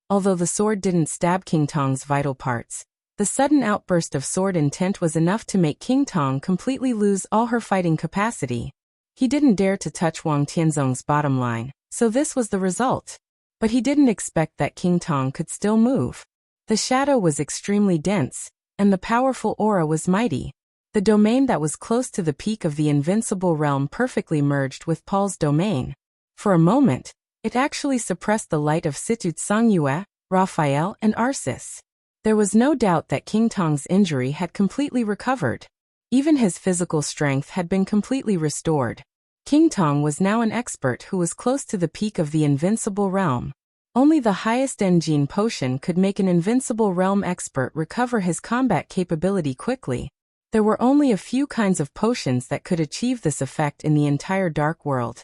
Although the sword didn't stab King Tong's vital parts, The sudden outburst of sword intent was enough to make King Tong completely lose all her fighting capacity. He didn't dare to touch Wang Tianzong's bottom line, so this was the result. But he didn't expect that King Tong could still move. The shadow was extremely dense, and the powerful aura was mighty. The domain that was close to the peak of the invincible realm perfectly merged with Paul's domain. For a moment, it actually suppressed the light of Situ Tsangyue, Raphael, and Arsis. There was no doubt that King Tong's injury had completely recovered. Even his physical strength had been completely restored. King Tong was now an expert who was close to the peak of the invincible realm. Only the highest engine potion could make an invincible realm expert recover his combat capability quickly. There were only a few kinds of potions that could achieve this effect in the entire dark world,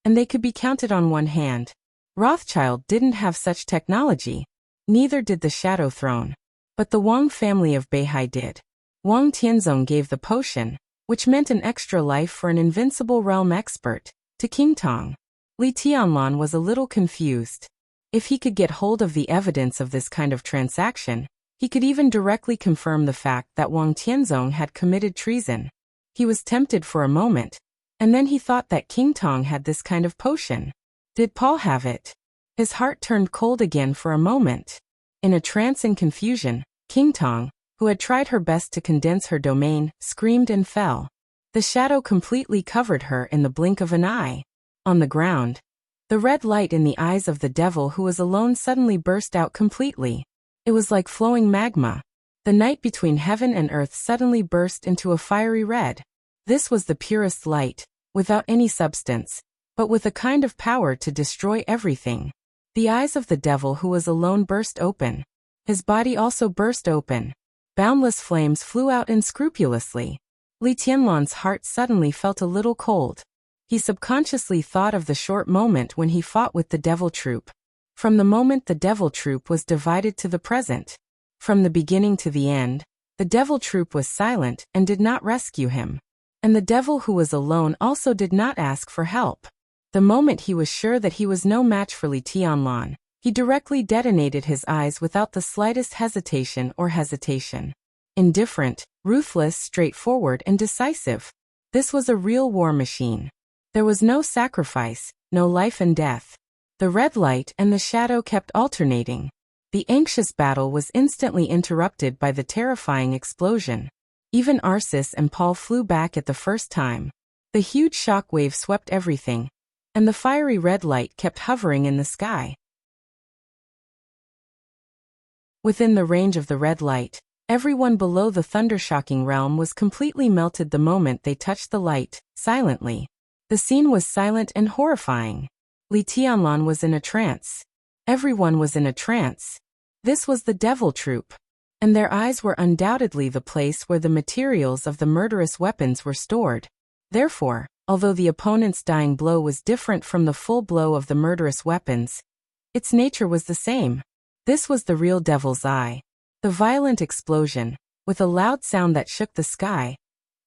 and they could be counted on one hand. Rothschild didn't have such technology. Neither did the Shadow Throne. But the Wang family of Beihai did. Wang Tianzong gave the potion, which meant an extra life for an invincible realm expert, to King Tong. Li Tianlan was a little confused. If he could get hold of the evidence of this kind of transaction, he could even directly confirm the fact that Wang Tianzong had committed treason. He was tempted for a moment, and then he thought that King Tong had this kind of potion. Did Paul have it? His heart turned cold again for a moment. In a trance and confusion, King Tong, who had tried her best to condense her domain, screamed and fell. The shadow completely covered her in the blink of an eye. On the ground, the red light in the eyes of the devil who was alone suddenly burst out completely. It was like flowing magma. The night between heaven and earth suddenly burst into a fiery red. This was the purest light, without any substance, but with a kind of power to destroy everything. The eyes of the devil who was alone burst open. His body also burst open. Boundless flames flew out unscrupulously. Li Tianlan's heart suddenly felt a little cold. He subconsciously thought of the short moment when he fought with the devil troop. From the moment the devil troop was divided to the present. From the beginning to the end, the devil troop was silent and did not rescue him. And the devil who was alone also did not ask for help. The moment he was sure that he was no match for Li Tianlan, he directly detonated his eyes without the slightest hesitation. Indifferent, ruthless, straightforward, and decisive. This was a real war machine. There was no sacrifice, no life and death. The red light and the shadow kept alternating. The anxious battle was instantly interrupted by the terrifying explosion. Even Arsis and Paul flew back at the first time. The huge shock wave swept everything, and the fiery red light kept hovering in the sky. Within the range of the red light, everyone below the thundershocking realm was completely melted the moment they touched the light, silently. The scene was silent and horrifying. Li Tianlan was in a trance. Everyone was in a trance. This was the devil troop. And their eyes were undoubtedly the place where the materials of the murderous weapons were stored. Therefore, although the opponent's dying blow was different from the full blow of the murderous weapons, its nature was the same. This was the real devil's eye. The violent explosion, with a loud sound that shook the sky,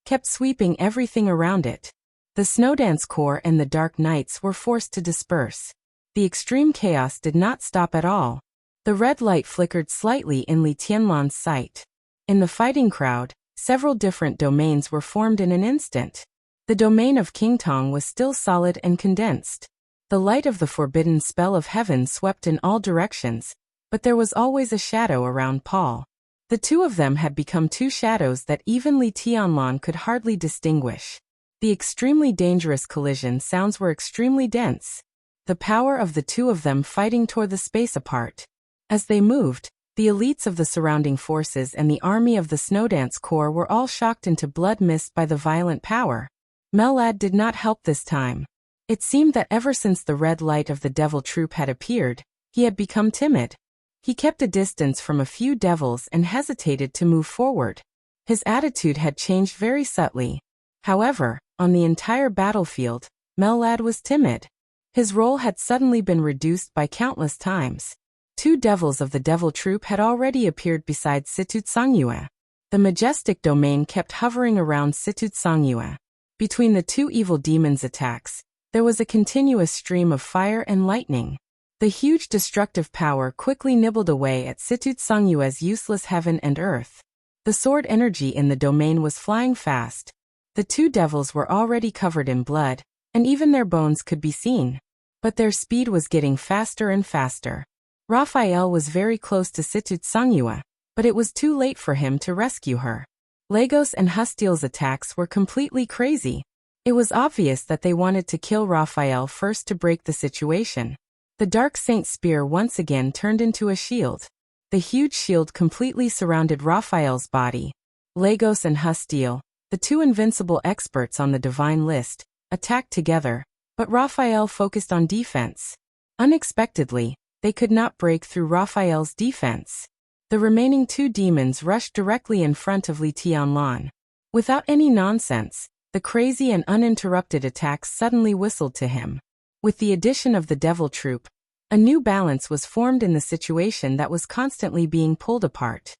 kept sweeping everything around it. The Snowdance Corps and the Dark Knights were forced to disperse. The extreme chaos did not stop at all. The red light flickered slightly in Li Tianlan's sight. In the fighting crowd, several different domains were formed in an instant. The domain of King Tong was still solid and condensed. The light of the forbidden spell of heaven swept in all directions, but there was always a shadow around Paul. The two of them had become two shadows that even Li Tianlan could hardly distinguish. The extremely dangerous collision sounds were extremely dense. The power of the two of them fighting tore the space apart. As they moved, the elites of the surrounding forces and the army of the Snowdance Corps were all shocked into blood mist by the violent power. Mellad did not help this time. It seemed that ever since the red light of the devil troop had appeared, he had become timid. He kept a distance from a few devils and hesitated to move forward. His attitude had changed very subtly. However, on the entire battlefield, Mellad was timid. His role had suddenly been reduced by countless times. Two devils of the devil troop had already appeared beside Situ Tsangyue. The majestic domain kept hovering around Situ Tsangyue. Between the two evil demons' attacks, there was a continuous stream of fire and lightning. The huge destructive power quickly nibbled away at Situt Songyue's useless heaven and earth. The sword energy in the domain was flying fast. The two devils were already covered in blood, and even their bones could be seen. But their speed was getting faster and faster. Raphael was very close to Situt Songyue, but it was too late for him to rescue her. Lagos and Hustil's attacks were completely crazy. It was obvious that they wanted to kill Raphael first to break the situation. The Dark Saint's spear once again turned into a shield. The huge shield completely surrounded Raphael's body. Lagos and Hustil, the two invincible experts on the divine list, attacked together, but Raphael focused on defense. Unexpectedly, they could not break through Raphael's defense. The remaining two demons rushed directly in front of Li Tianlan. Without any nonsense, the crazy and uninterrupted attacks suddenly whistled to him. With the addition of the devil troop, a new balance was formed in the situation that was constantly being pulled apart.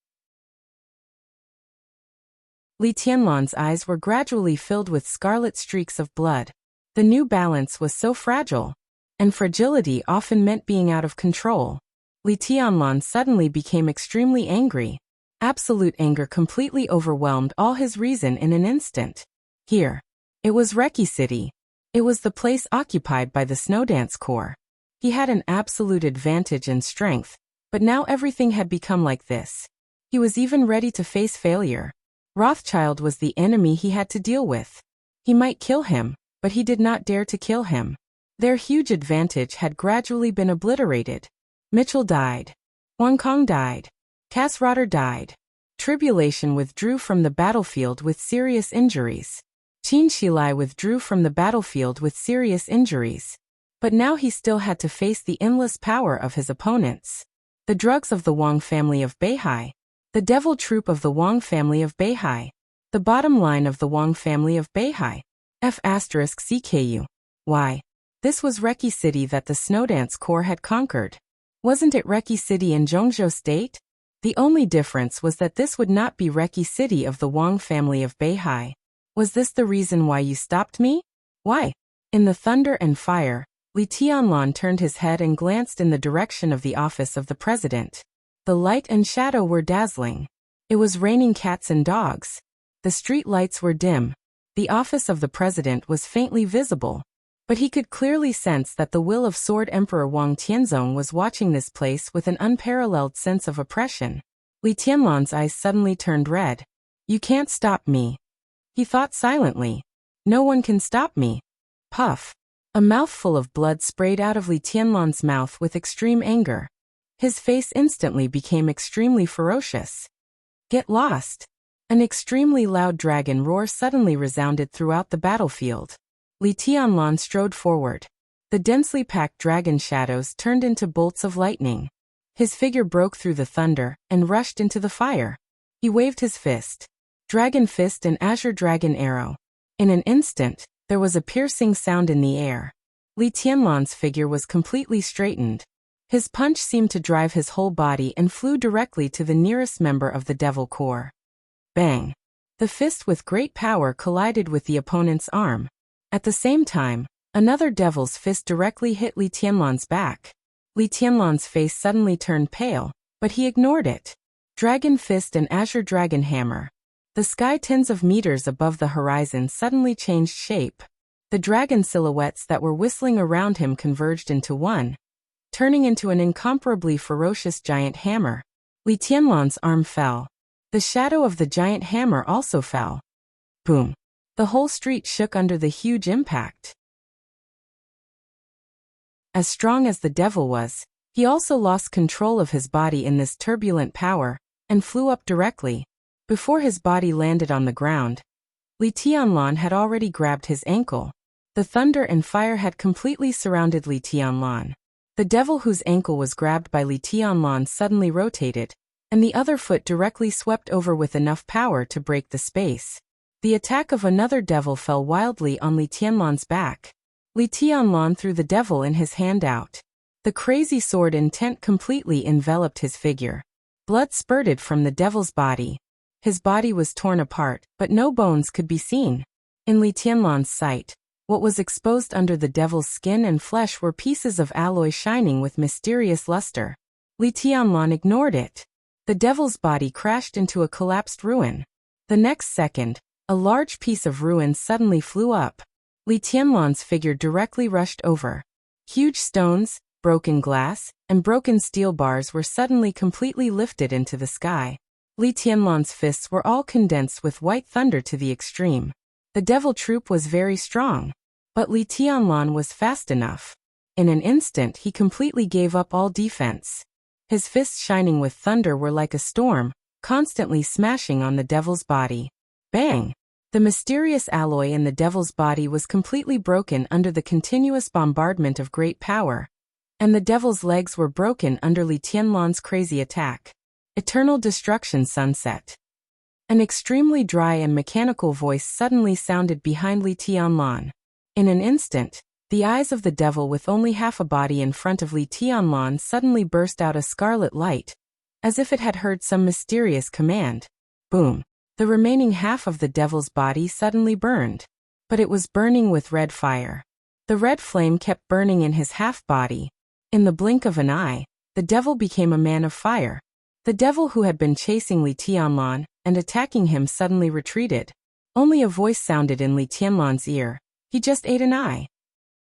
Li Tianlan's eyes were gradually filled with scarlet streaks of blood. The new balance was so fragile, and fragility often meant being out of control. Li Tianlan suddenly became extremely angry. Absolute anger completely overwhelmed all his reason in an instant. Here. It was Reki City. It was the place occupied by the Snowdance Corps. He had an absolute advantage in strength, but now everything had become like this. He was even ready to face failure. Rothschild was the enemy he had to deal with. He might kill him, but he did not dare to kill him. Their huge advantage had gradually been obliterated. Mitchell died. Wang Kong died. Cass Rotter died. Tribulation withdrew from the battlefield with serious injuries. Qin Shilai withdrew from the battlefield with serious injuries. But now he still had to face the endless power of his opponents. The drugs of the Wang family of Beihai. The devil troop of the Wang family of Beihai. The bottom line of the Wang family of Beihai. F***CKU. Why? This was Reki City that the Snowdance Corps had conquered. Wasn't it Reki City in Zhongzhou State? The only difference was that this would not be Reki City of the Wang family of Beihai. Was this the reason why you stopped me? Why? In the thunder and fire, Li Tianlan turned his head and glanced in the direction of the office of the president. The light and shadow were dazzling. It was raining cats and dogs. The street lights were dim. The office of the president was faintly visible. But he could clearly sense that the will of Sword Emperor Wang Tianzong was watching this place with an unparalleled sense of oppression. Li Tianlan's eyes suddenly turned red. You can't stop me. He thought silently. No one can stop me. Puff. A mouthful of blood sprayed out of Li Tianlan's mouth with extreme anger. His face instantly became extremely ferocious. Get lost. An extremely loud dragon roar suddenly resounded throughout the battlefield. Li Tianlan strode forward. The densely packed dragon shadows turned into bolts of lightning. His figure broke through the thunder and rushed into the fire. He waved his fist. Dragon fist and azure dragon arrow. In an instant, there was a piercing sound in the air. Li Tianlan's figure was completely straightened. His punch seemed to drive his whole body and flew directly to the nearest member of the Devil Corps. Bang! The fist with great power collided with the opponent's arm. At the same time, another devil's fist directly hit Li Tianlan's back. Li Tianlan's face suddenly turned pale, but he ignored it. Dragon fist and azure dragon hammer. The sky tens of meters above the horizon suddenly changed shape. The dragon silhouettes that were whistling around him converged into one, turning into an incomparably ferocious giant hammer. Li Tianlan's arm fell. The shadow of the giant hammer also fell. Boom. The whole street shook under the huge impact. As strong as the devil was, he also lost control of his body in this turbulent power, and flew up directly. Before his body landed on the ground, Li Tianlan had already grabbed his ankle. The thunder and fire had completely surrounded Li Tianlan. The devil whose ankle was grabbed by Li Tianlan suddenly rotated, and the other foot directly swept over with enough power to break the space. The attack of another devil fell wildly on Li Tianlan's back. Li Tianlan threw the devil in his hand out. The crazy sword intent completely enveloped his figure. Blood spurted from the devil's body. His body was torn apart, but no bones could be seen. In Li Tianlan's sight, What was exposed under the devil's skin and flesh were pieces of alloy shining with mysterious luster. Li Tianlan ignored it. The devil's body crashed into a collapsed ruin. The next second, a large piece of ruin suddenly flew up. Li Tianlan's figure directly rushed over. Huge stones, broken glass, and broken steel bars were suddenly completely lifted into the sky. Li Tianlan's fists were all condensed with white thunder to the extreme. The devil troop was very strong. But Li Tianlan was fast enough. In an instant he completely gave up all defense. His fists shining with thunder were like a storm, constantly smashing on the devil's body. Bang! The mysterious alloy in the devil's body was completely broken under the continuous bombardment of great power. And the devil's legs were broken under Li Tianlan's crazy attack. Eternal destruction sunset. An extremely dry and mechanical voice suddenly sounded behind Li Tianlan. In an instant, the eyes of the devil with only half a body in front of Li Tianlan suddenly burst out a scarlet light, as if it had heard some mysterious command. Boom! The remaining half of the devil's body suddenly burned. But it was burning with red fire. The red flame kept burning in his half-body. In the blink of an eye, the devil became a man of fire. The devil who had been chasing Li Tianlan and attacking him suddenly retreated. Only a voice sounded in Li Tianlan's ear. He just ate an eye.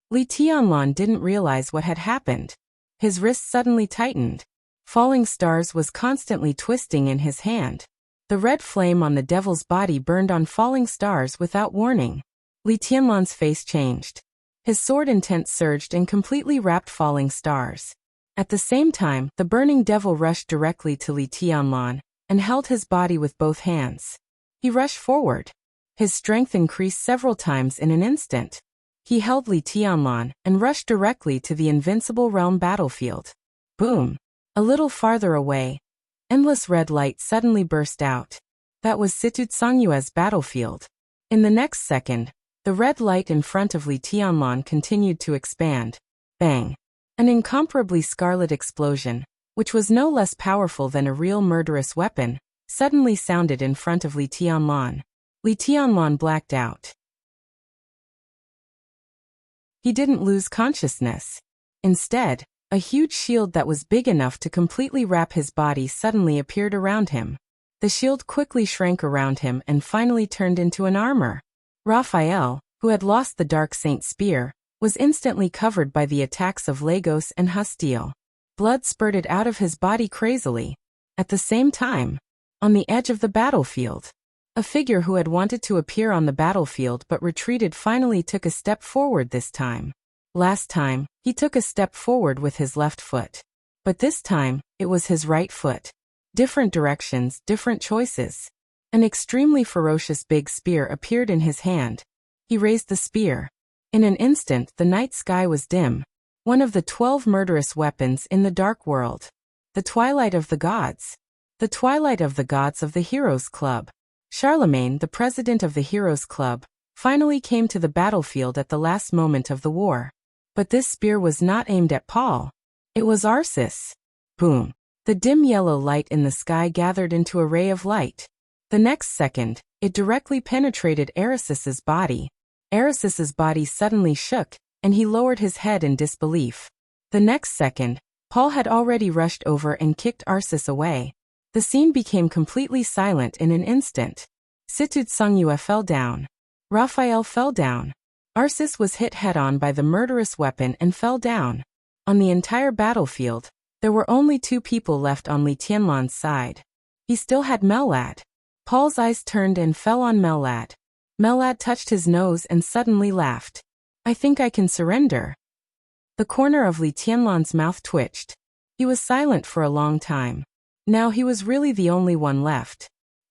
Li Tianlan didn't realize what had happened. His wrist suddenly tightened. Falling stars was constantly twisting in his hand. The red flame on the devil's body burned on falling stars without warning. Li Tianlan's face changed. His sword intent surged and completely wrapped falling stars. At the same time, the burning devil rushed directly to Li Tianlan and held his body with both hands. He rushed forward. His strength increased several times in an instant. He held Li Tianlan and rushed directly to the invincible realm battlefield. Boom! A little farther away, endless red light suddenly burst out. That was Situ Tsangyue's battlefield. In the next second, the red light in front of Li Tianlan continued to expand. Bang! An incomparably scarlet explosion, which was no less powerful than a real murderous weapon, suddenly sounded in front of Li Tianlan. Li Tianlan blacked out. He didn't lose consciousness. Instead, a huge shield that was big enough to completely wrap his body suddenly appeared around him. The shield quickly shrank around him and finally turned into an armor. Raphael, who had lost the Dark Saint spear, was instantly covered by the attacks of Lagos and Hustile. Blood spurted out of his body crazily. At the same time, on the edge of the battlefield, a figure who had wanted to appear on the battlefield but retreated finally took a step forward this time. Last time, he took a step forward with his left foot. But this time, it was his right foot. Different directions, different choices. An extremely ferocious big spear appeared in his hand. He raised the spear. In an instant, the night sky was dim. One of the 12 murderous weapons in the dark world. The Twilight of the Gods. The Twilight of the Gods of the Heroes Club. Charlemagne, the president of the Heroes Club, finally came to the battlefield at the last moment of the war. But this spear was not aimed at Paul. It was Arceus. Boom. The dim yellow light in the sky gathered into a ray of light. The next second, it directly penetrated Arceus's body. Arceus's body suddenly shook, and he lowered his head in disbelief. The next second, Paul had already rushed over and kicked Arceus away. The scene became completely silent in an instant. Situ Tsangyue fell down. Raphael fell down. Arceus was hit head-on by the murderous weapon and fell down. On the entire battlefield, there were only 2 people left on Li Tianlan's side. He still had Mellad. Paul's eyes turned and fell on Mellad. Mellad touched his nose and suddenly laughed. "I think I can surrender." The corner of Li Tianlan's mouth twitched. He was silent for a long time. Now he was really the only one left.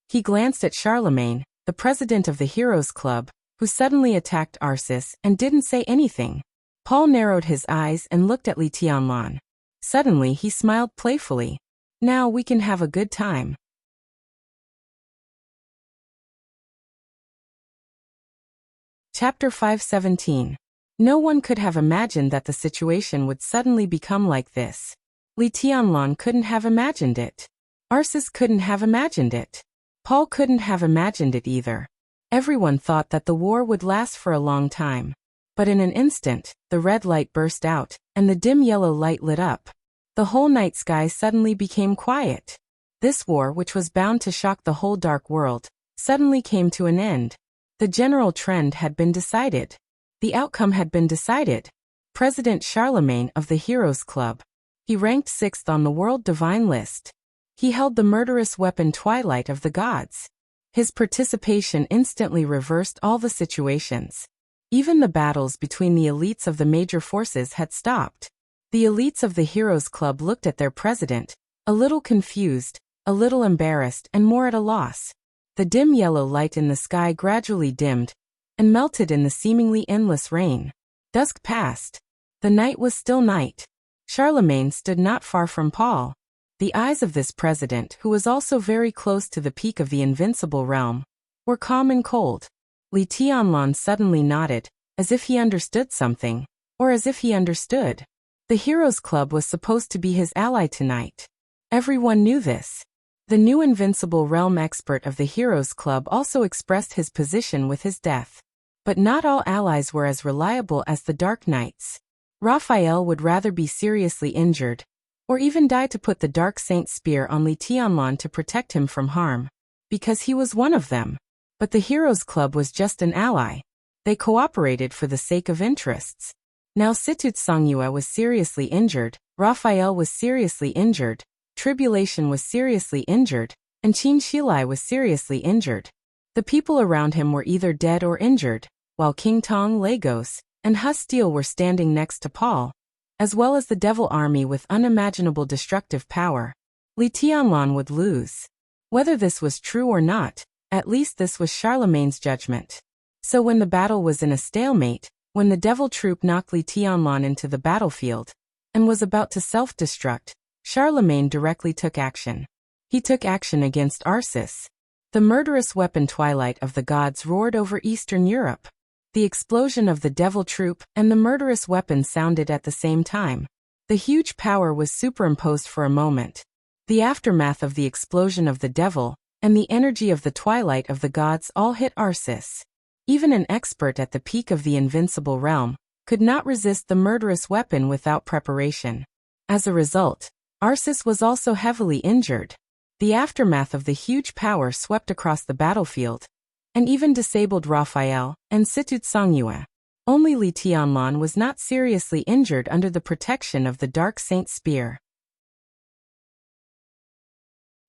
He glanced at Charlemagne, the president of the Heroes Club, who suddenly attacked Arceus and didn't say anything. Paul narrowed his eyes and looked at Li Tianlan. Suddenly he smiled playfully. "Now we can have a good time." Chapter 517. No one could have imagined that the situation would suddenly become like this. Li Tianlan couldn't have imagined it. Arceus couldn't have imagined it. Paul couldn't have imagined it either. Everyone thought that the war would last for a long time. But in an instant, the red light burst out, and the dim yellow light lit up. The whole night sky suddenly became quiet. This war, which was bound to shock the whole dark world, suddenly came to an end. The general trend had been decided. The outcome had been decided. President Charlemagne of the Heroes Club. He ranked 6th on the World Divine List. He held the murderous weapon Twilight of the Gods. His participation instantly reversed all the situations. Even the battles between the elites of the major forces had stopped. The elites of the Heroes Club looked at their president, a little confused, a little embarrassed, and more at a loss. The dim yellow light in the sky gradually dimmed and melted in the seemingly endless rain. Dusk passed. The night was still night. Charlemagne stood not far from Paul. The eyes of this president, who was also very close to the peak of the invincible realm, were calm and cold. Li Tianlan suddenly nodded, as if he understood something, or as if he understood. The Heroes Club was supposed to be his ally tonight. Everyone knew this. The new invincible realm expert of the Heroes Club also expressed his position with his death. But not all allies were as reliable as the Dark Knights. Raphael would rather be seriously injured, or even die to put the Dark Saint's spear on Li Tianlan to protect him from harm, because he was one of them. But the Heroes Club was just an ally. They cooperated for the sake of interests. Now Situt Songyue was seriously injured, Raphael was seriously injured, Tribulation was seriously injured, and Qin Shilai was seriously injured. The people around him were either dead or injured, while King Tong, Lagos, and Hu Steel were standing next to Paul, as well as the devil army with unimaginable destructive power. Li Tianlan would lose. Whether this was true or not, at least this was Charlemagne's judgment. So when the battle was in a stalemate, when the devil troop knocked Li Tianlan into the battlefield, and was about to self-destruct, Charlemagne directly took action. He took action against Arsis. The murderous weapon Twilight of the Gods roared over Eastern Europe. The explosion of the devil troop and the murderous weapon sounded at the same time. The huge power was superimposed for a moment. The aftermath of the explosion of the devil and the energy of the Twilight of the Gods all hit Arsis. Even an expert at the peak of the invincible realm could not resist the murderous weapon without preparation. As a result, Arsis was also heavily injured. The aftermath of the huge power swept across the battlefield, and even disabled Raphael and Situt Songyue. Only Li Tianlan was not seriously injured under the protection of the Dark Saint's spear.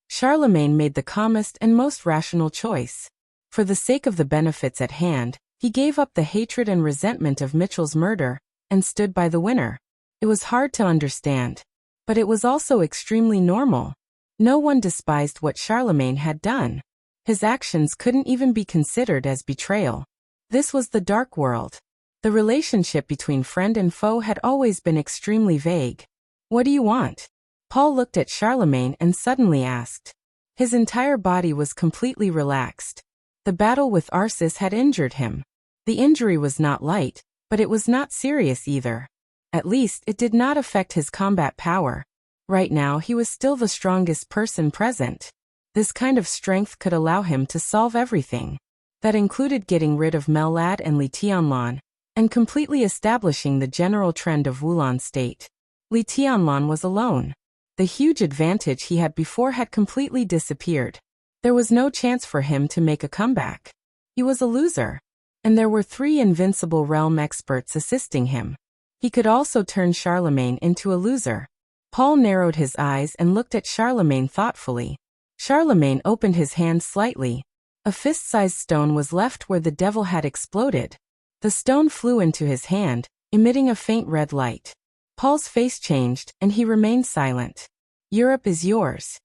Charlemagne made the calmest and most rational choice. For the sake of the benefits at hand, he gave up the hatred and resentment of Mitchell's murder, and stood by the winner. It was hard to understand. But it was also extremely normal. No one despised what Charlemagne had done. His actions couldn't even be considered as betrayal. This was the dark world. The relationship between friend and foe had always been extremely vague. What do you want? Paul looked at Charlemagne and suddenly asked. His entire body was completely relaxed. The battle with Arsis had injured him. The injury was not light, but it was not serious either. At least it did not affect his combat power. Right now he was still the strongest person present. This kind of strength could allow him to solve everything. That included getting rid of Mellad and Li Tianlan, and completely establishing the general trend of Wulan state. Li Tianlan was alone. The huge advantage he had before had completely disappeared. There was no chance for him to make a comeback. He was a loser. And there were 3 invincible realm experts assisting him. He could also turn Charlemagne into a loser. Paul narrowed his eyes and looked at Charlemagne thoughtfully. Charlemagne opened his hand slightly. A fist-sized stone was left where the devil had exploded. The stone flew into his hand, emitting a faint red light. Paul's face changed, and he remained silent. Europe is yours.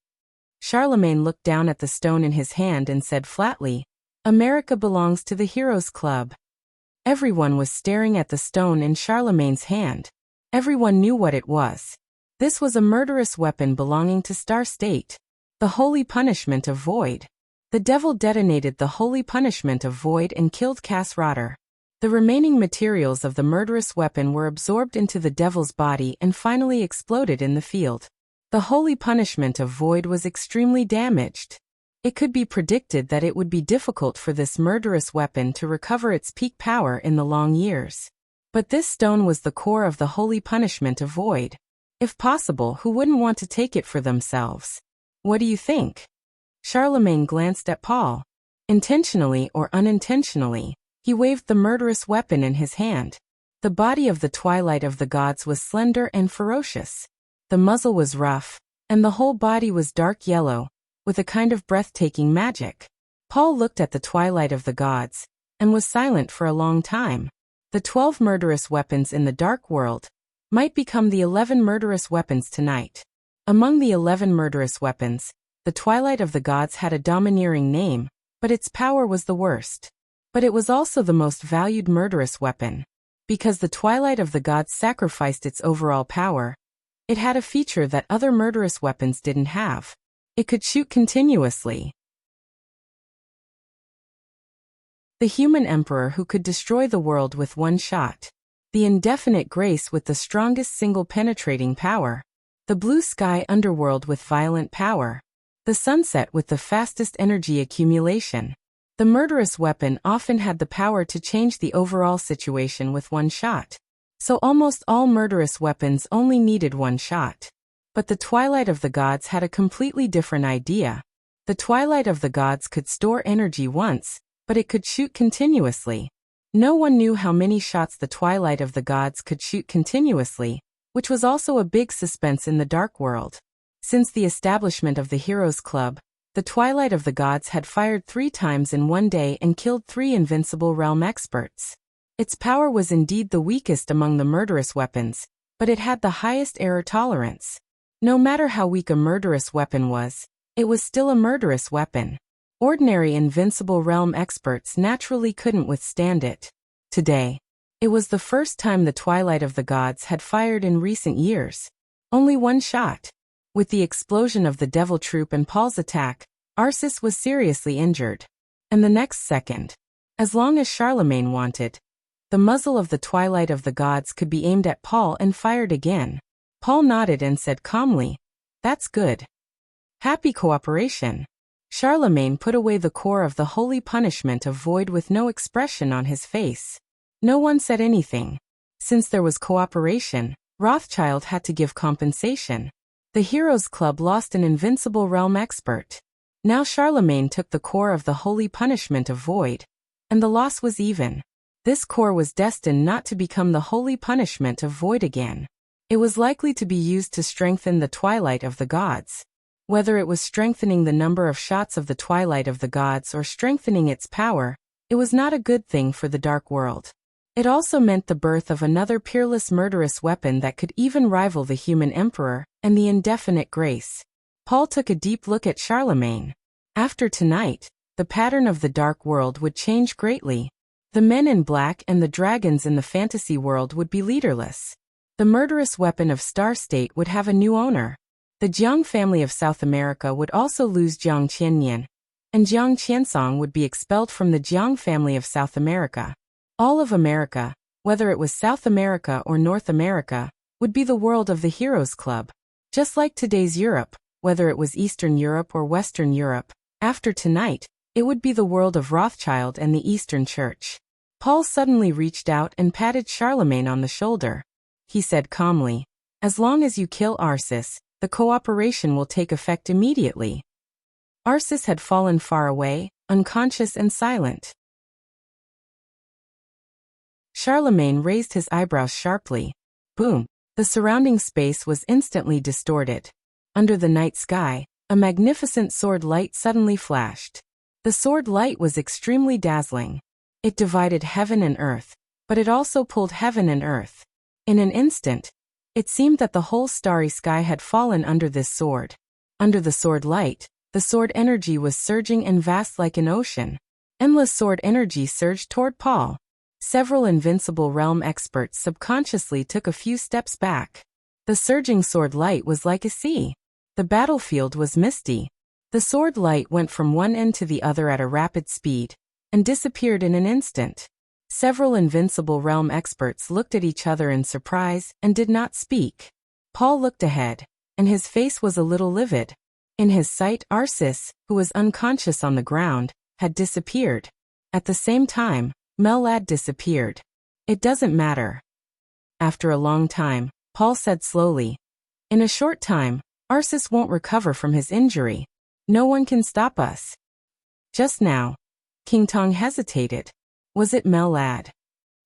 Charlemagne looked down at the stone in his hand and said flatly, America belongs to the Heroes Club. Everyone was staring at the stone in Charlemagne's hand. Everyone knew what it was. This was a murderous weapon belonging to Star State. The holy punishment of Void. The devil detonated the holy punishment of Void and killed Cass Rotter. The remaining materials of the murderous weapon were absorbed into the devil's body and finally exploded in the field. The holy punishment of Void was extremely damaged. It could be predicted that it would be difficult for this murderous weapon to recover its peak power in the long years. But this stone was the core of the holy punishment of void. If possible, who wouldn't want to take it for themselves? What do you think? Charlemagne glanced at Paul. Intentionally or unintentionally, he waved the murderous weapon in his hand. The body of the twilight of the gods was slender and ferocious. The muzzle was rough, and the whole body was dark yellow, with a kind of breathtaking magic. Paul looked at the twilight of the gods, and was silent for a long time. The 12 murderous weapons in the dark world might become the 11 murderous weapons tonight. Among the 11 murderous weapons, the twilight of the gods had a domineering name, but its power was the worst. But it was also the most valued murderous weapon. Because the twilight of the gods sacrificed its overall power, it had a feature that other murderous weapons didn't have. It could shoot continuously. The human emperor who could destroy the world with one shot. The indefinite grace with the strongest single penetrating power. The blue sky underworld with violent power. The sunset with the fastest energy accumulation. The murderous weapon often had the power to change the overall situation with one shot. So almost all murderous weapons only needed one shot. But the twilight of the gods had a completely different idea. The twilight of the gods could store energy once, but it could shoot continuously. No one knew how many shots the twilight of the gods could shoot continuously, which was also a big suspense in the dark world. Since the establishment of the Heroes Club, the twilight of the gods had fired 3 times in one day and killed 3 invincible realm experts. Its power was indeed the weakest among the murderous weapons, but it had the highest error tolerance. No matter how weak a murderous weapon was, it was still a murderous weapon. Ordinary invincible realm experts naturally couldn't withstand it. Today, it was the first time the twilight of the gods had fired in recent years. Only one shot. With the explosion of the devil troop and Paul's attack, Arcis was seriously injured. And the next second, as long as Charlemagne wanted, the muzzle of the twilight of the gods could be aimed at Paul and fired again. Paul nodded and said calmly, "That's good. Happy cooperation." Charlemagne put away the core of the holy punishment of void with no expression on his face. No one said anything. Since there was cooperation, Rothschild had to give compensation. The Heroes Club lost an invincible realm expert. Now Charlemagne took the core of the holy punishment of void, and the loss was even. This core was destined not to become the holy punishment of void again. It was likely to be used to strengthen the twilight of the gods. Whether it was strengthening the number of shots of the twilight of the gods or strengthening its power, it was not a good thing for the dark world. It also meant the birth of another peerless murderous weapon that could even rival the human emperor and the indefinite grace. Paul took a deep look at Charlemagne. After tonight, the pattern of the dark world would change greatly. The men in black and the dragons in the fantasy world would be leaderless. The murderous weapon of Star State would have a new owner. The Jiang family of South America would also lose Jiang Qiannian, and Jiang Qiansong would be expelled from the Jiang family of South America. All of America, whether it was South America or North America, would be the world of the Heroes Club. Just like today's Europe, whether it was Eastern Europe or Western Europe, after tonight, it would be the world of Rothschild and the Eastern Church. Paul suddenly reached out and patted Charlemagne on the shoulder. He said calmly, "As long as you kill Arcis, the cooperation will take effect immediately." Arcis had fallen far away, unconscious and silent. Charlemagne raised his eyebrows sharply. Boom! The surrounding space was instantly distorted. Under the night sky, a magnificent sword light suddenly flashed. The sword light was extremely dazzling. It divided heaven and earth, but it also pulled heaven and earth. In an instant, it seemed that the whole starry sky had fallen under this sword. Under the sword light, the sword energy was surging and vast like an ocean. Endless sword energy surged toward Paul. Several invincible realm experts subconsciously took a few steps back. The surging sword light was like a sea. The battlefield was misty. The sword light went from one end to the other at a rapid speed, and disappeared in an instant. Several invincible realm experts looked at each other in surprise and did not speak. Paul looked ahead, and his face was a little livid. In his sight, Arcis, who was unconscious on the ground, had disappeared. At the same time, Melad disappeared. "It doesn't matter," After a long time, Paul said slowly, "In a short time, Arceus won't recover from his injury. No one can stop us." Just now. King Tong hesitated. Was it Melad?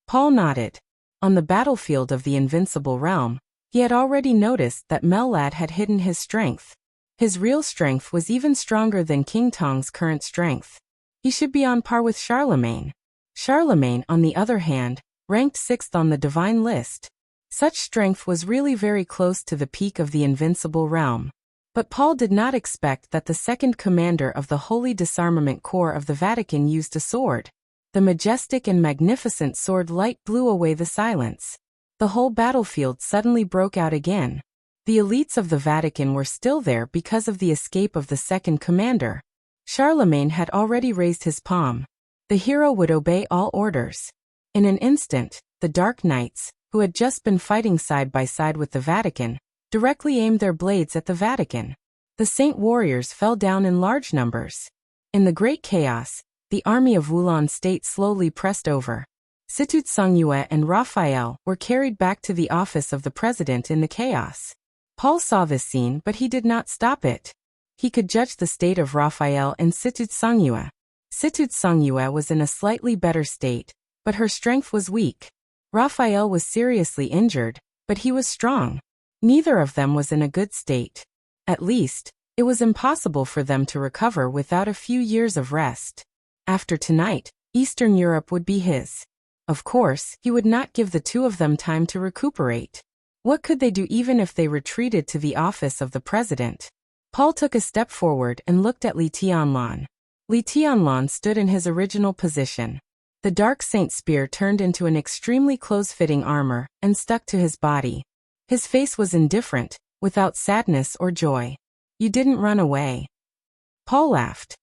Paul nodded. On the battlefield of the Invincible Realm, he had already noticed that Melad had hidden his strength. His real strength was even stronger than King Tong's current strength. He should be on par with Charlemagne. Charlemagne, on the other hand, ranked 6th on the divine list. Such strength was really very close to the peak of the Invincible Realm. But Paul did not expect that the second commander of the Holy Disarmament Corps of the Vatican used a sword. The majestic and magnificent sword light blew away the silence. The whole battlefield suddenly broke out again. The elites of the Vatican were still there because of the escape of the second commander. Charlemagne had already raised his palm. The hero would obey all orders. In an instant, the Dark Knights, who had just been fighting side by side with the Vatican, directly aimed their blades at the Vatican. The Saint warriors fell down in large numbers. In the great chaos, the army of Wulan State slowly pressed over. Situt Songyue and Raphael were carried back to the office of the president in the chaos. Paul saw this scene, but he did not stop it. He could judge the state of Raphael and Situt Songyue. Situt Songyue was in a slightly better state, but her strength was weak. Raphael was seriously injured, but he was strong. Neither of them was in a good state. At least, it was impossible for them to recover without a few years of rest. After tonight, Eastern Europe would be his. Of course, he would not give the two of them time to recuperate. What could they do even if they retreated to the office of the president? Paul took a step forward and looked at Li Tianlan. Li Tianlan stood in his original position. The Dark Saint spear turned into an extremely close-fitting armor and stuck to his body. His face was indifferent, without sadness or joy. "You didn't run away." Paul laughed.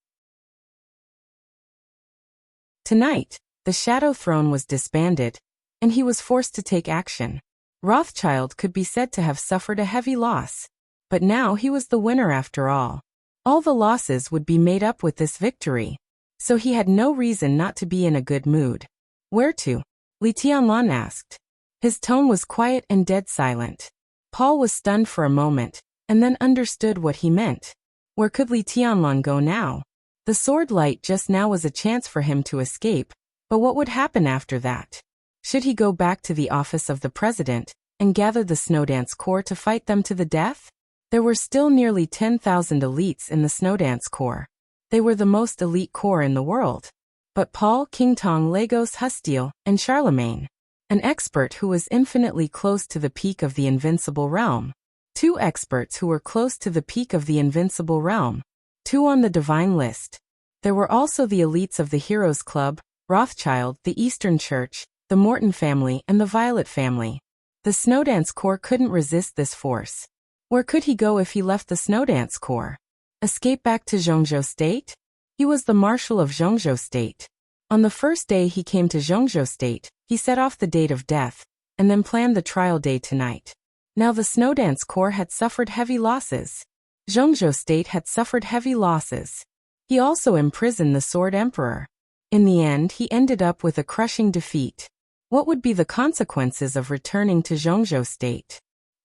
Tonight, the Shadow Throne was disbanded, and he was forced to take action. Rothschild could be said to have suffered a heavy loss. But now he was the winner after all. All the losses would be made up with this victory. So he had no reason not to be in a good mood. "Where to?" Li Tianlan asked. His tone was quiet and dead silent. Paul was stunned for a moment, and then understood what he meant. Where could Li Tianlan go now? The sword light just now was a chance for him to escape, but what would happen after that? Should he go back to the office of the president, and gather the Snowdance Corps to fight them to the death? There were still nearly 10,000 elites in the Snowdance Corps. They were the most elite corps in the world. But Paul, King Tong, Lagos, Hustile, and Charlemagne. An expert who was infinitely close to the peak of the Invincible Realm. 2 experts who were close to the peak of the Invincible Realm. 2 on the divine list. There were also the elites of the Heroes Club, Rothschild, the Eastern Church, the Morton family, and the Violet family. The Snowdance Corps couldn't resist this force. Where could he go if he left the Snowdance Corps? Escape back to Zhongzhou State? He was the Marshal of Zhongzhou State. On the first day he came to Zhongzhou State, he set off the date of death, and then planned the trial day tonight. Now the Snowdance Corps had suffered heavy losses. Zhongzhou State had suffered heavy losses. He also imprisoned the Sword Emperor. In the end he ended up with a crushing defeat. What would be the consequences of returning to Zhongzhou State?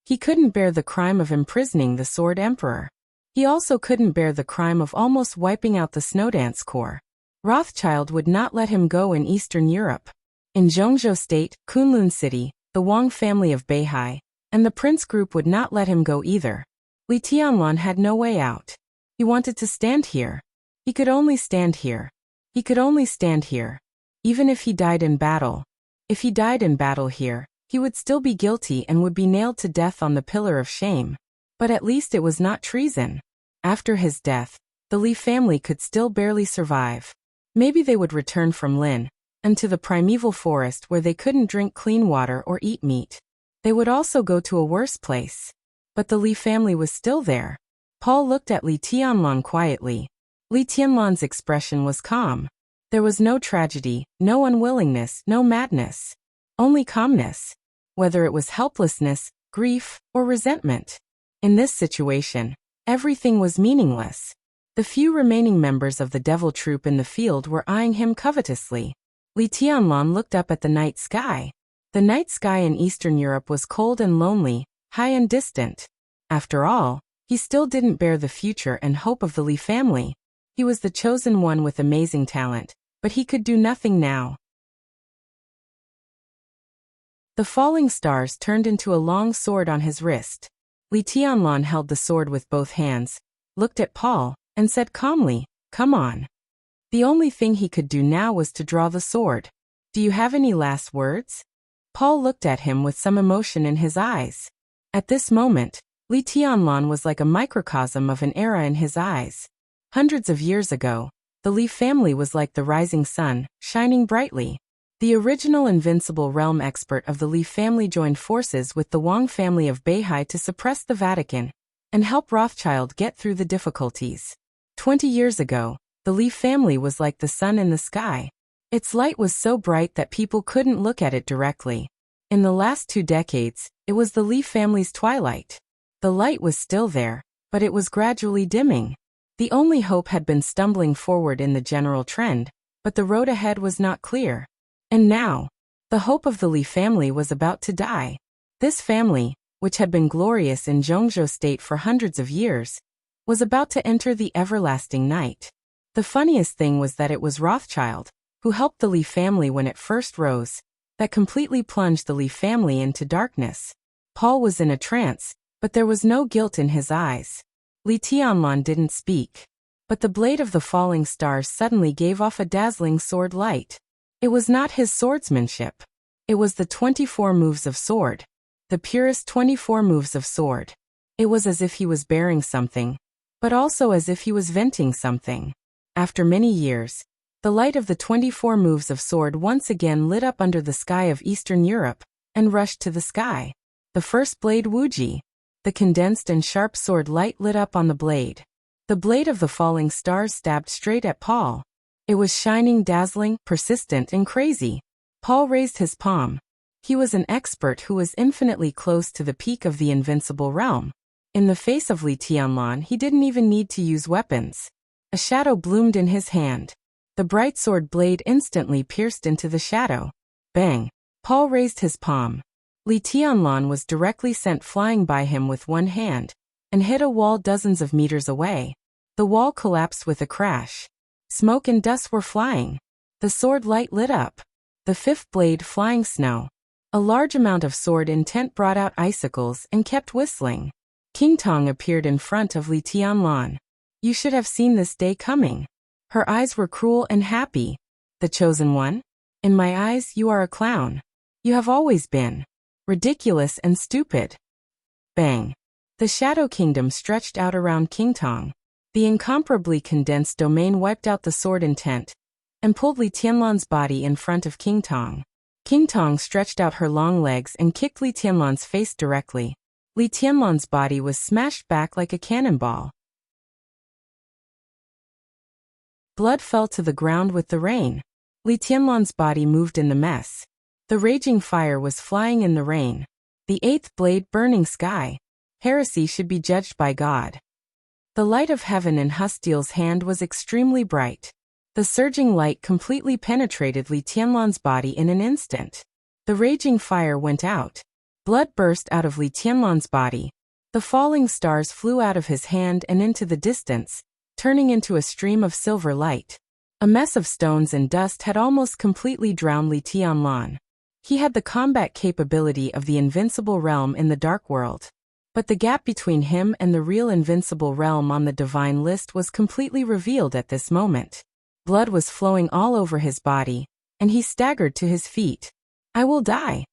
He couldn't bear the crime of imprisoning the Sword Emperor. He also couldn't bear the crime of almost wiping out the Snowdance Corps. Rothschild would not let him go in Eastern Europe. In Zhongzhou State, Kunlun City, the Wang family of Beihai, and the Prince Group would not let him go either. Li Tianlan had no way out. He wanted to stand here. He could only stand here. He could only stand here. Even if he died in battle. If he died in battle here, he would still be guilty and would be nailed to death on the pillar of shame. But at least it was not treason. After his death, the Li family could still barely survive. Maybe they would return from Lin, and to the primeval forest where they couldn't drink clean water or eat meat. They would also go to a worse place. But the Li family was still there. Paul looked at Li Tianlan quietly. Li Tianlan's expression was calm. There was no tragedy, no unwillingness, no madness. Only calmness. Whether it was helplessness, grief, or resentment. In this situation, everything was meaningless. The few remaining members of the devil troop in the field were eyeing him covetously. Li Tianlan looked up at the night sky. The night sky in Eastern Europe was cold and lonely, high and distant. After all, he still didn't bear the future and hope of the Li family. He was the chosen one with amazing talent, but he could do nothing now. The falling stars turned into a long sword on his wrist. Li Tianlan held the sword with both hands, looked at Paul, and said calmly, "Come on." The only thing he could do now was to draw the sword. "Do you have any last words?" Paul looked at him with some emotion in his eyes. At this moment, Li Tianlan was like a microcosm of an era in his eyes. Hundreds of years ago, the Li family was like the rising sun, shining brightly. The original invincible realm expert of the Li family joined forces with the Wang family of Beihai to suppress the Vatican and help Rothschild get through the difficulties. 20 years ago, the Li family was like the sun in the sky. Its light was so bright that people couldn't look at it directly. In the last 2 decades, it was the Li family's twilight. The light was still there, but it was gradually dimming. The only hope had been stumbling forward in the general trend, but the road ahead was not clear. And now, the hope of the Li family was about to die. This family, which had been glorious in Zhongzhou state for hundreds of years, was about to enter the everlasting night. The funniest thing was that it was Rothschild, who helped the Li family when it first rose, that completely plunged the Li family into darkness. Paul was in a trance, but there was no guilt in his eyes. Li Tianlan didn't speak, but the blade of the falling stars suddenly gave off a dazzling sword light. It was not his swordsmanship. It was the 24 moves of sword. The purest 24 moves of sword. It was as if he was bearing something, but also as if he was venting something. After many years, the light of the 24 moves of sword once again lit up under the sky of Eastern Europe, and rushed to the sky. The first blade Wuji. The condensed and sharp sword light lit up on the blade. The blade of the falling stars stabbed straight at Paul. It was shining, dazzling, persistent, and crazy. Paul raised his palm. He was an expert who was infinitely close to the peak of the invincible realm. In the face of Li Tianlan, he didn't even need to use weapons. A shadow bloomed in his hand. The bright sword blade instantly pierced into the shadow. Bang! Paul raised his palm. Li Tianlan was directly sent flying by him with one hand, and hit a wall dozens of meters away. The wall collapsed with a crash. Smoke and dust were flying. The sword light lit up. The fifth blade flying snow. A large amount of sword intent brought out icicles and kept whistling. King Tong appeared in front of Li Tianlan. You should have seen this day coming. Her eyes were cruel and happy. The chosen one? In my eyes, you are a clown. You have always been. Ridiculous and stupid. Bang. The Shadow Kingdom stretched out around King Tong. The incomparably condensed domain wiped out the sword intent, and pulled Li Tianlan's body in front of King Tong. King Tong stretched out her long legs and kicked Li Tianlan's face directly. Li Tianlan's body was smashed back like a cannonball. Blood fell to the ground with the rain. Li Tianlan's body moved in the mess. The raging fire was flying in the rain. The eighth blade burning sky. Heresy should be judged by God. The light of heaven in Hustiel's hand was extremely bright. The surging light completely penetrated Li Tianlan's body in an instant. The raging fire went out. Blood burst out of Li Tianlan's body. The falling stars flew out of his hand and into the distance, turning into a stream of silver light. A mess of stones and dust had almost completely drowned Li Tianlan. He had the combat capability of the invincible realm in the dark world. But the gap between him and the real invincible realm on the divine list was completely revealed at this moment. Blood was flowing all over his body, and he staggered to his feet. I will die.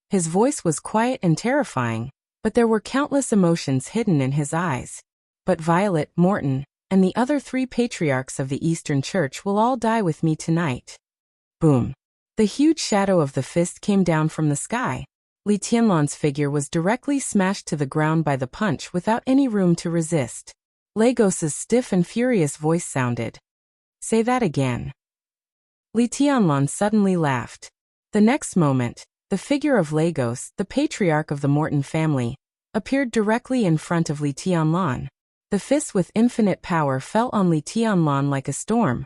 His voice was quiet and terrifying, but there were countless emotions hidden in his eyes. But Violet, Morton, and the other 3 patriarchs of the Eastern Church will all die with me tonight. Boom. The huge shadow of the fist came down from the sky. Li Tianlan's figure was directly smashed to the ground by the punch without any room to resist. Lagos's stiff and furious voice sounded. Say that again. Li Tianlan suddenly laughed. The next moment, the figure of Lagos, the patriarch of the Morton family, appeared directly in front of Li Tianlan. The fist with infinite power fell on Li Tianlan like a storm.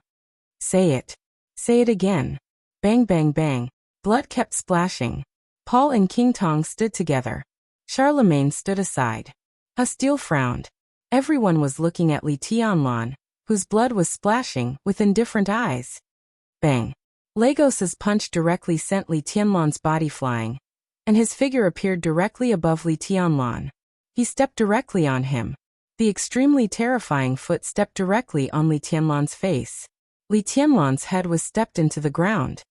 Say it. Say it again. Bang bang bang. Blood kept splashing. Paul and King Tong stood together. Charlemagne stood aside. Hastil frowned. Everyone was looking at Li Tianlan, whose blood was splashing, with indifferent eyes. Bang! Lagos's punch directly sent Li Tianlan's body flying, and his figure appeared directly above Li Tianlan. He stepped directly on him. The extremely terrifying foot stepped directly on Li Tianlan's face. Li Tianlan's head was stepped into the ground.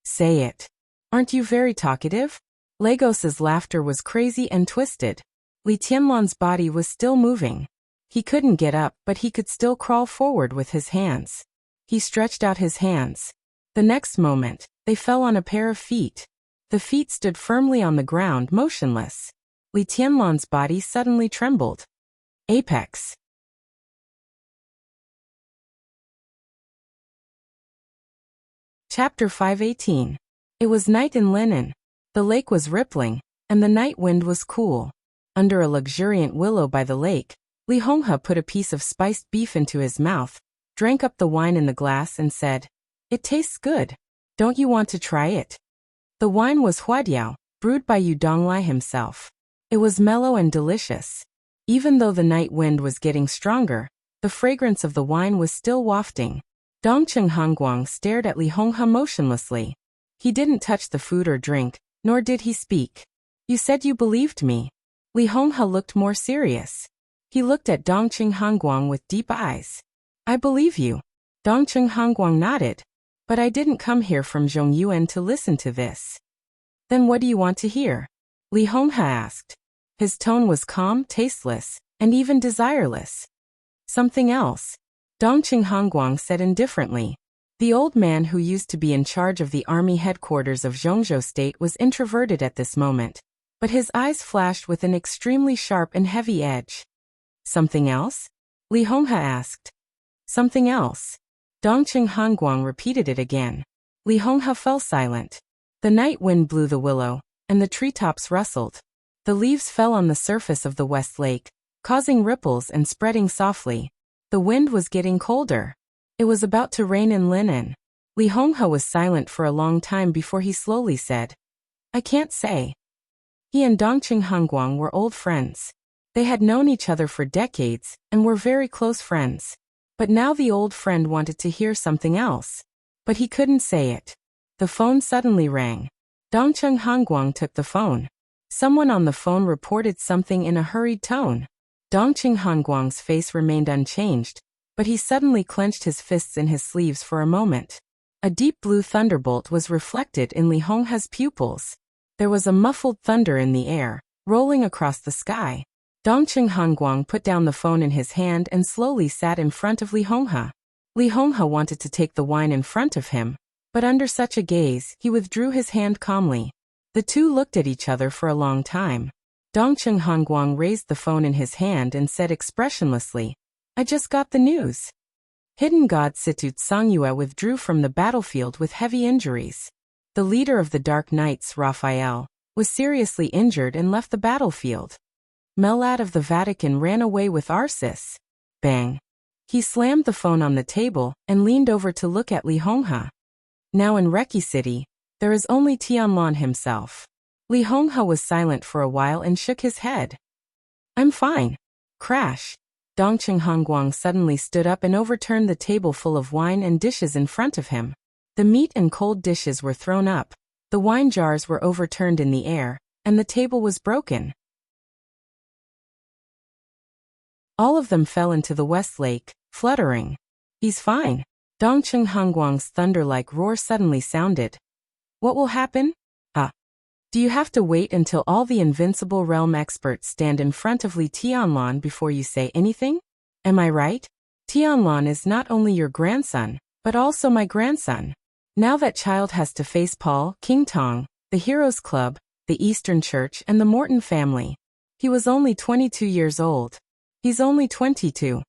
Say it. Aren't you very talkative? Lagos's laughter was crazy and twisted. Li Tianlan's body was still moving. He couldn't get up, but he could still crawl forward with his hands. He stretched out his hands. The next moment, they fell on a pair of feet. The feet stood firmly on the ground, motionless. Li Tianlan's body suddenly trembled. Apex. Chapter 518. It was night in Linen. The lake was rippling, and the night wind was cool. Under a luxuriant willow by the lake, Li Honghe put a piece of spiced beef into his mouth, drank up the wine in the glass and said, "It tastes good. Don't you want to try it?" The wine was huadiao, brewed by Yu Donglai himself. It was mellow and delicious. Even though the night wind was getting stronger, the fragrance of the wine was still wafting. Dongcheng Hongguang stared at Li Honghe motionlessly. He didn't touch the food or drink, nor did he speak. "You said you believed me." Li Honghe looked more serious. He looked at Dongcheng Hongguang with deep eyes. "I believe you." Dongcheng Hongguang nodded. "But I didn't come here from Zhongyuan to listen to this." "Then what do you want to hear?" Li Honghe asked. His tone was calm, tasteless, and even desireless. "Something else," Dongcheng Hongguang said indifferently. The old man who used to be in charge of the army headquarters of Zhongzhou State was introverted at this moment, but his eyes flashed with an extremely sharp and heavy edge. "Something else?" Li Honghe asked. "Something else." Dongcheng Hongguang repeated it again. Li Honghe fell silent. The night wind blew the willow, and the treetops rustled. The leaves fell on the surface of the West Lake, causing ripples and spreading softly. The wind was getting colder. It was about to rain in Linen. Li Honghe was silent for a long time before he slowly said, "I can't say." He and Dongcheng Hongguang were old friends. They had known each other for decades and were very close friends. But now the old friend wanted to hear something else. But he couldn't say it. The phone suddenly rang. Dongcheng Hongguang took the phone. Someone on the phone reported something in a hurried tone. Dongcheng Hongguang's face remained unchanged, but he suddenly clenched his fists in his sleeves for a moment. A deep blue thunderbolt was reflected in Li Honghe's pupils. There was a muffled thunder in the air, rolling across the sky. Dongcheng Hongguang put down the phone in his hand and slowly sat in front of Li Honghe. Li Honghe wanted to take the wine in front of him, but under such a gaze, he withdrew his hand calmly. The two looked at each other for a long time. Dongcheng Hongguang raised the phone in his hand and said expressionlessly, "I just got the news." Hidden God Situt Songyue withdrew from the battlefield with heavy injuries. The leader of the Dark Knights, Raphael, was seriously injured and left the battlefield. Melad of the Vatican ran away with Arcis. Bang. He slammed the phone on the table and leaned over to look at Li Honghe. Now in Reki City, there is only Tianlan himself. Li Honghe was silent for a while and shook his head. "I'm fine." Crash. Dongcheng Hongguang suddenly stood up and overturned the table full of wine and dishes in front of him. The meat and cold dishes were thrown up, the wine jars were overturned in the air, and the table was broken. All of them fell into the West Lake, fluttering. "He's fine." Dongcheng Hongguang's thunder-like roar suddenly sounded. "What will happen? Do you have to wait until all the Invincible Realm experts stand in front of Li Tianlan before you say anything? Am I right? Tianlan is not only your grandson, but also my grandson. Now that child has to face Paul, King Tong, the Heroes Club, the Eastern Church and the Morton family. He was only 22 years old. He's only 22.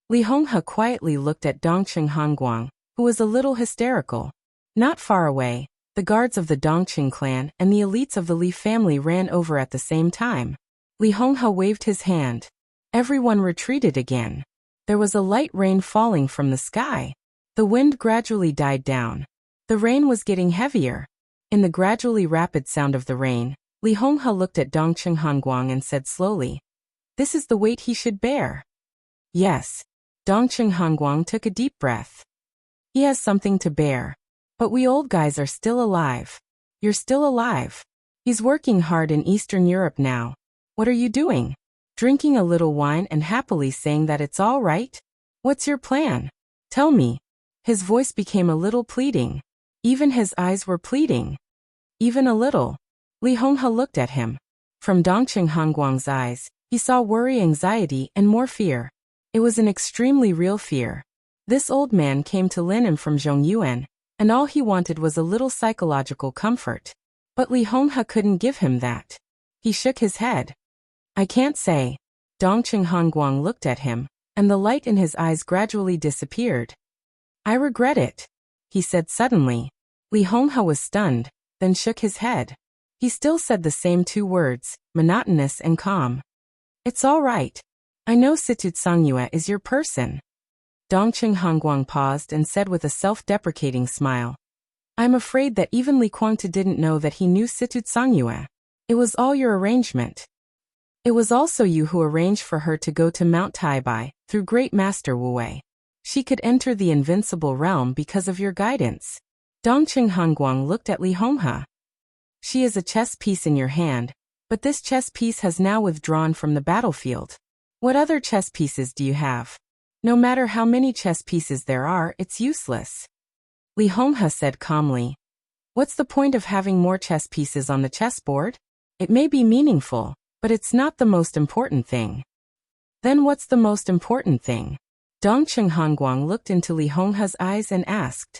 Li Honghe quietly looked at Dongcheng Hongguang, who was a little hysterical. Not far away, the guards of the Dongqing clan and the elites of the Li family ran over at the same time. Li Honghe waved his hand. Everyone retreated again. There was a light rain falling from the sky. The wind gradually died down. The rain was getting heavier. In the gradually rapid sound of the rain, Li Honghe looked at Dongqing Hanguang and said slowly, "This is the weight he should bear." Yes. Dongqing Hanguang took a deep breath. He has something to bear. But we old guys are still alive. You're still alive. He's working hard in Eastern Europe now. What are you doing? Drinking a little wine and happily saying that it's all right? What's your plan? Tell me. His voice became a little pleading. Even his eyes were pleading. Even a little. Li Honghe looked at him. From Dongqing Hanguang's eyes, he saw worry, anxiety, and more fear. It was an extremely real fear. This old man came to Lin from Zhongyuan, and all he wanted was a little psychological comfort. But Li Honghe couldn't give him that. He shook his head. I can't say. Dongqing Hanguang looked at him, and the light in his eyes gradually disappeared. I regret it, he said suddenly. Li Honghe was stunned, then shook his head. He still said the same two words, monotonous and calm. It's all right. I know Situ Tsangyue is your person. Dongqing Hanguang paused and said with a self-deprecating smile. I'm afraid that even Li Guangte didn't know that he knew Situ Tsangyue. It was all your arrangement. It was also you who arranged for her to go to Mount Taibai, through Great Master Wu Wei. She could enter the invincible realm because of your guidance. Dongqing Hanguang looked at Li Honghe. She is a chess piece in your hand, but this chess piece has now withdrawn from the battlefield. What other chess pieces do you have? No matter how many chess pieces there are, it's useless. Li Honghe said calmly. What's the point of having more chess pieces on the chessboard? It may be meaningful, but it's not the most important thing. Then what's the most important thing? Dongqing Hanguang looked into Li Honghe's eyes and asked.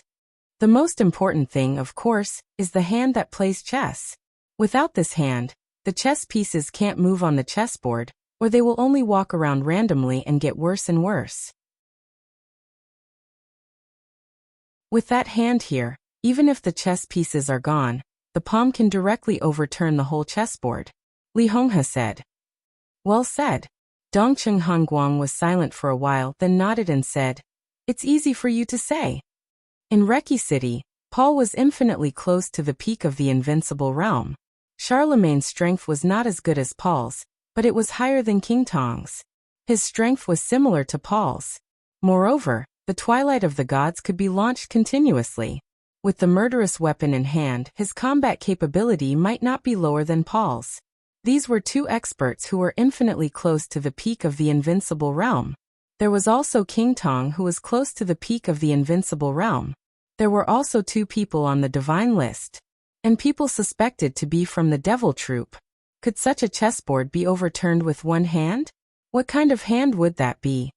The most important thing, of course, is the hand that plays chess. Without this hand, the chess pieces can't move on the chessboard, or they will only walk around randomly and get worse and worse. With that hand here, even if the chess pieces are gone, the pawn can directly overturn the whole chessboard, Li Honghe said. Well said. Dongqing Hanguang was silent for a while, then nodded and said, It's easy for you to say. In Reki City, Paul was infinitely close to the peak of the invincible realm. Charlemagne's strength was not as good as Paul's, but it was higher than King Tong's. His strength was similar to Paul's. Moreover, the Twilight of the Gods could be launched continuously. With the murderous weapon in hand, his combat capability might not be lower than Paul's. These were two experts who were infinitely close to the peak of the invincible realm. There was also King Tong, who was close to the peak of the invincible realm. There were also two people on the divine list. And people suspected to be from the devil troop. Could such a chessboard be overturned with one hand? What kind of hand would that be?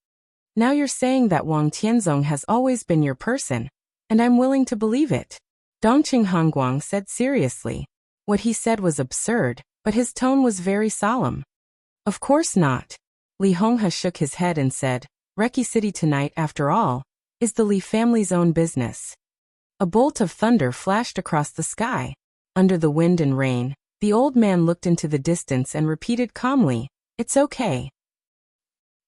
Now you're saying that Wang Tianzong has always been your person, and I'm willing to believe it. Dongqing Hanguang said seriously. What he said was absurd, but his tone was very solemn. Of course not. Li Honghe shook his head and said, Reki City tonight, after all, is the Li family's own business. A bolt of thunder flashed across the sky. Under the wind and rain, the old man looked into the distance and repeated calmly, It's okay.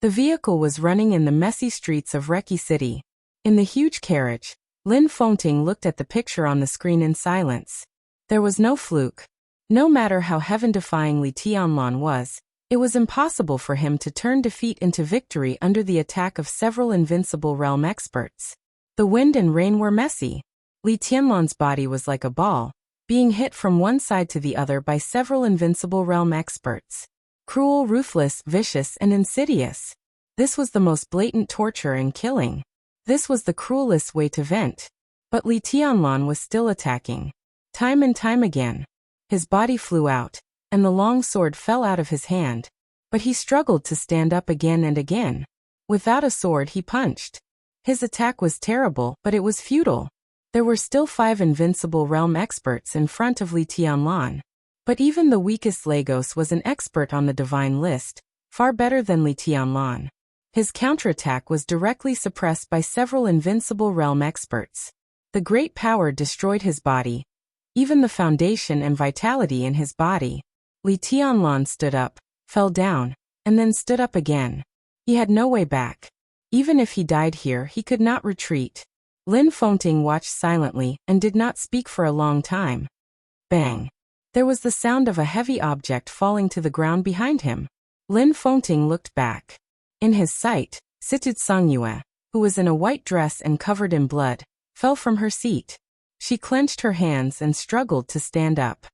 The vehicle was running in the messy streets of Reki City. In the huge carriage, Lin Fengting looked at the picture on the screen in silence. There was no fluke. No matter how heaven-defying Li Tianlan was, it was impossible for him to turn defeat into victory under the attack of several invincible realm experts. The wind and rain were messy. Li Tianlan's body was like a ball, being hit from one side to the other by several invincible realm experts. Cruel, ruthless, vicious, and insidious. This was the most blatant torture and killing. This was the cruelest way to vent. But Li Tianlan was still attacking. Time and time again. His body flew out, and the long sword fell out of his hand. But he struggled to stand up again and again. Without a sword he punched. His attack was terrible, but it was futile. There were still 5 invincible realm experts in front of Li Tianlan. But even the weakest Lagos was an expert on the divine list, far better than Li Tianlan. His counterattack was directly suppressed by several invincible realm experts. The great power destroyed his body, even the foundation and vitality in his body. Li Tianlan stood up, fell down, and then stood up again. He had no way back. Even if he died here, he could not retreat. Lin Fengting watched silently and did not speak for a long time. Bang! There was the sound of a heavy object falling to the ground behind him. Lin Fengting looked back. In his sight, Situd Songyue, who was in a white dress and covered in blood, fell from her seat. She clenched her hands and struggled to stand up.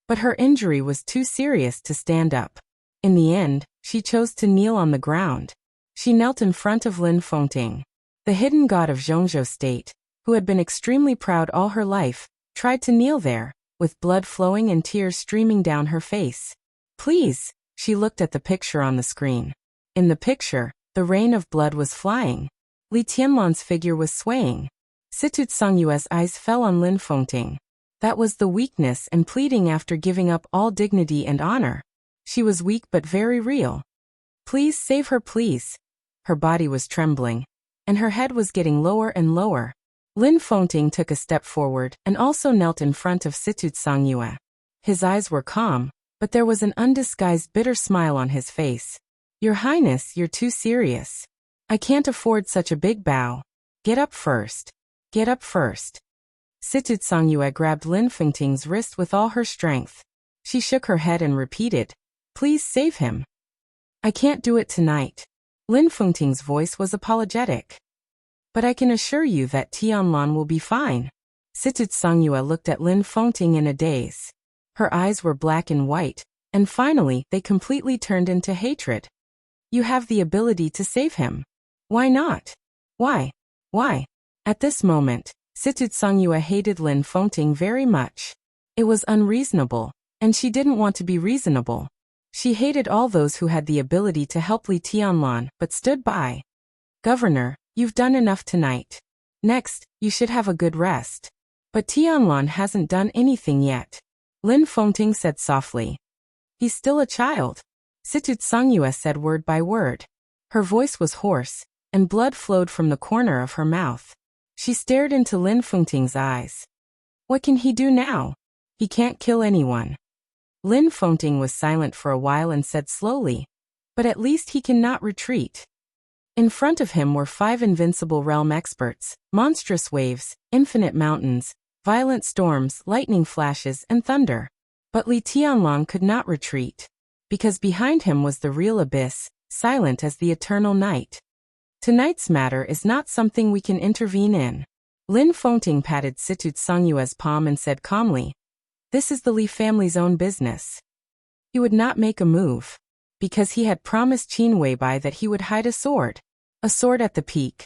But her injury was too serious to stand up. In the end, she chose to kneel on the ground. She knelt in front of Lin Fengting. The hidden god of Zhongzhou state, who had been extremely proud all her life, tried to kneel there, with blood flowing and tears streaming down her face. Please, she looked at the picture on the screen. In the picture, the rain of blood was flying. Li Tianlan's figure was swaying. Situd Songyue's eyes fell on Lin Fengting. That was the weakness and pleading after giving up all dignity and honor. She was weak but very real. Please save her, please. Her body was trembling, and her head was getting lower and lower. Lin Fengting took a step forward and also knelt in front of Situd Songyue. His eyes were calm, but there was an undisguised bitter smile on his face. Your Highness, you're too serious. I can't afford such a big bow. Get up first. Get up first. Situd Songyue grabbed Lin Fengting's wrist with all her strength. She shook her head and repeated, Please save him. I can't do it tonight. Lin Fengting's voice was apologetic. But I can assure you that Tianlan will be fine. Situd Songyue looked at Lin Fengting in a daze. Her eyes were black and white, and finally they completely turned into hatred. You have the ability to save him. Why not? Why? Why? At this moment, Situd Songyue hated Lin Fengting very much. It was unreasonable, and she didn't want to be reasonable. She hated all those who had the ability to help Li Tianlan but stood by. Governor, you've done enough tonight. Next, you should have a good rest. But Tianlan hasn't done anything yet. Lin Fengting said softly. He's still a child. Situd Songyue said word by word. Her voice was hoarse, and blood flowed from the corner of her mouth. She stared into Lin Fengting's eyes. What can he do now? He can't kill anyone. Lin Fengting was silent for a while and said slowly, but at least he cannot retreat. In front of him were 5 invincible realm experts, monstrous waves, infinite mountains, violent storms, lightning flashes, and thunder. But Li Tianlan could not retreat, because behind him was the real abyss, silent as the eternal night. Tonight's matter is not something we can intervene in. Lin Fengting patted Situd Songyue's palm and said calmly, This is the Li family's own business. He would not make a move, because he had promised Qin Weibai that he would hide a sword at the peak.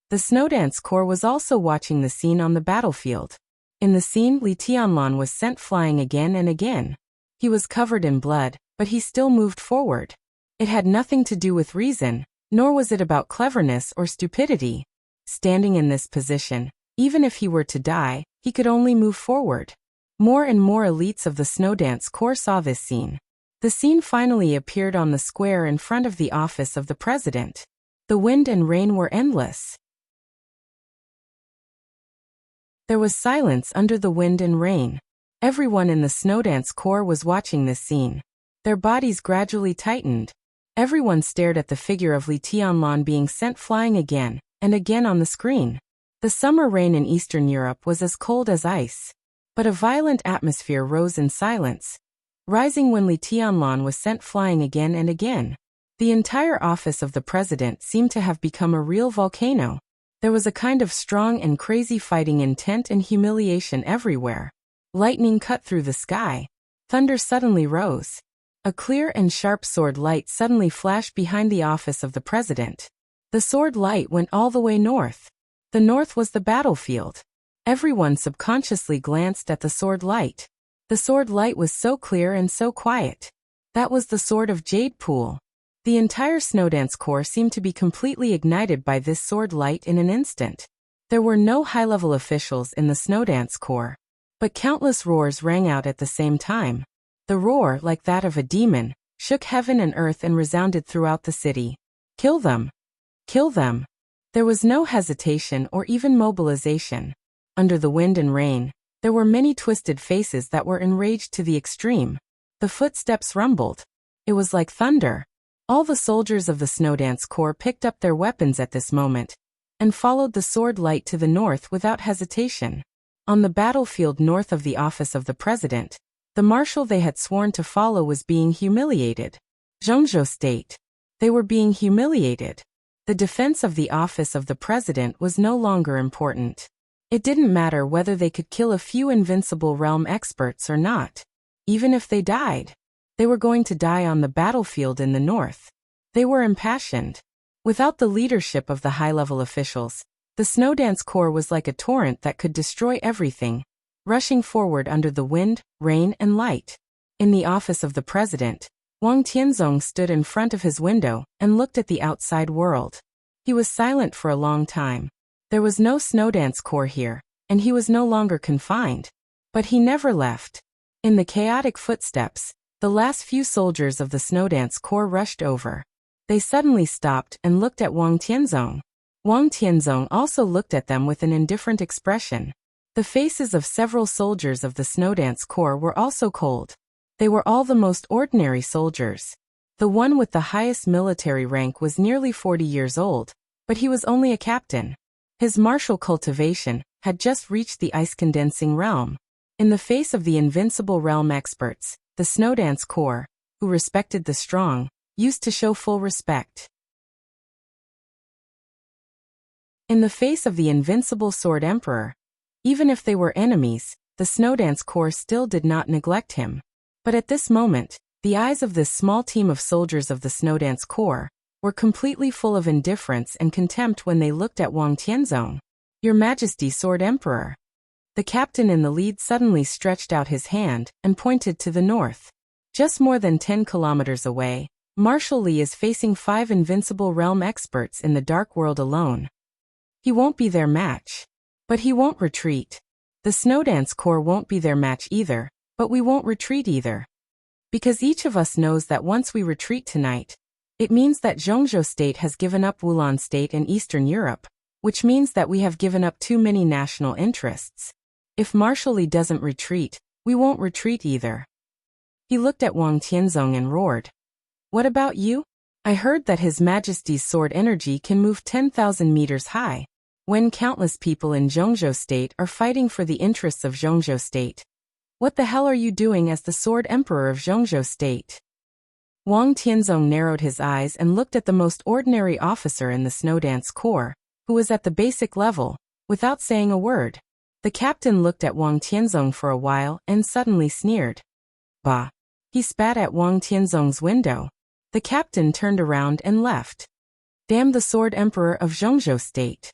The Snowdance Corps was also watching the scene on the battlefield. In the scene, Li Tianlan was sent flying again and again. He was covered in blood, but he still moved forward. It had nothing to do with reason, nor was it about cleverness or stupidity. Standing in this position, even if he were to die, he could only move forward. More and more elites of the Snowdance Corps saw this scene. The scene finally appeared on the square in front of the office of the president. The wind and rain were endless. There was silence under the wind and rain. Everyone in the Snowdance Corps was watching this scene. Their bodies gradually tightened. Everyone stared at the figure of Li Tianlan being sent flying again and again on the screen. The summer rain in Eastern Europe was as cold as ice. But a violent atmosphere rose in silence, rising when Li Tianlan was sent flying again and again. The entire office of the president seemed to have become a real volcano. There was a kind of strong and crazy fighting intent and humiliation everywhere. Lightning cut through the sky. Thunder suddenly rose. A clear and sharp sword light suddenly flashed behind the office of the president. The sword light went all the way north. The north was the battlefield. Everyone subconsciously glanced at the sword light. The sword light was so clear and so quiet. That was the sword of Jade Pool. The entire Snowdance Corps seemed to be completely ignited by this sword light in an instant. There were no high-level officials in the Snowdance Corps, but countless roars rang out at the same time. The roar, like that of a demon, shook heaven and earth and resounded throughout the city. Kill them! Kill them! There was no hesitation or even mobilization. Under the wind and rain, there were many twisted faces that were enraged to the extreme. The footsteps rumbled. It was like thunder. All the soldiers of the Snowdance Corps picked up their weapons at this moment and followed the sword light to the north without hesitation. On the battlefield north of the office of the president, the marshal they had sworn to follow was being humiliated. Zhongzhou State. They were being humiliated. The defense of the office of the president was no longer important. It didn't matter whether they could kill a few invincible realm experts or not. Even if they died, they were going to die on the battlefield in the north. They were impassioned. Without the leadership of the high-level officials, the Snowdance Corps was like a torrent that could destroy everything, rushing forward under the wind, rain, and light. In the office of the president, Wang Tianzong stood in front of his window and looked at the outside world. He was silent for a long time. There was no Snowdance Corps here, and he was no longer confined. But he never left. In the chaotic footsteps, the last few soldiers of the Snowdance Corps rushed over. They suddenly stopped and looked at Wang Tianzong. Wang Tianzong also looked at them with an indifferent expression. The faces of several soldiers of the Snowdance Corps were also cold. They were all the most ordinary soldiers. The one with the highest military rank was nearly 40 years old, but he was only a captain. His martial cultivation had just reached the ice-condensing realm. In the face of the invincible realm experts, the Snowdance Corps, who respected the strong, used to show full respect. In the face of the invincible Sword Emperor, even if they were enemies, the Snowdance Corps still did not neglect him. But at this moment, the eyes of this small team of soldiers of the Snowdance Corps were completely full of indifference and contempt when they looked at Wang Tianzong. "Your Majesty, Sword Emperor." The captain in the lead suddenly stretched out his hand and pointed to the north. Just more than 10 kilometers away, Marshal Li is facing 5 invincible realm experts in the dark world alone. He won't be their match. But he won't retreat. The Snowdance Corps won't be their match either, but we won't retreat either. Because each of us knows that once we retreat tonight, it means that Zhongzhou State has given up Wulan State and Eastern Europe, which means that we have given up too many national interests. If Marshal Li doesn't retreat, we won't retreat either. He looked at Wang Tianzong and roared. "What about you? I heard that His Majesty's sword energy can move 10,000 meters high. When countless people in Zhongzhou State are fighting for the interests of Zhongzhou State. What the hell are you doing as the Sword Emperor of Zhongzhou State?" Wang Tianzong narrowed his eyes and looked at the most ordinary officer in the Snowdance Corps, who was at the basic level, without saying a word. The captain looked at Wang Tianzong for a while and suddenly sneered. "Bah!" He spat at Wang Tianzong's window. The captain turned around and left. Damn the Sword Emperor of Zhongzhou State.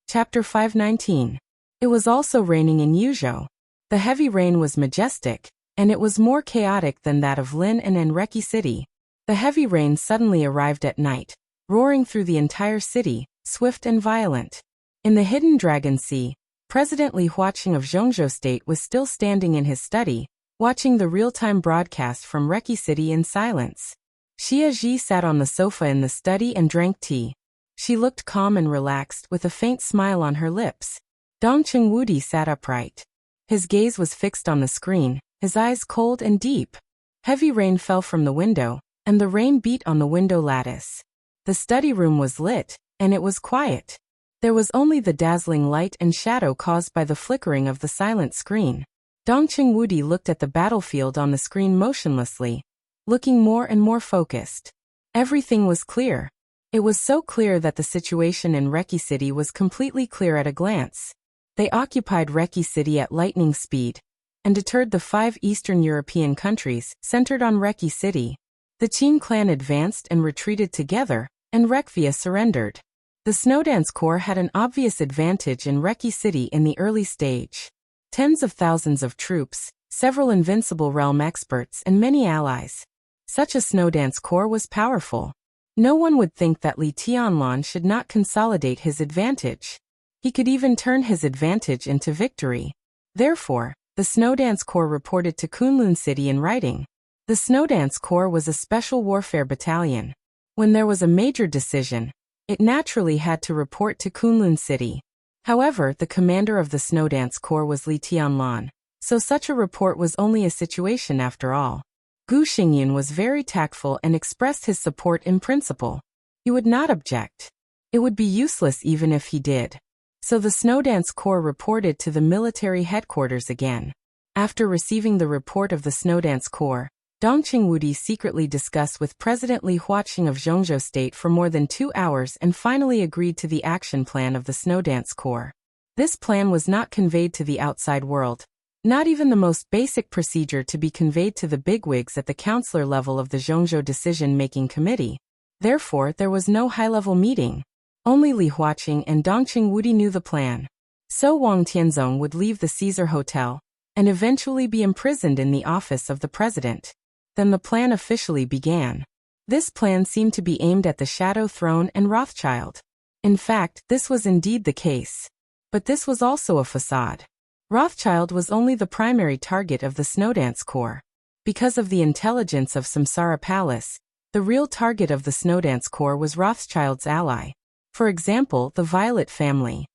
Chapter 519. It was also raining in Yuzhou. The heavy rain was majestic, and it was more chaotic than that of Lin and Enreki City. The heavy rain suddenly arrived at night, roaring through the entire city, swift and violent. In the hidden Dragon Sea, President Li Huaqing of Zhongzhou State was still standing in his study, watching the real-time broadcast from Reki City in silence. Xia Ji sat on the sofa in the study and drank tea. She looked calm and relaxed with a faint smile on her lips. Dongqing Wudi sat upright. His gaze was fixed on the screen, his eyes cold and deep. Heavy rain fell from the window, and the rain beat on the window lattice. The study room was lit, and it was quiet. There was only the dazzling light and shadow caused by the flickering of the silent screen. Dongqing Wudi looked at the battlefield on the screen motionlessly, looking more and more focused. Everything was clear. It was so clear that the situation in Reki City was completely clear at a glance. They occupied Reki City at lightning speed, and deterred the 5 Eastern European countries centered on Reki City. The Qin clan advanced and retreated together, and Rekvia surrendered. The Snowdance Corps had an obvious advantage in Reki City in the early stage. Tens of thousands of troops, several invincible realm experts and many allies. Such a Snowdance Corps was powerful. No one would think that Li Tianlan should not consolidate his advantage. He could even turn his advantage into victory. Therefore, the Snowdance Corps reported to Kunlun City in writing. The Snowdance Corps was a special warfare battalion. When there was a major decision, it naturally had to report to Kunlun City. However, the commander of the Snowdance Corps was Li Tianlan, so such a report was only a situation after all. Gu Xingyun was very tactful and expressed his support in principle. He would not object. It would be useless even if he did. So the Snowdance Corps reported to the military headquarters again. After receiving the report of the Snowdance Corps, Dongqing Wudi secretly discussed with President Li Huaqing of Zhongzhou State for more than 2 hours and finally agreed to the action plan of the Snowdance Corps. This plan was not conveyed to the outside world, not even the most basic procedure to be conveyed to the bigwigs at the councillor level of the Zhongzhou Decision-Making Committee. Therefore, there was no high-level meeting. Only Li Huaqing and Dongqing Wudi knew the plan. So Wang Tianzong would leave the Caesar Hotel and eventually be imprisoned in the office of the president. Then the plan officially began. This plan seemed to be aimed at the Shadow Throne and Rothschild. In fact, this was indeed the case. But this was also a facade. Rothschild was only the primary target of the Snowdance Corps. Because of the intelligence of Samsara Palace, the real target of the Snowdance Corps was Rothschild's ally. For example, the Violet family.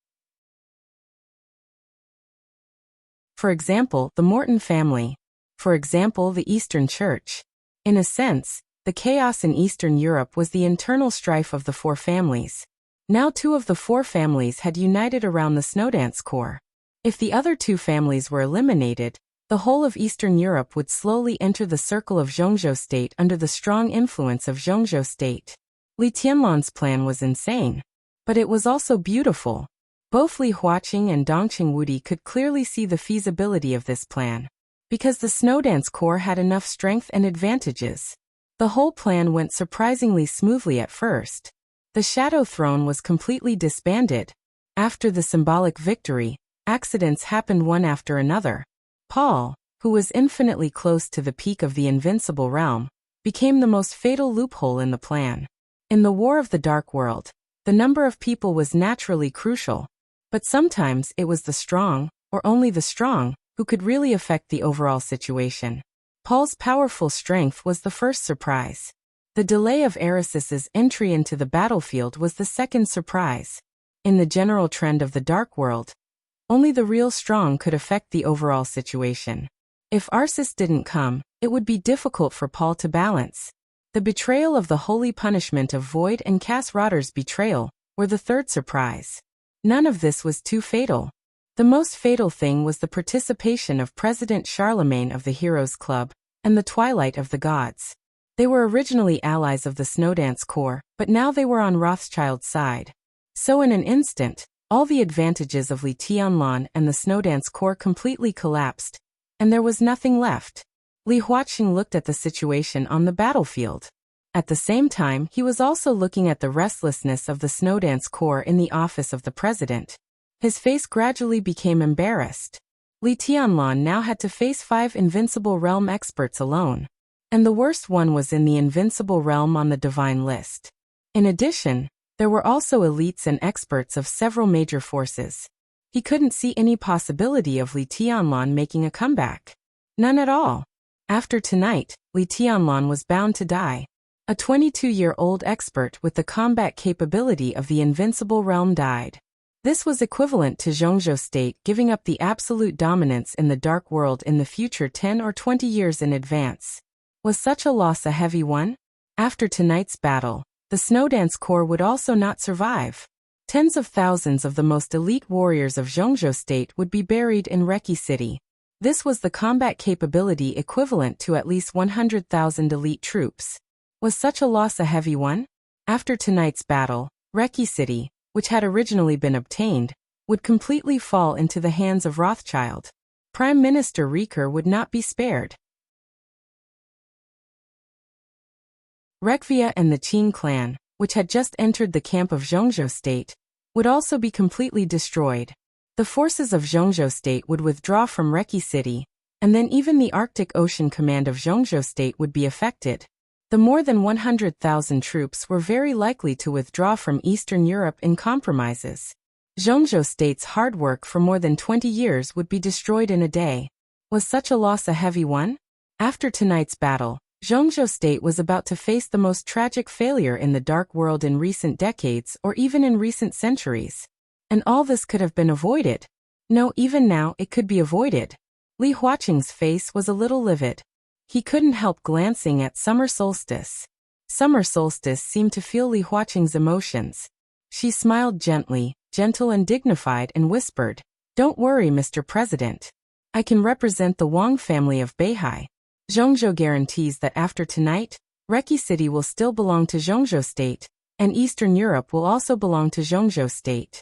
For example, the Morton family. For example, the Eastern Church. In a sense, the chaos in Eastern Europe was the internal strife of the 4 families. Now 2 of the 4 families had united around the Snowdance Corps. If the other 2 families were eliminated, the whole of Eastern Europe would slowly enter the circle of Zhongzhou State under the strong influence of Zhongzhou State. Li Tianlan's plan was insane. But it was also beautiful. Both Li Huaqing and Dongqing Wudi could clearly see the feasibility of this plan. Because the Snowdance Corps had enough strength and advantages. The whole plan went surprisingly smoothly at first. The Shadow Throne was completely disbanded. After the symbolic victory, accidents happened one after another. Paul, who was infinitely close to the peak of the invincible realm, became the most fatal loophole in the plan. In the War of the Dark World, the number of people was naturally crucial. But sometimes it was the strong, or only the strong, who could really affect the overall situation. Paul's powerful strength was the first surprise. The delay of Erisis's entry into the battlefield was the second surprise. In the general trend of the Dark World, only the real strong could affect the overall situation. If Arsis didn't come, it would be difficult for Paul to balance. The betrayal of the holy punishment of Void and Cass Rotter's betrayal were the third surprise. None of this was too fatal. The most fatal thing was the participation of President Charlemagne of the Heroes Club and the Twilight of the Gods. They were originally allies of the Snowdance Corps, but now they were on Rothschild's side. So in an instant, all the advantages of Li Tianlan and the Snowdance Corps completely collapsed, and there was nothing left. Li Huaqing looked at the situation on the battlefield. At the same time, he was also looking at the restlessness of the Snowdance Corps in the office of the president. His face gradually became embarrassed. Li Tianlan now had to face 5 Invincible Realm experts alone. And the worst one was in the Invincible Realm on the Divine list. In addition, there were also elites and experts of several major forces. He couldn't see any possibility of Li Tianlan making a comeback. None at all. After tonight, Li Tianlan was bound to die. A 22-year-old expert with the combat capability of the Invincible Realm died. This was equivalent to Zhongzhou State giving up the absolute dominance in the Dark World in the future 10 or 20 years in advance. Was such a loss a heavy one? After tonight's battle, the Snowdance Corps would also not survive. Tens of thousands of the most elite warriors of Zhongzhou State would be buried in Reki City. This was the combat capability equivalent to at least 100,000 elite troops. Was such a loss a heavy one? After tonight's battle, Reki City, which had originally been obtained, would completely fall into the hands of Rothschild. Prime Minister Rieker would not be spared. Rekvia and the Qin clan, which had just entered the camp of Zhongzhou State, would also be completely destroyed. The forces of Zhongzhou State would withdraw from Reki City, and then even the Arctic Ocean Command of Zhongzhou State would be affected. The more than 100,000 troops were very likely to withdraw from Eastern Europe in compromises. Zhongzhou State's hard work for more than 20 years would be destroyed in a day. Was such a loss a heavy one? After tonight's battle, Zhongzhou State was about to face the most tragic failure in the Dark World in recent decades or even in recent centuries. And all this could have been avoided. No, even now it could be avoided. Li Huaqing's face was a little livid. He couldn't help glancing at summer solstice. Summer solstice seemed to feel Li Huaqing's emotions. She smiled gently, gentle and dignified, and whispered, "Don't worry, Mr. President. I can represent the Wang family of Beihai. Zhongzhou guarantees that after tonight, Reki City will still belong to Zhongzhou State, and Eastern Europe will also belong to Zhongzhou State."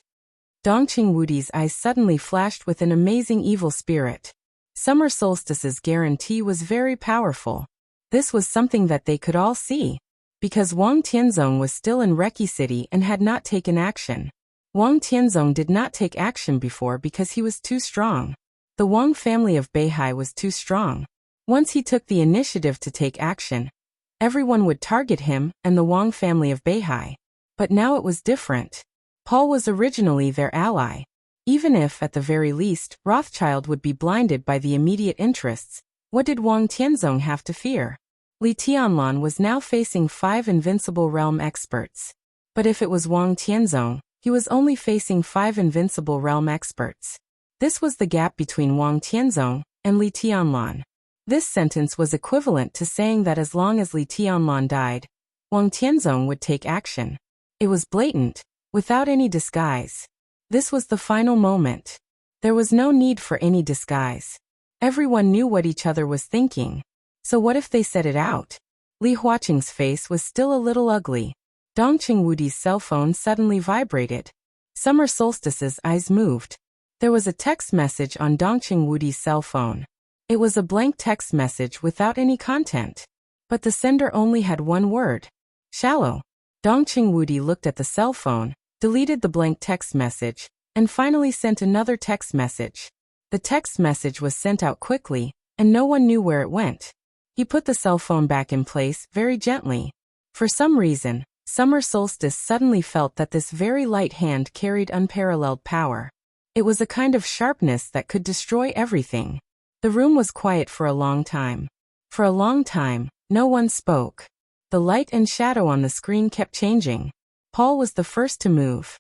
Dongqing Wudi's eyes suddenly flashed with an amazing evil spirit. Summer solstice's guarantee was very powerful. This was something that they could all see. Because Wang Tianzong was still in Reki City and had not taken action. Wang Tianzong did not take action before because he was too strong. The Wang family of Beihai was too strong. Once he took the initiative to take action, everyone would target him and the Wang family of Beihai. But now it was different. Paul was originally their ally. Even if, at the very least, Rothschild would be blinded by the immediate interests, what did Wang Tianzong have to fear? Li Tianlan was now facing 5 invincible realm experts. But if it was Wang Tianzong, he was only facing 5 invincible realm experts. This was the gap between Wang Tianzong and Li Tianlan. This sentence was equivalent to saying that as long as Li Tianlan died, Wang Tianzong would take action. It was blatant, without any disguise. This was the final moment. There was no need for any disguise. Everyone knew what each other was thinking. So what if they said it out? Li Huaqing's face was still a little ugly. Dongqing Wudi's cell phone suddenly vibrated. Summer solstice's eyes moved. There was a text message on Dongqing Wudi's cell phone. It was a blank text message without any content. But the sender only had one word. Shallow. Dongqing Wudi looked at the cell phone, deleted the blank text message, and finally sent another text message. The text message was sent out quickly, and no one knew where it went. He put the cell phone back in place very gently. For some reason, Summer Solstice suddenly felt that this very light hand carried unparalleled power. It was a kind of sharpness that could destroy everything. The room was quiet for a long time. For a long time, no one spoke. The light and shadow on the screen kept changing. Paul was the first to move.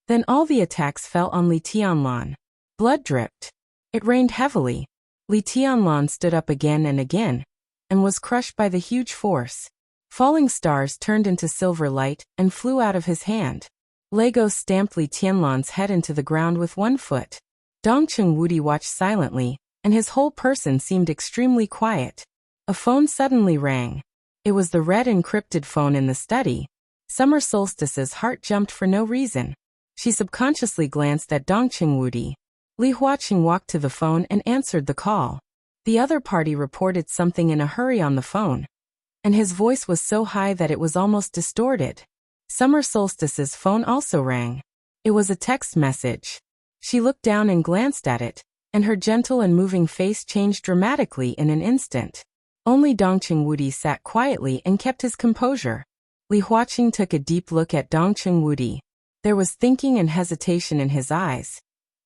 Then all the attacks fell on Li Tianlan. Blood dripped. It rained heavily. Li Tianlan stood up again and was crushed by the huge force. Falling stars turned into silver light and flew out of his hand. Lego stamped Li Tianlan's head into the ground with one foot. Dongqing Wudi watched silently, and his whole person seemed extremely quiet. A phone suddenly rang. It was the red encrypted phone in the study. Summer Solstice's heart jumped for no reason. She subconsciously glanced at Dongqing Wudi. Li Huaqing walked to the phone and answered the call. The other party reported something in a hurry on the phone, and his voice was so high that it was almost distorted. Summer Solstice's phone also rang. It was a text message. She looked down and glanced at it, and her gentle and moving face changed dramatically in an instant. Only Dongqing Wudi sat quietly and kept his composure. Li Huaqing took a deep look at Dongqing Wudi. There was thinking and hesitation in his eyes.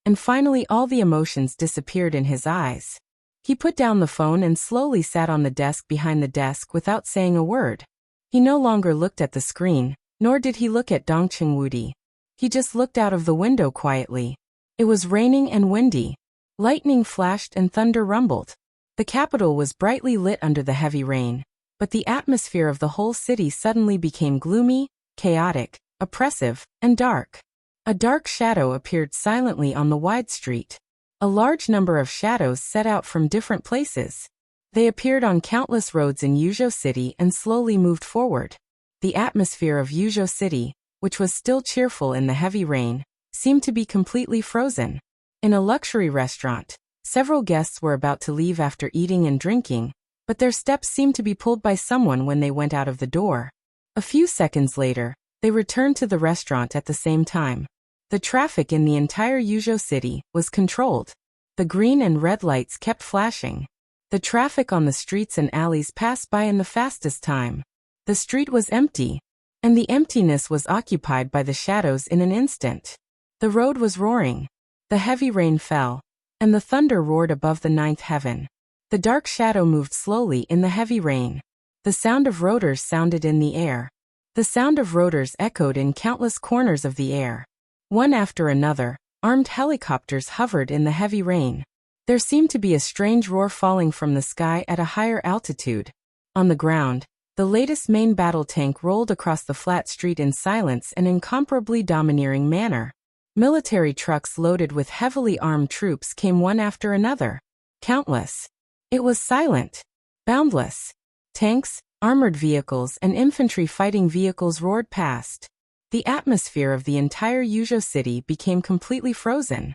And finally all the emotions disappeared in his eyes. He put down the phone and slowly sat on the desk behind the desk without saying a word. He no longer looked at the screen, nor did he look at Dongqing Wudi. He just looked out of the window quietly. It was raining and windy. Lightning flashed and thunder rumbled. The capital was brightly lit under the heavy rain, but the atmosphere of the whole city suddenly became gloomy, chaotic, oppressive, and dark. A dark shadow appeared silently on the wide street. A large number of shadows set out from different places. They appeared on countless roads in Yuzhou City and slowly moved forward. The atmosphere of Yuzhou City, which was still cheerful in the heavy rain, seemed to be completely frozen. In a luxury restaurant, several guests were about to leave after eating and drinking, but their steps seemed to be pulled by someone when they went out of the door. A few seconds later, they returned to the restaurant at the same time. The traffic in the entire Yuzhou City was controlled. The green and red lights kept flashing. The traffic on the streets and alleys passed by in the fastest time. The street was empty, and the emptiness was occupied by the shadows in an instant. The road was roaring. The heavy rain fell, and the thunder roared above the ninth heaven. The dark shadow moved slowly in the heavy rain. The sound of rotors sounded in the air. The sound of rotors echoed in countless corners of the air. One after another, armed helicopters hovered in the heavy rain. There seemed to be a strange roar falling from the sky at a higher altitude. On the ground, the latest main battle tank rolled across the flat street in silence and incomparably domineering manner. Military trucks loaded with heavily armed troops came one after another. Countless. It was silent. Boundless. Tanks, armored vehicles and infantry fighting vehicles roared past. The atmosphere of the entire Yuzhou city became completely frozen.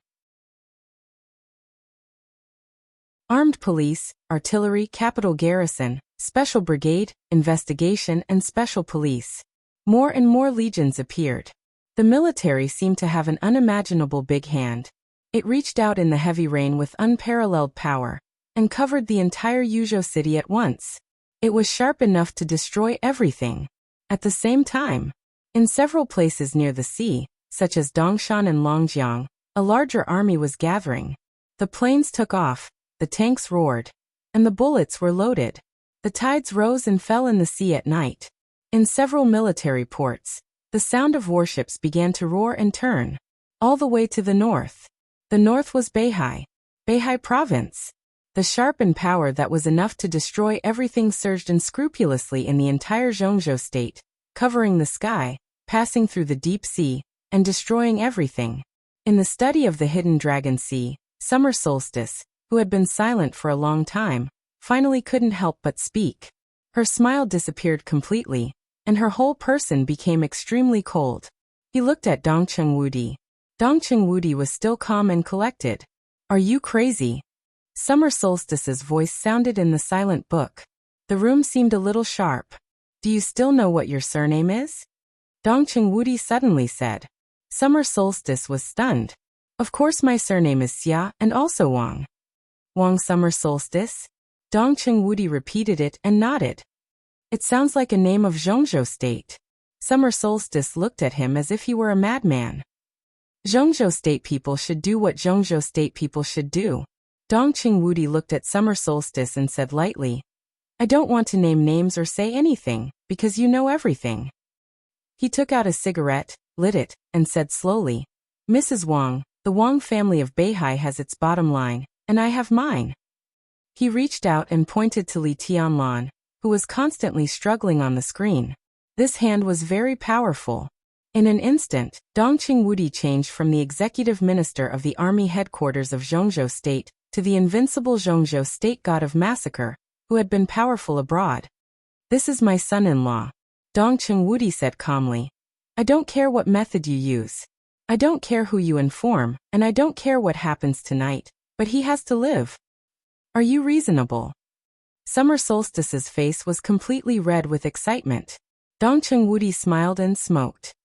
Armed police, artillery, capital garrison, special brigade, investigation and special police. More and more legions appeared. The military seemed to have an unimaginable big hand. It reached out in the heavy rain with unparalleled power and covered the entire Yuzhou city at once. It was sharp enough to destroy everything. At the same time, in several places near the sea, such as Dongshan and Longjiang, a larger army was gathering. The planes took off, the tanks roared, and the bullets were loaded. The tides rose and fell in the sea at night. In several military ports, the sound of warships began to roar and turn. All the way to the north. The north was Beihai province. The sharpened power that was enough to destroy everything surged unscrupulously in the entire Zhongzhou state, covering the sky, passing through the deep sea, and destroying everything. In the study of the hidden dragon sea, Summer Solstice, who had been silent for a long time, finally couldn't help but speak. Her smile disappeared completely, and her whole person became extremely cold. He looked at Dongcheng Wudi. Dongcheng Wudi was still calm and collected. "Are you crazy?" Summer Solstice's voice sounded in the silent book. The room seemed a little sharp. "Do you still know what your surname is?" Dongcheng Wudi suddenly said. Summer Solstice was stunned. "Of course my surname is Xia and also Wang." "Wang Summer Solstice?" Dongcheng Wudi repeated it and nodded. "It sounds like a name of Zhongzhou state." Summer Solstice looked at him as if he were a madman. "Zhongzhou state people should do what Zhongzhou state people should do." Dongcheng Wudi looked at Summer Solstice and said lightly, "I don't want to name names or say anything, because you know everything." He took out a cigarette, lit it, and said slowly, "Mrs. Wang, the Wang family of Beihai has its bottom line, and I have mine." He reached out and pointed to Li Tianlan, who was constantly struggling on the screen. This hand was very powerful. In an instant, Dongcheng Wudi changed from the executive minister of the army headquarters of Zhongzhou state to the invincible Zhongzhou state god of massacre, who had been powerful abroad. "This is my son-in-law," Dongcheng Wudi said calmly. "I don't care what method you use. I don't care who you inform, and I don't care what happens tonight, but he has to live. Are you reasonable?" Summer Solstice's face was completely red with excitement. Dongcheng Wudi smiled and smoked.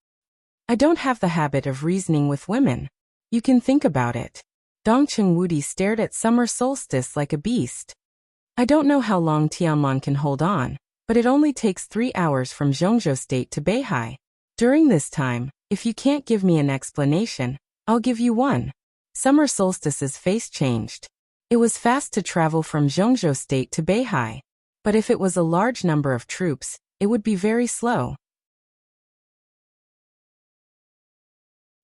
"I don't have the habit of reasoning with women. You can think about it." Dongcheng Wudi stared at Summer Solstice like a beast. "I don't know how long Tianlan can hold on, but it only takes 3 hours from Zhongzhou state to Beihai. During this time, if you can't give me an explanation, I'll give you one." Summer Solstice's face changed. It was fast to travel from Zhongzhou state to Beihai, but if it was a large number of troops, it would be very slow.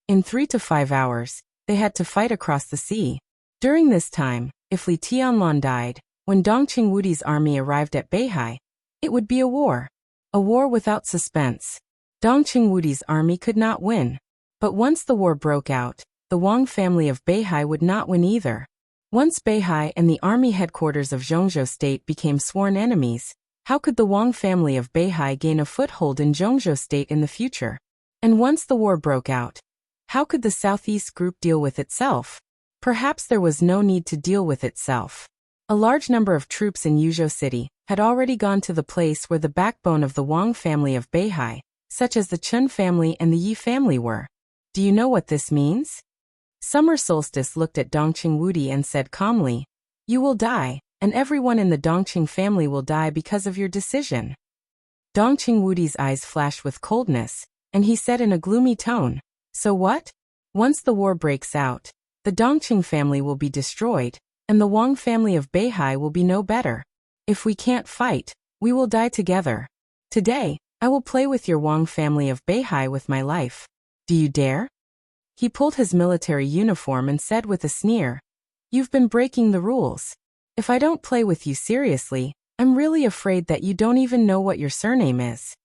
In 3 to 5 hours, they had to fight across the sea. During this time, if Li Tianlan died, when Dongcheng Wudi's army arrived at Beihai, it would be a war. A war without suspense. Dongcheng Wudi's army could not win. But once the war broke out, the Wang family of Beihai would not win either. Once Beihai and the army headquarters of Zhongzhou state became sworn enemies, how could the Wang family of Beihai gain a foothold in Zhongzhou state in the future? And once the war broke out, how could the Southeast group deal with itself? Perhaps there was no need to deal with itself. A large number of troops in Yuzhou city had already gone to the place where the backbone of the Wang family of Beihai, such as the Chen family and the Yi family were. Do you know what this means? Summer Solstice looked at Dongcheng Wudi and said calmly, "You will die, and everyone in the Dongcheng family will die because of your decision." Dongcheng Wudi's eyes flashed with coldness, and he said in a gloomy tone, "So what? Once the war breaks out, the Dongcheng family will be destroyed, and the Wang family of Beihai will be no better. If we can't fight, we will die together. Today, I will play with your Wang family of Beihai with my life. Do you dare?" He pulled his military uniform and said with a sneer, You've been breaking the rules. If I don't play with you seriously, I'm really afraid that you don't even know what your surname is."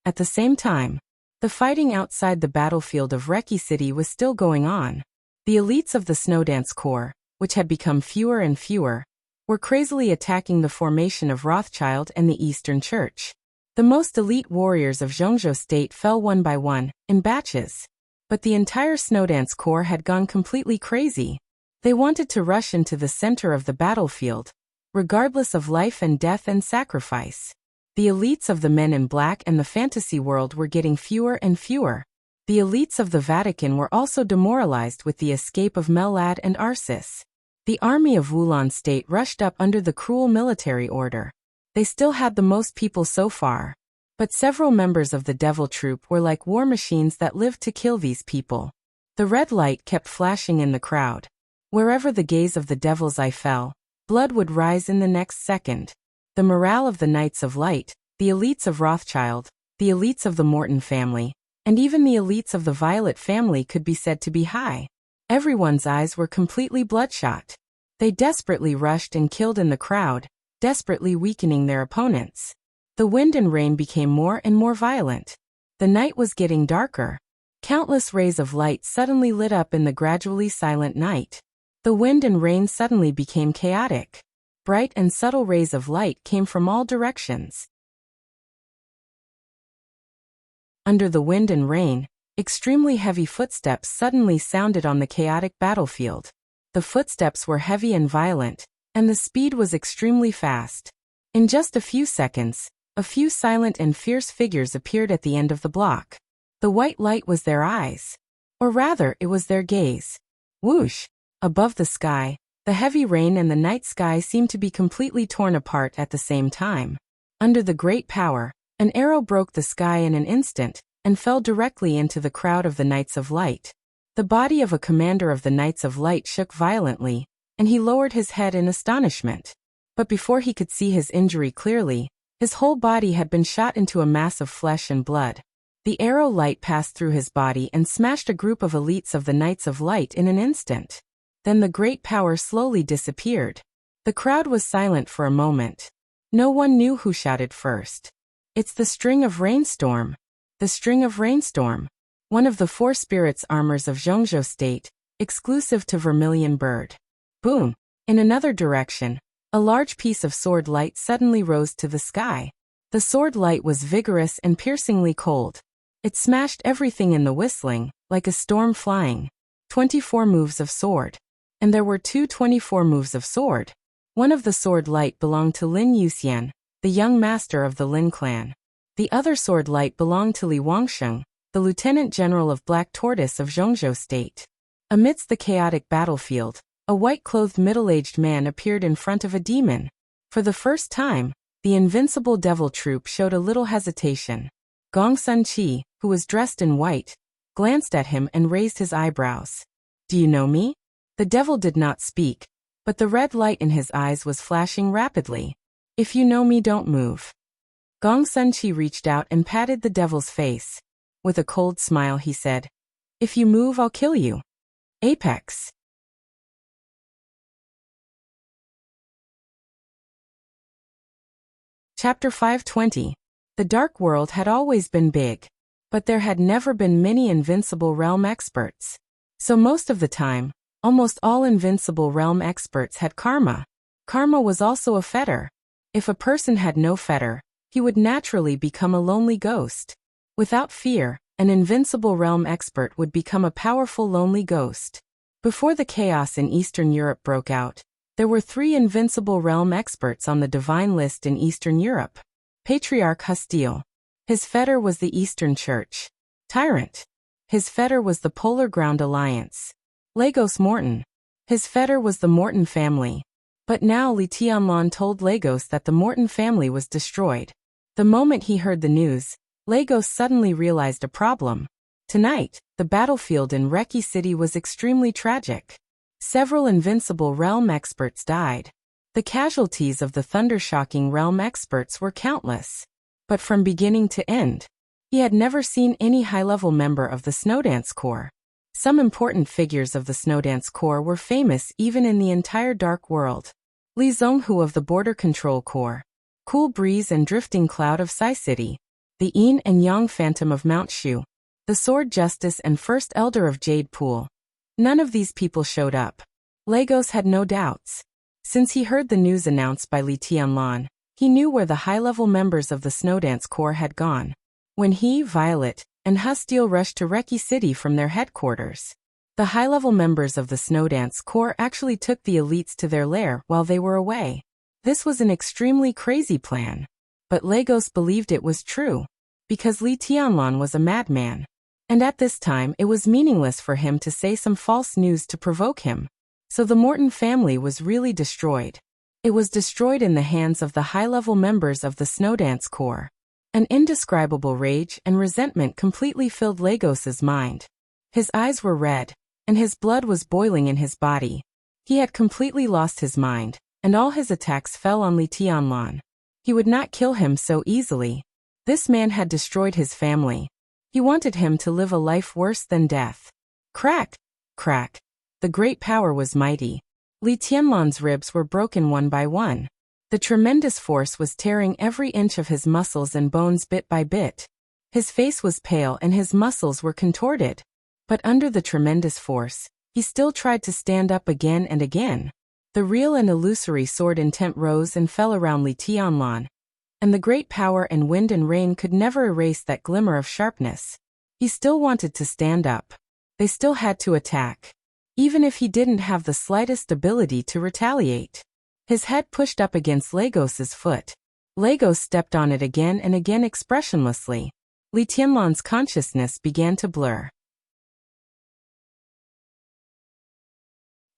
At the same time, the fighting outside the battlefield of Reki City was still going on. The elites of the Snowdance Corps, which had become fewer and fewer, were crazily attacking the formation of Rothschild and the Eastern Church. The most elite warriors of Zhongzhou State fell one by one, in batches. But the entire Snowdance Corps had gone completely crazy. They wanted to rush into the center of the battlefield, regardless of life and death and sacrifice. The elites of the Men in Black and the fantasy world were getting fewer and fewer. The elites of the Vatican were also demoralized with the escape of Melad and Arsis. The army of Wulan State rushed up under the cruel military order. They still had the most people so far. But several members of the Devil Troop were like war machines that lived to kill these people. The red light kept flashing in the crowd. Wherever the gaze of the Devil's Eye fell, blood would rise in the next second. The morale of the Knights of Light, the elites of Rothschild, the elites of the Morton family, and even the elites of the Violet family could be said to be high. Everyone's eyes were completely bloodshot. They desperately rushed and killed in the crowd, desperately weakening their opponents. The wind and rain became more and more violent. The night was getting darker. Countless rays of light suddenly lit up in the gradually silent night. The wind and rain suddenly became chaotic. Bright and subtle rays of light came from all directions. Under the wind and rain, extremely heavy footsteps suddenly sounded on the chaotic battlefield. The footsteps were heavy and violent, and the speed was extremely fast. In just a few seconds, a few silent and fierce figures appeared at the end of the block. The white light was their eyes. Or rather, it was their gaze. Whoosh! Above the sky, the heavy rain and the night sky seemed to be completely torn apart at the same time. Under the great power, an arrow broke the sky in an instant, and fell directly into the crowd of the Knights of Light. The body of a commander of the Knights of Light shook violently, and he lowered his head in astonishment. But before he could see his injury clearly, his whole body had been shot into a mass of flesh and blood. The arrow light passed through his body and smashed a group of elites of the Knights of Light in an instant. Then the great power slowly disappeared. The crowd was silent for a moment. No one knew who shouted first. "It's the String of Rainstorm. The String of Rainstorm. One of the 4 spirits armors of Zhongzhou State, exclusive to Vermilion Bird." Boom! In another direction, a large piece of sword light suddenly rose to the sky. The sword light was vigorous and piercingly cold. It smashed everything in the whistling, like a storm flying. 24 moves of sword. And there were 24 moves of sword. One of the sword light belonged to Lin Yuxian, the young master of the Lin clan. The other sword light belonged to Li Wangsheng, the lieutenant general of Black Tortoise of Zhongzhou State. Amidst the chaotic battlefield, a white-clothed middle-aged man appeared in front of a demon. For the first time, the invincible devil troop showed a little hesitation. Gong Sun Chi, who was dressed in white, glanced at him and raised his eyebrows. "Do you know me?" The devil did not speak, but the red light in his eyes was flashing rapidly. "If you know me, don't move." Gong Sun Chi reached out and patted the devil's face. With a cold smile he said, "If you move, I'll kill you." Apex. Chapter 520. The Dark World had always been big, but there had never been many Invincible Realm experts. So most of the time, almost all Invincible Realm experts had karma. Karma was also a fetter. If a person had no fetter, he would naturally become a lonely ghost. Without fear, an Invincible Realm expert would become a powerful lonely ghost. Before the chaos in Eastern Europe broke out, there were 3 Invincible Realm experts on the divine list in Eastern Europe. Patriarch Hustile. His fetter was the Eastern Church. Tyrant. His fetter was the Polar Ground Alliance. Lagos Morton. His fetter was the Morton family. But now Li Tianlan told Lagos that the Morton family was destroyed. The moment he heard the news, Lagos suddenly realized a problem. Tonight, the battlefield in Reki City was extremely tragic. Several Invincible Realm experts died. The casualties of the Thundershocking Realm experts were countless. But from beginning to end, he had never seen any high-level member of the Snowdance Corps. Some important figures of the Snowdance Corps were famous even in the entire Dark World. Li Zhonghu of the Border Control Corps, Cool Breeze and Drifting Cloud of Sai City, the Yin and Yang Phantom of Mount Shu, the Sword Justice and First Elder of Jade Pool. None of these people showed up. Lagos had no doubts. Since he heard the news announced by Li Tianlan, he knew where the high-level members of the Snowdance Corps had gone. When he, Violet, and Husteel rushed to Reki City from their headquarters, the high-level members of the Snowdance Corps actually took the elites to their lair while they were away. This was an extremely crazy plan. But Lagos believed it was true, because Li Tianlan was a madman. And at this time it was meaningless for him to say some false news to provoke him. So the Morton family was really destroyed. It was destroyed in the hands of the high-level members of the Snowdance Corps. An indescribable rage and resentment completely filled Lagos's mind. His eyes were red, and his blood was boiling in his body. He had completely lost his mind, and all his attacks fell on Li Tianlan. He would not kill him so easily. This man had destroyed his family. He wanted him to live a life worse than death. Crack! Crack! The great power was mighty. Li Tianlan's ribs were broken one by one. The tremendous force was tearing every inch of his muscles and bones bit by bit. His face was pale and his muscles were contorted. But under the tremendous force, he still tried to stand up again and again. The real and illusory sword intent rose and fell around Li Tianlan, and the great power and wind and rain could never erase that glimmer of sharpness. He still wanted to stand up. They still had to attack, even if he didn't have the slightest ability to retaliate. His head pushed up against Lagos's foot. Lagos stepped on it again and again expressionlessly. Li Tianlan's consciousness began to blur.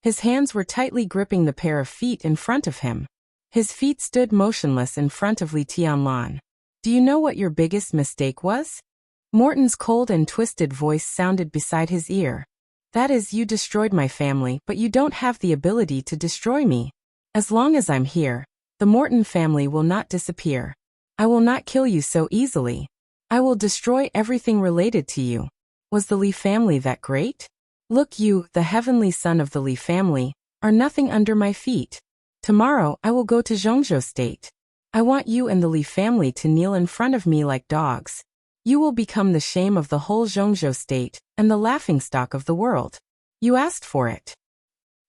His hands were tightly gripping the pair of feet in front of him. His feet stood motionless in front of Li Tianlan. Do you know what your biggest mistake was? Morton's cold and twisted voice sounded beside his ear. That is, you destroyed my family, but you don't have the ability to destroy me. As long as I'm here, the Morton family will not disappear. I will not kill you so easily. I will destroy everything related to you. Was the Li family that great? Look, you, the heavenly son of the Li family, are nothing under my feet. Tomorrow I will go to Zhongzhou State. I want you and the Li family to kneel in front of me like dogs. You will become the shame of the whole Zhongzhou State and the laughingstock of the world. You asked for it.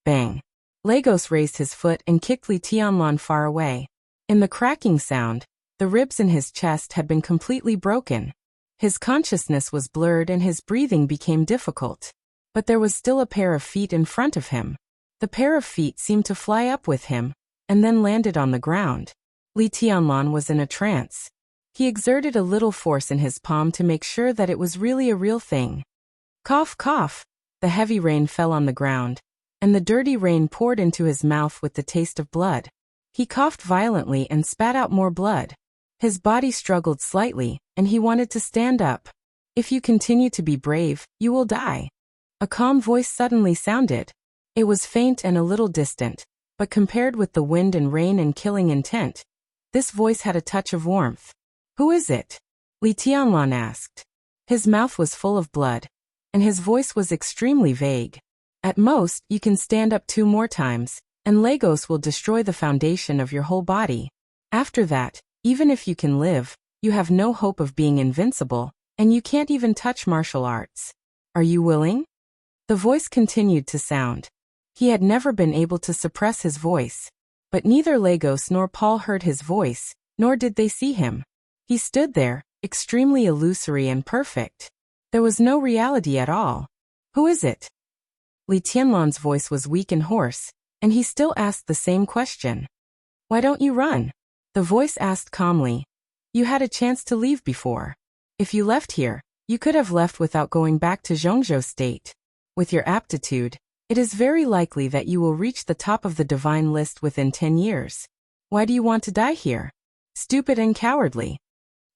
Bang. Lagos raised his foot and kicked Li Tianlan far away. In the cracking sound, the ribs in his chest had been completely broken. His consciousness was blurred and his breathing became difficult. But there was still a pair of feet in front of him. The pair of feet seemed to fly up with him, and then landed on the ground. Li Tianlan was in a trance. He exerted a little force in his palm to make sure that it was really a real thing. Cough, cough! The heavy rain fell on the ground, and the dirty rain poured into his mouth with the taste of blood. He coughed violently and spat out more blood. His body struggled slightly, and he wanted to stand up. If you continue to be brave, you will die. A calm voice suddenly sounded. It was faint and a little distant, but compared with the wind and rain and killing intent, this voice had a touch of warmth. Who is it? Li Tianlan asked. His mouth was full of blood, and his voice was extremely vague. At most, you can stand up 2 more times, and Lagos will destroy the foundation of your whole body. After that, even if you can live, you have no hope of being invincible, and you can't even touch martial arts. Are you willing? The voice continued to sound. He had never been able to suppress his voice. But neither Lagos nor Paul heard his voice, nor did they see him. He stood there, extremely illusory and perfect. There was no reality at all. Who is it? Li Tianlan's voice was weak and hoarse, and he still asked the same question. Why don't you run? The voice asked calmly. You had a chance to leave before. If you left here, you could have left without going back to Zhongzhou State. With your aptitude, it is very likely that you will reach the top of the divine list within 10 years. Why do you want to die here? Stupid and cowardly.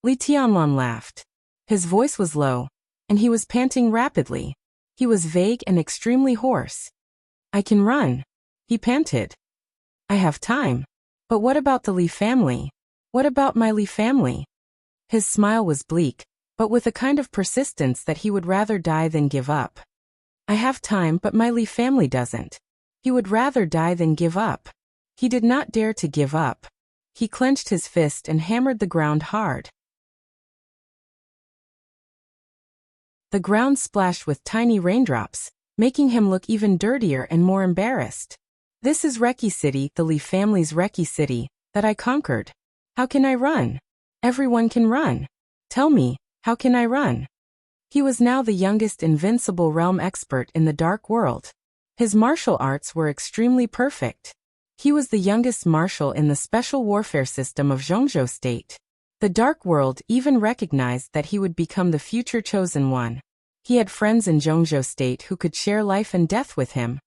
Li Tianlan laughed. His voice was low, and he was panting rapidly. He was vague and extremely hoarse. I can run, he panted. I have time. But what about the Li family? What about my Li family? His smile was bleak, but with a kind of persistence that he would rather die than give up. I have time, but my Li family doesn't. He would rather die than give up. He did not dare to give up. He clenched his fist and hammered the ground hard. The ground splashed with tiny raindrops, making him look even dirtier and more embarrassed. This is Reki City, the Li family's Reki City, that I conquered. How can I run? Everyone can run. Tell me, how can I run? He was now the youngest invincible realm expert in the dark world. His martial arts were extremely perfect. He was the youngest marshal in the special warfare system of Zhongzhou State. The dark world even recognized that he would become the future chosen one. He had friends in Zhongzhou State who could share life and death with him,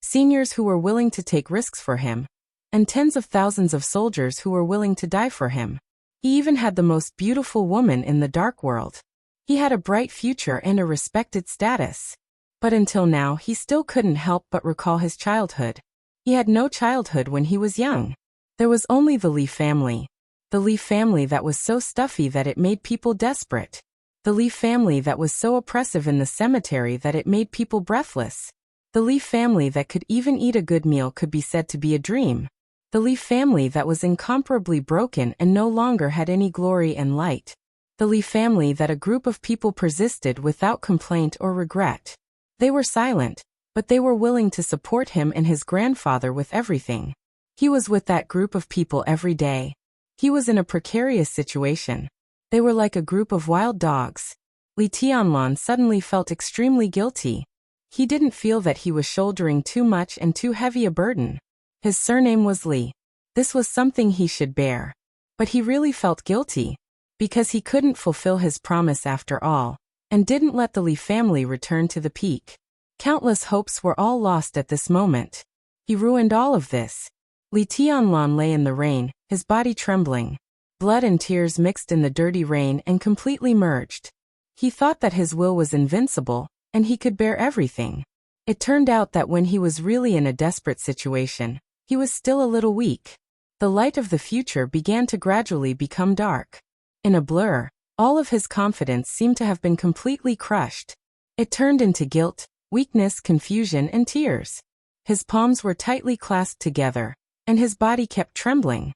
seniors who were willing to take risks for him, and tens of thousands of soldiers who were willing to die for him. He even had the most beautiful woman in the dark world. He had a bright future and a respected status. But until now he still couldn't help but recall his childhood. He had no childhood when he was young. There was only the Li family. The Li family that was so stuffy that it made people desperate. The Li family that was so oppressive in the cemetery that it made people breathless. The Li family that could even eat a good meal could be said to be a dream. The Li family that was incomparably broken and no longer had any glory and light. The Li family that a group of people persisted without complaint or regret. They were silent, but they were willing to support him and his grandfather with everything. He was with that group of people every day. He was in a precarious situation. They were like a group of wild dogs. Li Tianlan suddenly felt extremely guilty. He didn't feel that he was shouldering too much and too heavy a burden. His surname was Li. This was something he should bear. But he really felt guilty, because he couldn't fulfill his promise after all, and didn't let the Li family return to the peak. Countless hopes were all lost at this moment. He ruined all of this. Li Tianlan lay in the rain, his body trembling. Blood and tears mixed in the dirty rain and completely merged. He thought that his will was invincible, and he could bear everything. It turned out that when he was really in a desperate situation, he was still a little weak. The light of the future began to gradually become dark. In a blur, all of his confidence seemed to have been completely crushed. It turned into guilt, weakness, confusion, and tears. His palms were tightly clasped together, and his body kept trembling.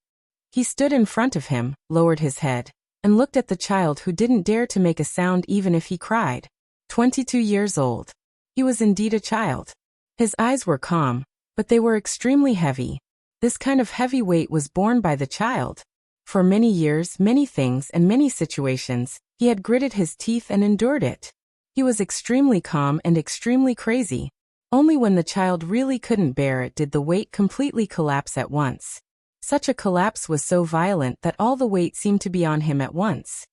He stood in front of him, lowered his head, and looked at the child who didn't dare to make a sound even if he cried. 22 years old. He was indeed a child. His eyes were calm, but they were extremely heavy. This kind of heavy weight was borne by the child. For many years, many things, and many situations, he had gritted his teeth and endured it. He was extremely calm and extremely crazy. Only when the child really couldn't bear it did the weight completely collapse at once. Such a collapse was so violent that all the weight seemed to be on him at once.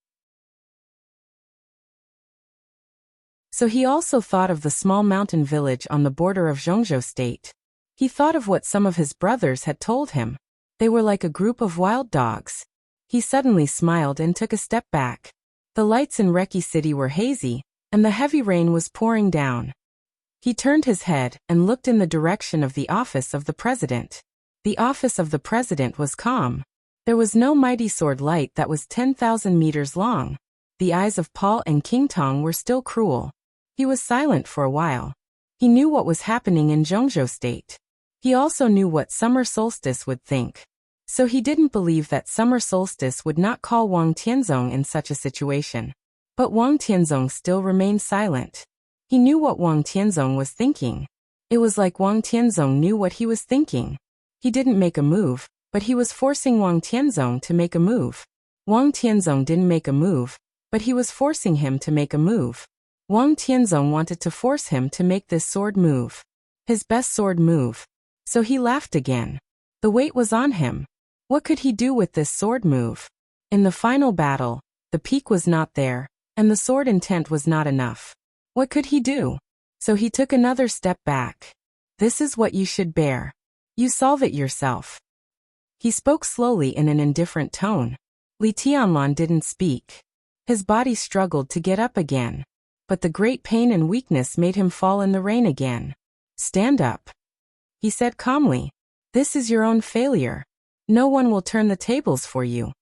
So he also thought of the small mountain village on the border of Zhongzhou State. He thought of what some of his brothers had told him. They were like a group of wild dogs. He suddenly smiled and took a step back. The lights in Reki City were hazy, and the heavy rain was pouring down. He turned his head and looked in the direction of the office of the president. The office of the president was calm. There was no mighty sword light that was 10,000 meters long. The eyes of Paul and King Tong were still cruel. He was silent for a while. He knew what was happening in Zhongzhou State. He also knew what Summer Solstice would think. So he didn't believe that Summer Solstice would not call Wang Tianzong in such a situation. But Wang Tianzong still remained silent. He knew what Wang Tianzong was thinking. It was like Wang Tianzong knew what he was thinking. He didn't make a move, but he was forcing Wang Tianzong to make a move. Wang Tianzong didn't make a move, but he was forcing him to make a move. Wang Tianzong wanted to force him to make this sword move. His best sword move. So he laughed again. The weight was on him. What could he do with this sword move? In the final battle, the peak was not there, and the sword intent was not enough. What could he do? So he took another step back. This is what you should bear. You solve it yourself. He spoke slowly in an indifferent tone. Li Tianlan didn't speak. His body struggled to get up again. But the great pain and weakness made him fall in the rain again. Stand up. He said calmly. This is your own failure. No one will turn the tables for you.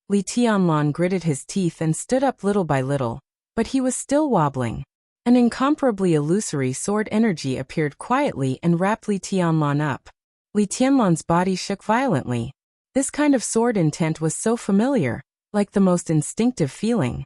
Li Tianlan gritted his teeth and stood up little by little, but he was still wobbling. An incomparably illusory sword energy appeared quietly and wrapped Li Tianlan up. Li Tianlan's body shook violently. This kind of sword intent was so familiar, like the most instinctive feeling.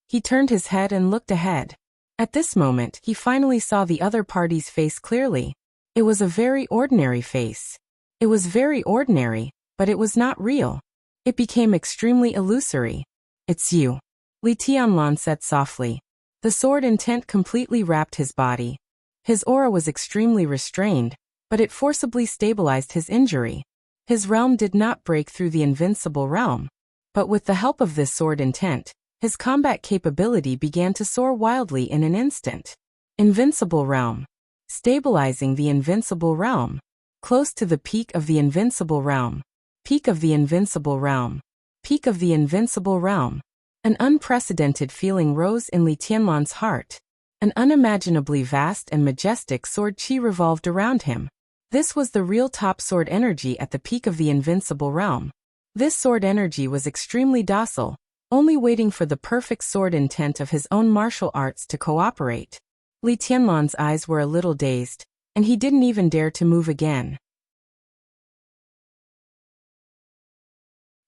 He turned his head and looked ahead. At this moment, he finally saw the other party's face clearly. It was a very ordinary face. It was very ordinary, but it was not real. It became extremely illusory. "It's you," Li Tianlan said softly. The sword intent completely wrapped his body. His aura was extremely restrained, but it forcibly stabilized his injury. His realm did not break through the invincible realm. But with the help of this sword intent, his combat capability began to soar wildly in an instant. Invincible realm. Stabilizing the invincible realm. Close to the peak of the invincible realm. Peak of the invincible realm. Peak of the invincible realm. An unprecedented feeling rose in Li Tianlan's heart. An unimaginably vast and majestic sword chi revolved around him. This was the real top sword energy at the peak of the invincible realm. This sword energy was extremely docile, only waiting for the perfect sword intent of his own martial arts to cooperate. Li Tianlan's eyes were a little dazed, and he didn't even dare to move again.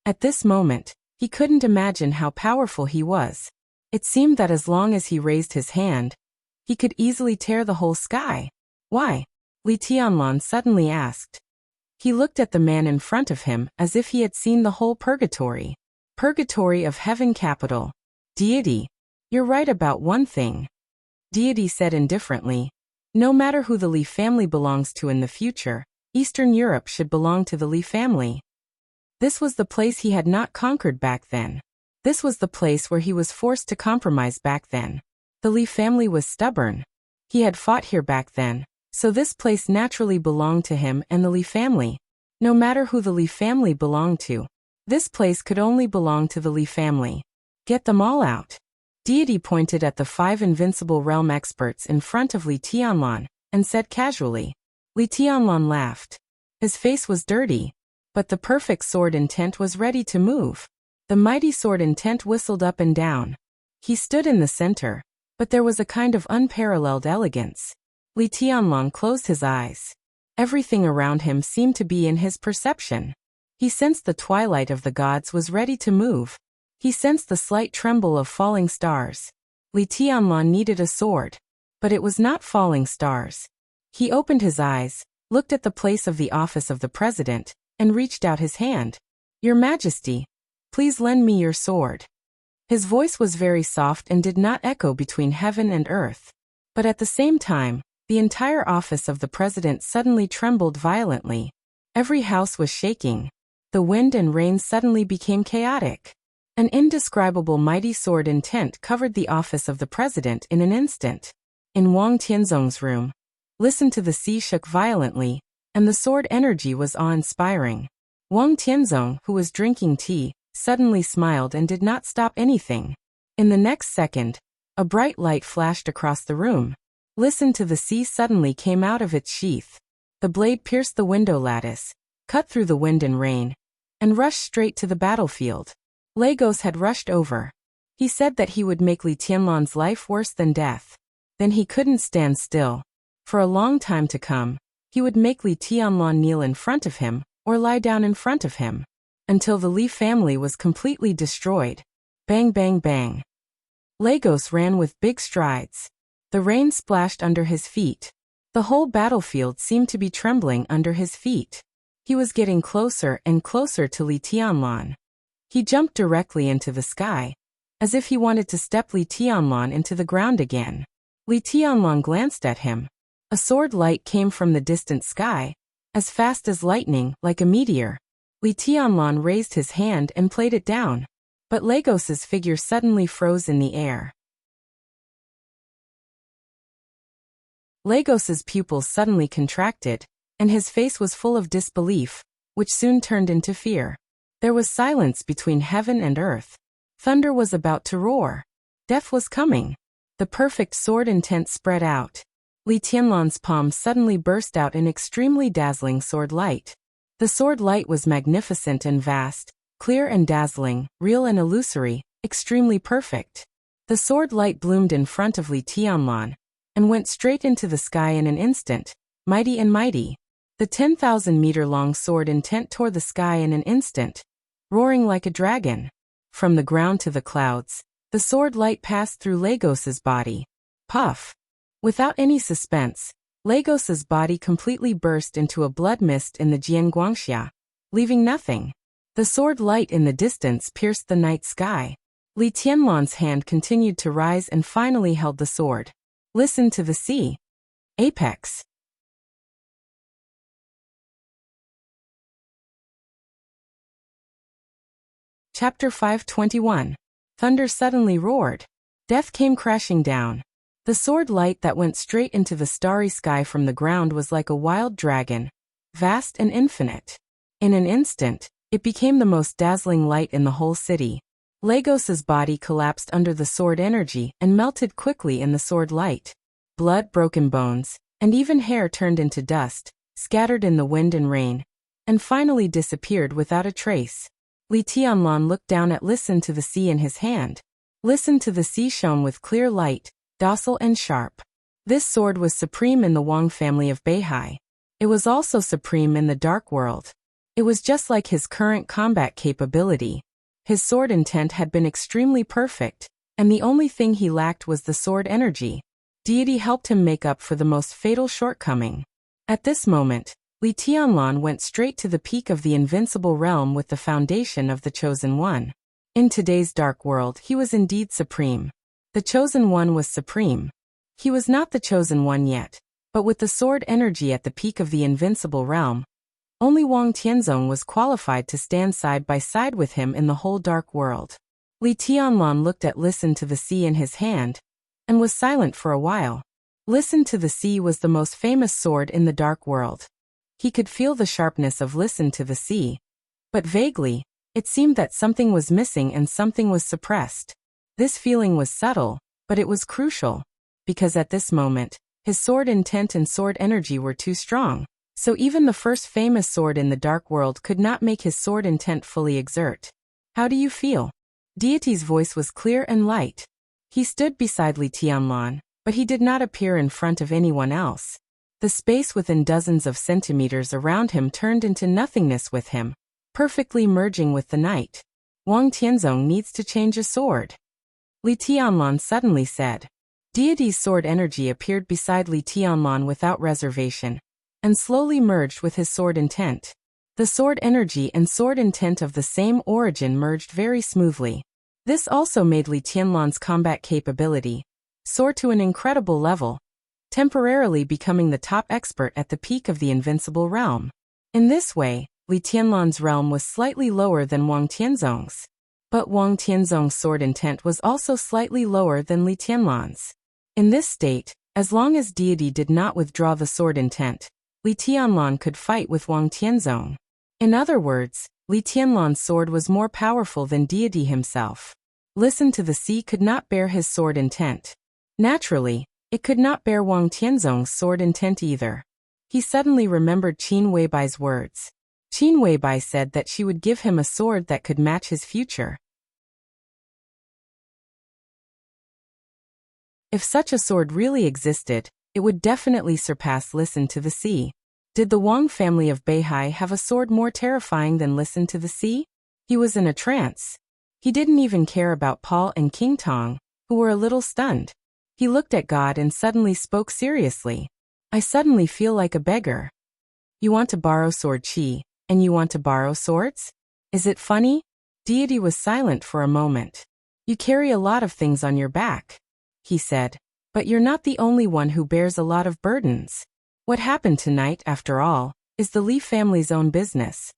At this moment, he couldn't imagine how powerful he was. It seemed that as long as he raised his hand, he could easily tear the whole sky. "Why?" Li Tianlan suddenly asked. He looked at the man in front of him as if he had seen the whole purgatory. Purgatory of Heaven Capital. "Deity, you're right about one thing," Deity said indifferently. "No matter who the Li family belongs to in the future, Eastern Europe should belong to the Li family." This was the place he had not conquered back then. This was the place where he was forced to compromise back then. The Li family was stubborn. He had fought here back then, so this place naturally belonged to him and the Li family. No matter who the Li family belonged to, this place could only belong to the Li family. "Get them all out." Deity pointed at the 5 invincible realm experts in front of Li Tianlan, and said casually. Li Tianlan laughed. His face was dirty, but the perfect sword intent was ready to move. The mighty sword intent whistled up and down. He stood in the center, but there was a kind of unparalleled elegance. Li Tianlan closed his eyes. Everything around him seemed to be in his perception. He sensed the twilight of the gods was ready to move. He sensed the slight tremble of falling stars. Li Tianlan needed a sword, but it was not falling stars. He opened his eyes, looked at the place of the office of the president, and reached out his hand. "Your Majesty, please lend me your sword." His voice was very soft and did not echo between heaven and earth. But at the same time, the entire office of the president suddenly trembled violently. Every house was shaking. The wind and rain suddenly became chaotic. An indescribable mighty sword intent covered the office of the president in an instant. In Wang Tianzong's room, listen to the sea shook violently, and the sword energy was awe-inspiring. Wang Tianzong, who was drinking tea, suddenly smiled and did not stop anything. In the next second, a bright light flashed across the room. Listen to the sea suddenly came out of its sheath. The blade pierced the window lattice, cut through the wind and rain, and rushed straight to the battlefield. Lagos had rushed over. He said that he would make Li Tianlan's life worse than death. Then he couldn't stand still. For a long time to come, he would make Li Tianlan kneel in front of him, or lie down in front of him, until the Li family was completely destroyed. Bang bang bang. Lagos ran with big strides. The rain splashed under his feet. The whole battlefield seemed to be trembling under his feet. He was getting closer and closer to Li Tianlan. He jumped directly into the sky, as if he wanted to step Li Tianlan into the ground again. Li Tianlan glanced at him. A sword light came from the distant sky, as fast as lightning, like a meteor. Li Tianlan raised his hand and played it down, but Lagos's figure suddenly froze in the air. Lagos's pupils suddenly contracted, and his face was full of disbelief, which soon turned into fear. There was silence between heaven and earth. Thunder was about to roar. Death was coming. The perfect sword intent spread out. Li Tianlan's palm suddenly burst out in extremely dazzling sword light. The sword light was magnificent and vast, clear and dazzling, real and illusory, extremely perfect. The sword light bloomed in front of Li Tianlan and went straight into the sky in an instant, mighty and mighty. The 10,000-meter-long sword intent tore the sky in an instant, roaring like a dragon. From the ground to the clouds, the sword light passed through Lagos's body. Puff! Without any suspense, Lagos's body completely burst into a blood mist in the Jianguangxia, leaving nothing. The sword light in the distance pierced the night sky. Li Tianlan's hand continued to rise and finally held the sword. Listen to the sea. Apex. Chapter 521. Thunder suddenly roared. Death came crashing down. The sword light that went straight into the starry sky from the ground was like a wild dragon, vast and infinite. In an instant, it became the most dazzling light in the whole city. Lagos's body collapsed under the sword energy and melted quickly in the sword light. Blood, broken bones, and even hair turned into dust, scattered in the wind and rain, and finally disappeared without a trace. Li Tianlan looked down at Listen to the Sea in his hand. Listen to the Sea shone with clear light, docile and sharp. This sword was supreme in the Wang family of Beihai. It was also supreme in the dark world. It was just like his current combat capability. His sword intent had been extremely perfect, and the only thing he lacked was the sword energy. Deity helped him make up for the most fatal shortcoming. At this moment, Li Tianlan went straight to the peak of the invincible realm with the foundation of the Chosen One. In today's dark world, he was indeed supreme. The Chosen One was supreme. He was not the Chosen One yet, but with the sword energy at the peak of the invincible realm, only Wang Tianzong was qualified to stand side by side with him in the whole dark world. Li Tianlan looked at Listen to the Sea in his hand, and was silent for a while. Listen to the Sea was the most famous sword in the dark world. He could feel the sharpness of Listen to the Sea, but vaguely, it seemed that something was missing and something was suppressed. This feeling was subtle, but it was crucial, because at this moment, his sword intent and sword energy were too strong. So even the first famous sword in the dark world could not make his sword intent fully exert. How do you feel? Deity's voice was clear and light. He stood beside Li Tianlan, but he did not appear in front of anyone else. The space within dozens of centimeters around him turned into nothingness with him, perfectly merging with the night. Wang Tianzong needs to change a sword. Li Tianlan suddenly said. Deity's sword energy appeared beside Li Tianlan without reservation, and slowly merged with his sword intent. The sword energy and sword intent of the same origin merged very smoothly. This also made Li Tianlan's combat capability soar to an incredible level, temporarily becoming the top expert at the peak of the invincible realm. In this way, Li Tianlan's realm was slightly lower than Wang Tianzong's. But Wang Tianzong's sword intent was also slightly lower than Li Tianlan's. In this state, as long as deity did not withdraw the sword intent, Li Tianlan could fight with Wang Tianzong. In other words, Li Tianlan's sword was more powerful than deity himself. Listen to the Sea could not bear his sword intent. Naturally, it could not bear Wang Tianzong's sword intent either. He suddenly remembered Qin Weibai's words. Qin Weibai said that she would give him a sword that could match his future. If such a sword really existed, it would definitely surpass Listen to the Sea. Did the Wang family of Beihai have a sword more terrifying than Listen to the Sea? He was in a trance. He didn't even care about Paul and King Tong, who were a little stunned. He looked at God and suddenly spoke seriously. I suddenly feel like a beggar. You want to borrow sword chi, and you want to borrow swords? Is it funny? Deity was silent for a moment. You carry a lot of things on your back, he said. But you're not the only one who bears a lot of burdens. What happened tonight, after all, is the Li family's own business.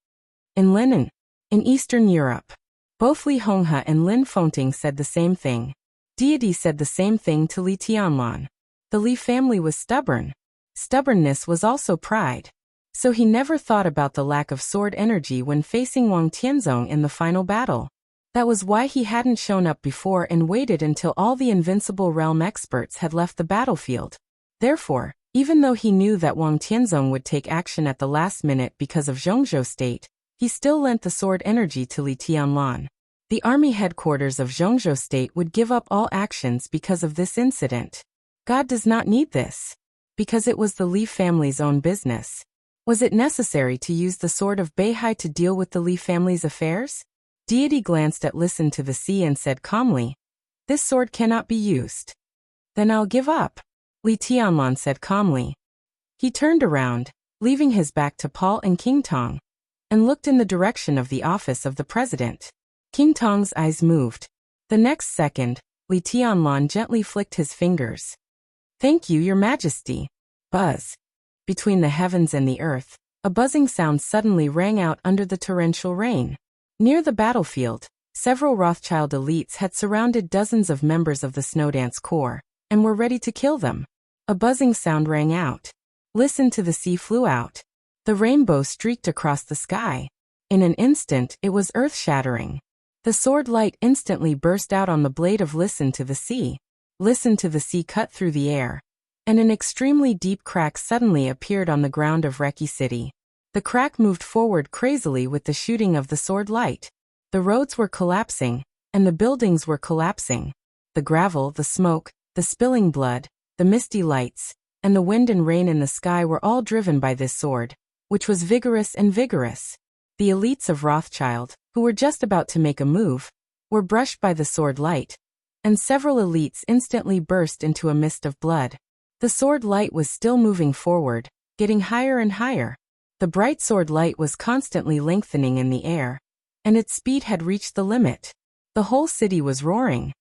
In Linen, in Eastern Europe, both Li Honghe and Lin Fengting said the same thing. Deity said the same thing to Li Tianlan. The Li family was stubborn. Stubbornness was also pride. So he never thought about the lack of sword energy when facing Wang Tianzong in the final battle. That was why he hadn't shown up before and waited until all the Invincible Realm experts had left the battlefield. Therefore, even though he knew that Wang Tianzong would take action at the last minute because of Zhongzhou state, he still lent the sword energy to Li Tianlan. The army headquarters of Zhongzhou State would give up all actions because of this incident. God does not need this. Because it was the Li family's own business. Was it necessary to use the sword of Beihai to deal with the Li family's affairs? Deity glanced at Listen to the Sea and said calmly, "This sword cannot be used." "Then I'll give up," Li Tianlan said calmly. He turned around, leaving his back to Paul and King Tong, and looked in the direction of the office of the president. King Tong's eyes moved. The next second, Li Tianlan gently flicked his fingers. "Thank you, Your Majesty." Buzz. Between the heavens and the earth, a buzzing sound suddenly rang out under the torrential rain. Near the battlefield, several Rothschild elites had surrounded dozens of members of the Snowdance Corps, and were ready to kill them. A buzzing sound rang out. Listen to the Sea flew out. The rainbow streaked across the sky. In an instant, it was earth-shattering. The sword light instantly burst out on the blade of Listen to the Sea. Listen to the Sea cut through the air, and an extremely deep crack suddenly appeared on the ground of Reki City. The crack moved forward crazily with the shooting of the sword light. The roads were collapsing, and the buildings were collapsing. The gravel, the smoke, the spilling blood, the misty lights, and the wind and rain in the sky were all driven by this sword, which was vigorous and vigorous. The elites of Rothschild, who were just about to make a move, were brushed by the sword light, and several elites instantly burst into a mist of blood. The sword light was still moving forward, getting higher and higher. The bright sword light was constantly lengthening in the air, and its speed had reached the limit. The whole city was roaring.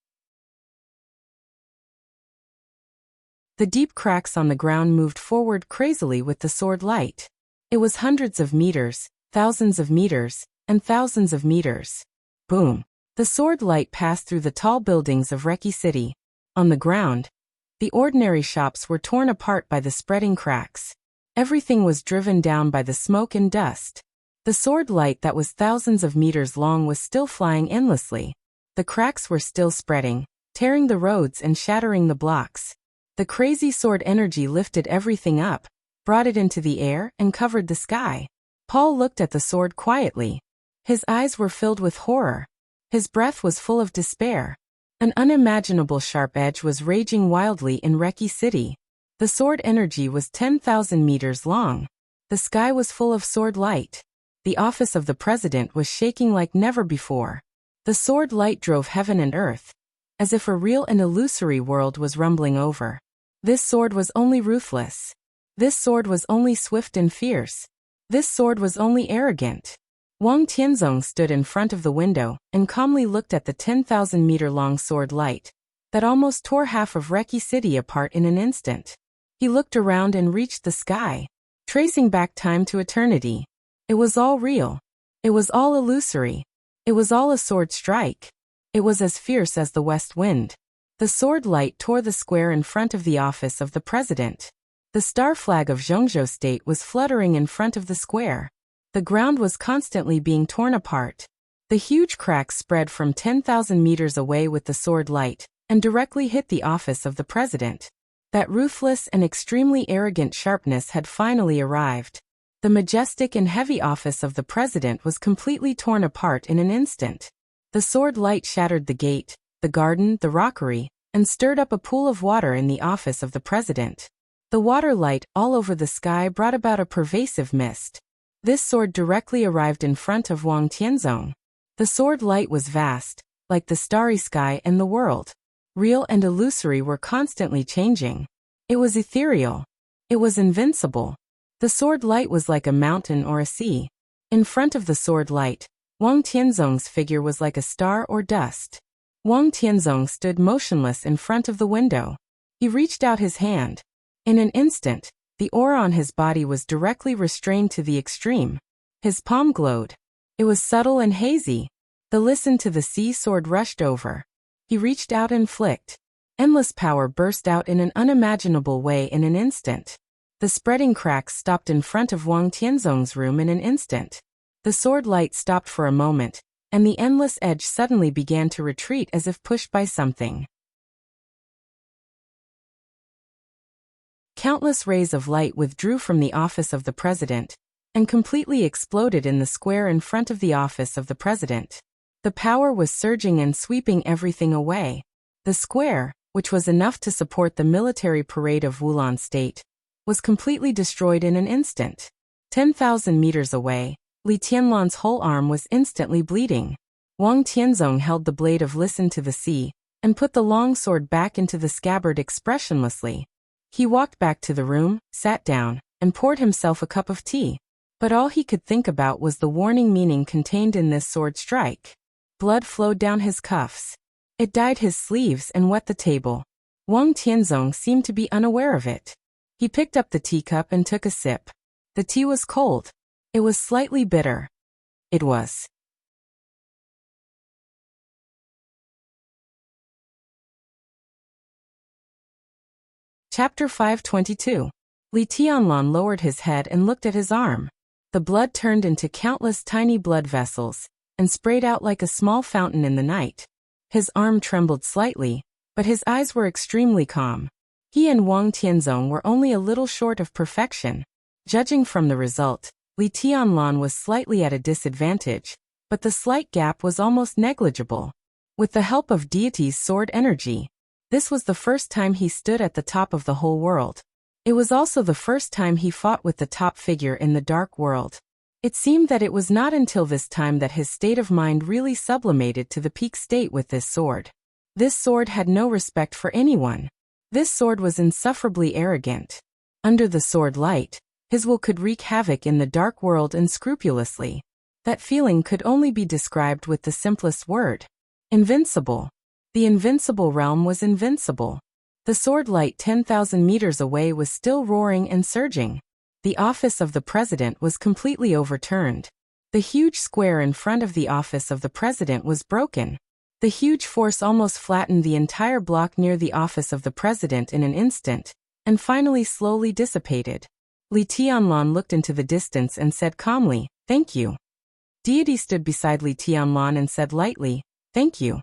The deep cracks on the ground moved forward crazily with the sword light. It was hundreds of meters, thousands of meters, and thousands of meters. Boom! The sword light passed through the tall buildings of Reki City. On the ground, the ordinary shops were torn apart by the spreading cracks. Everything was driven down by the smoke and dust. The sword light that was thousands of meters long was still flying endlessly. The cracks were still spreading, tearing the roads and shattering the blocks. The crazy sword energy lifted everything up, brought it into the air, and covered the sky. Paul looked at the sword quietly. His eyes were filled with horror. His breath was full of despair. An unimaginable sharp edge was raging wildly in Reki City. The sword energy was 10,000 meters long. The sky was full of sword light. The office of the president was shaking like never before. The sword light drove heaven and earth, as if a real and illusory world was rumbling over. This sword was only ruthless. This sword was only swift and fierce. This sword was only arrogant. Wang Tianzong stood in front of the window and calmly looked at the 10,000-meter-long sword light that almost tore half of Reki City apart in an instant. He looked around and reached the sky, tracing back time to eternity. It was all real. It was all illusory. It was all a sword strike. It was as fierce as the west wind. The sword light tore the square in front of the office of the president. The star flag of Zhongzhou State was fluttering in front of the square. The ground was constantly being torn apart. The huge cracks spread from 10,000 meters away with the sword light, and directly hit the office of the president. That ruthless and extremely arrogant sharpness had finally arrived. The majestic and heavy office of the president was completely torn apart in an instant. The sword light shattered the gate, the garden, the rockery, and stirred up a pool of water in the office of the president. The water light all over the sky brought about a pervasive mist. This sword directly arrived in front of Wang Tianzong. The sword light was vast, like the starry sky and the world. Real and illusory were constantly changing. It was ethereal. It was invincible. The sword light was like a mountain or a sea. In front of the sword light, Wang Tianzong's figure was like a star or dust. Wang Tianzong stood motionless in front of the window. He reached out his hand. In an instant, the aura on his body was directly restrained to the extreme. His palm glowed. It was subtle and hazy. The Listen to the Sea sword rushed over. He reached out and flicked. Endless power burst out in an unimaginable way in an instant. The spreading cracks stopped in front of Wang Tianzong's room in an instant. The sword light stopped for a moment, and the endless edge suddenly began to retreat as if pushed by something. Countless rays of light withdrew from the office of the president, and completely exploded in the square in front of the office of the president. The power was surging and sweeping everything away. The square, which was enough to support the military parade of Wulan State, was completely destroyed in an instant. 10,000 meters away, Li Tianlan's whole arm was instantly bleeding. Wang Tianzong held the blade of Listen to the Sea and put the long sword back into the scabbard expressionlessly. He walked back to the room, sat down, and poured himself a cup of tea. But all he could think about was the warning meaning contained in this sword strike. Blood flowed down his cuffs. It dyed his sleeves and wet the table. Wang Tianzong seemed to be unaware of it. He picked up the teacup and took a sip. The tea was cold. It was slightly bitter. It was. Chapter 522. Li Tianlan lowered his head and looked at his arm. The blood turned into countless tiny blood vessels and sprayed out like a small fountain in the night. His arm trembled slightly, but his eyes were extremely calm. He and Wang Tianzong were only a little short of perfection. Judging from the result, Li Tianlan was slightly at a disadvantage, but the slight gap was almost negligible. With the help of deity's sword energy, this was the first time he stood at the top of the whole world. It was also the first time he fought with the top figure in the dark world. It seemed that it was not until this time that his state of mind really sublimated to the peak state with this sword. This sword had no respect for anyone. This sword was insufferably arrogant. Under the sword light, his will could wreak havoc in the dark world unscrupulously. That feeling could only be described with the simplest word: invincible. The invincible realm was invincible. The sword light 10,000 meters away was still roaring and surging. The office of the president was completely overturned. The huge square in front of the office of the president was broken. The huge force almost flattened the entire block near the office of the president in an instant, and finally slowly dissipated. Li Tianlan looked into the distance and said calmly, "Thank you." Deity stood beside Li Tianlan and said lightly, "Thank you."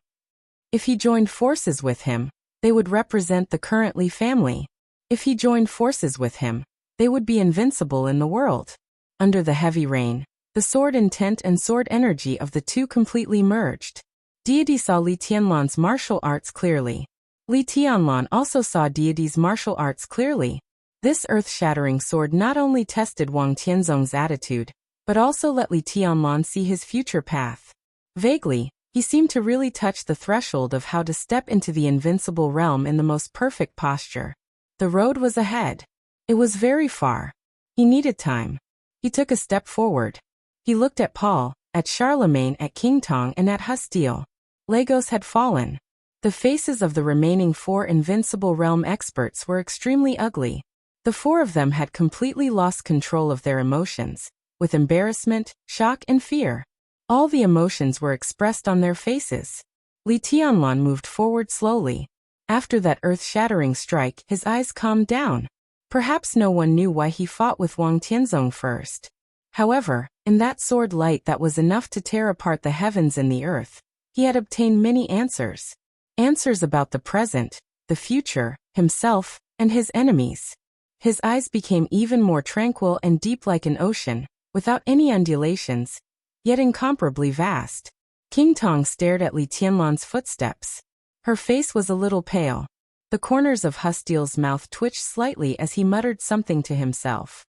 If he joined forces with him, they would represent the current Li family. If he joined forces with him, they would be invincible in the world. Under the heavy rain, the sword intent and sword energy of the two completely merged. Deity saw Li Tianlan's martial arts clearly. Li Tianlan also saw Deity's martial arts clearly. This earth-shattering sword not only tested Wang Tianzong's attitude, but also let Li Tianlan see his future path. Vaguely, he seemed to really touch the threshold of how to step into the invincible realm in the most perfect posture. The road was ahead. It was very far. He needed time. He took a step forward. He looked at Paul, at Charlemagne, at King Tong, and at Hustile. Lagos had fallen. The faces of the remaining 4 invincible realm experts were extremely ugly. The 4 of them had completely lost control of their emotions, with embarrassment, shock, and fear. All the emotions were expressed on their faces. Li Tianlan moved forward slowly. After that earth-shattering strike, his eyes calmed down. Perhaps no one knew why he fought with Wang Tianzong first. However, in that sword light that was enough to tear apart the heavens and the earth, he had obtained many answers. Answers about the present, the future, himself, and his enemies. His eyes became even more tranquil and deep like an ocean, without any undulations, yet incomparably vast. King Tong stared at Li Tianlan's footsteps. Her face was a little pale. The corners of Hustile's mouth twitched slightly as he muttered something to himself.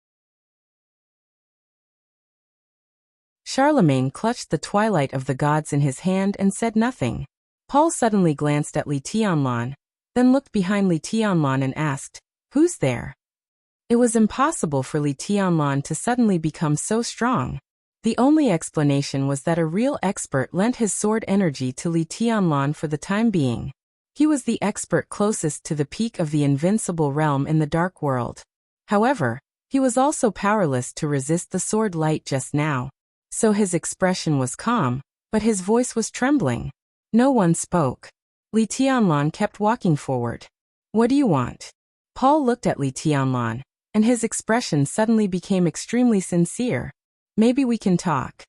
Charlemagne clutched the twilight of the gods in his hand and said nothing. Paul suddenly glanced at Li Tianlan, then looked behind Li Tianlan and asked, "Who's there?" It was impossible for Li Tianlan to suddenly become so strong. The only explanation was that a real expert lent his sword energy to Li Tianlan for the time being. He was the expert closest to the peak of the invincible realm in the dark world. However, he was also powerless to resist the sword light just now. So his expression was calm, but his voice was trembling. No one spoke. Li Tianlan kept walking forward. "What do you want?" Paul looked at Li Tianlan, and his expression suddenly became extremely sincere. "Maybe we can talk."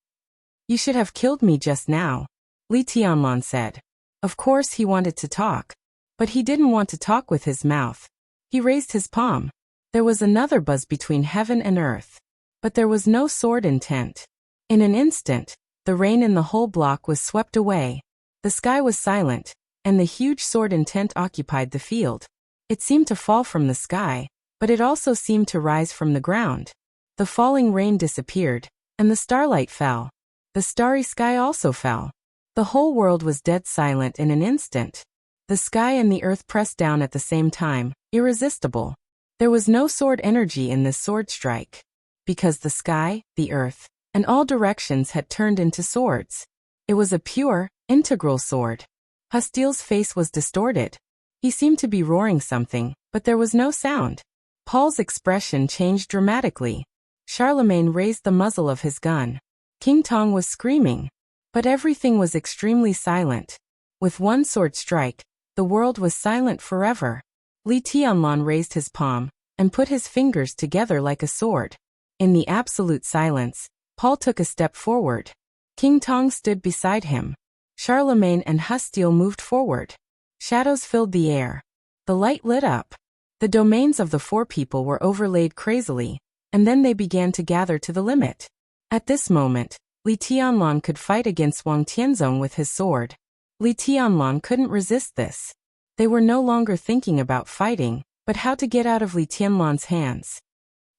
"You should have killed me just now," Li Tianlan said. Of course he wanted to talk, but he didn't want to talk with his mouth. He raised his palm. There was another buzz between heaven and earth, but there was no sword intent. In an instant, The rain in the whole block was swept away. The sky was silent, and the huge sword intent occupied the field. It seemed to fall from the sky, but it also seemed to rise from the ground. The falling rain disappeared, and the starlight fell. The starry sky also fell. The whole world was dead silent in an instant. The sky and the earth pressed down at the same time, irresistible. There was no sword energy in this sword strike. Because the sky, the earth, and all directions had turned into swords. It was a pure, integral sword. Hustiel's face was distorted. He seemed to be roaring something, but there was no sound. Paul's expression changed dramatically. Charlemagne raised the muzzle of his gun. King Tong was screaming. But everything was extremely silent. With one sword strike, the world was silent forever. Li Tianlan raised his palm, and put his fingers together like a sword. In the absolute silence, Paul took a step forward. King Tong stood beside him. Charlemagne and Hustiel moved forward. Shadows filled the air. The light lit up. The domains of the four people were overlaid crazily, and then they began to gather to the limit. At this moment, Li Tianlan could fight against Wang Tianzong with his sword. Li Tianlan couldn't resist this. They were no longer thinking about fighting, but how to get out of Li Tianlan's hands.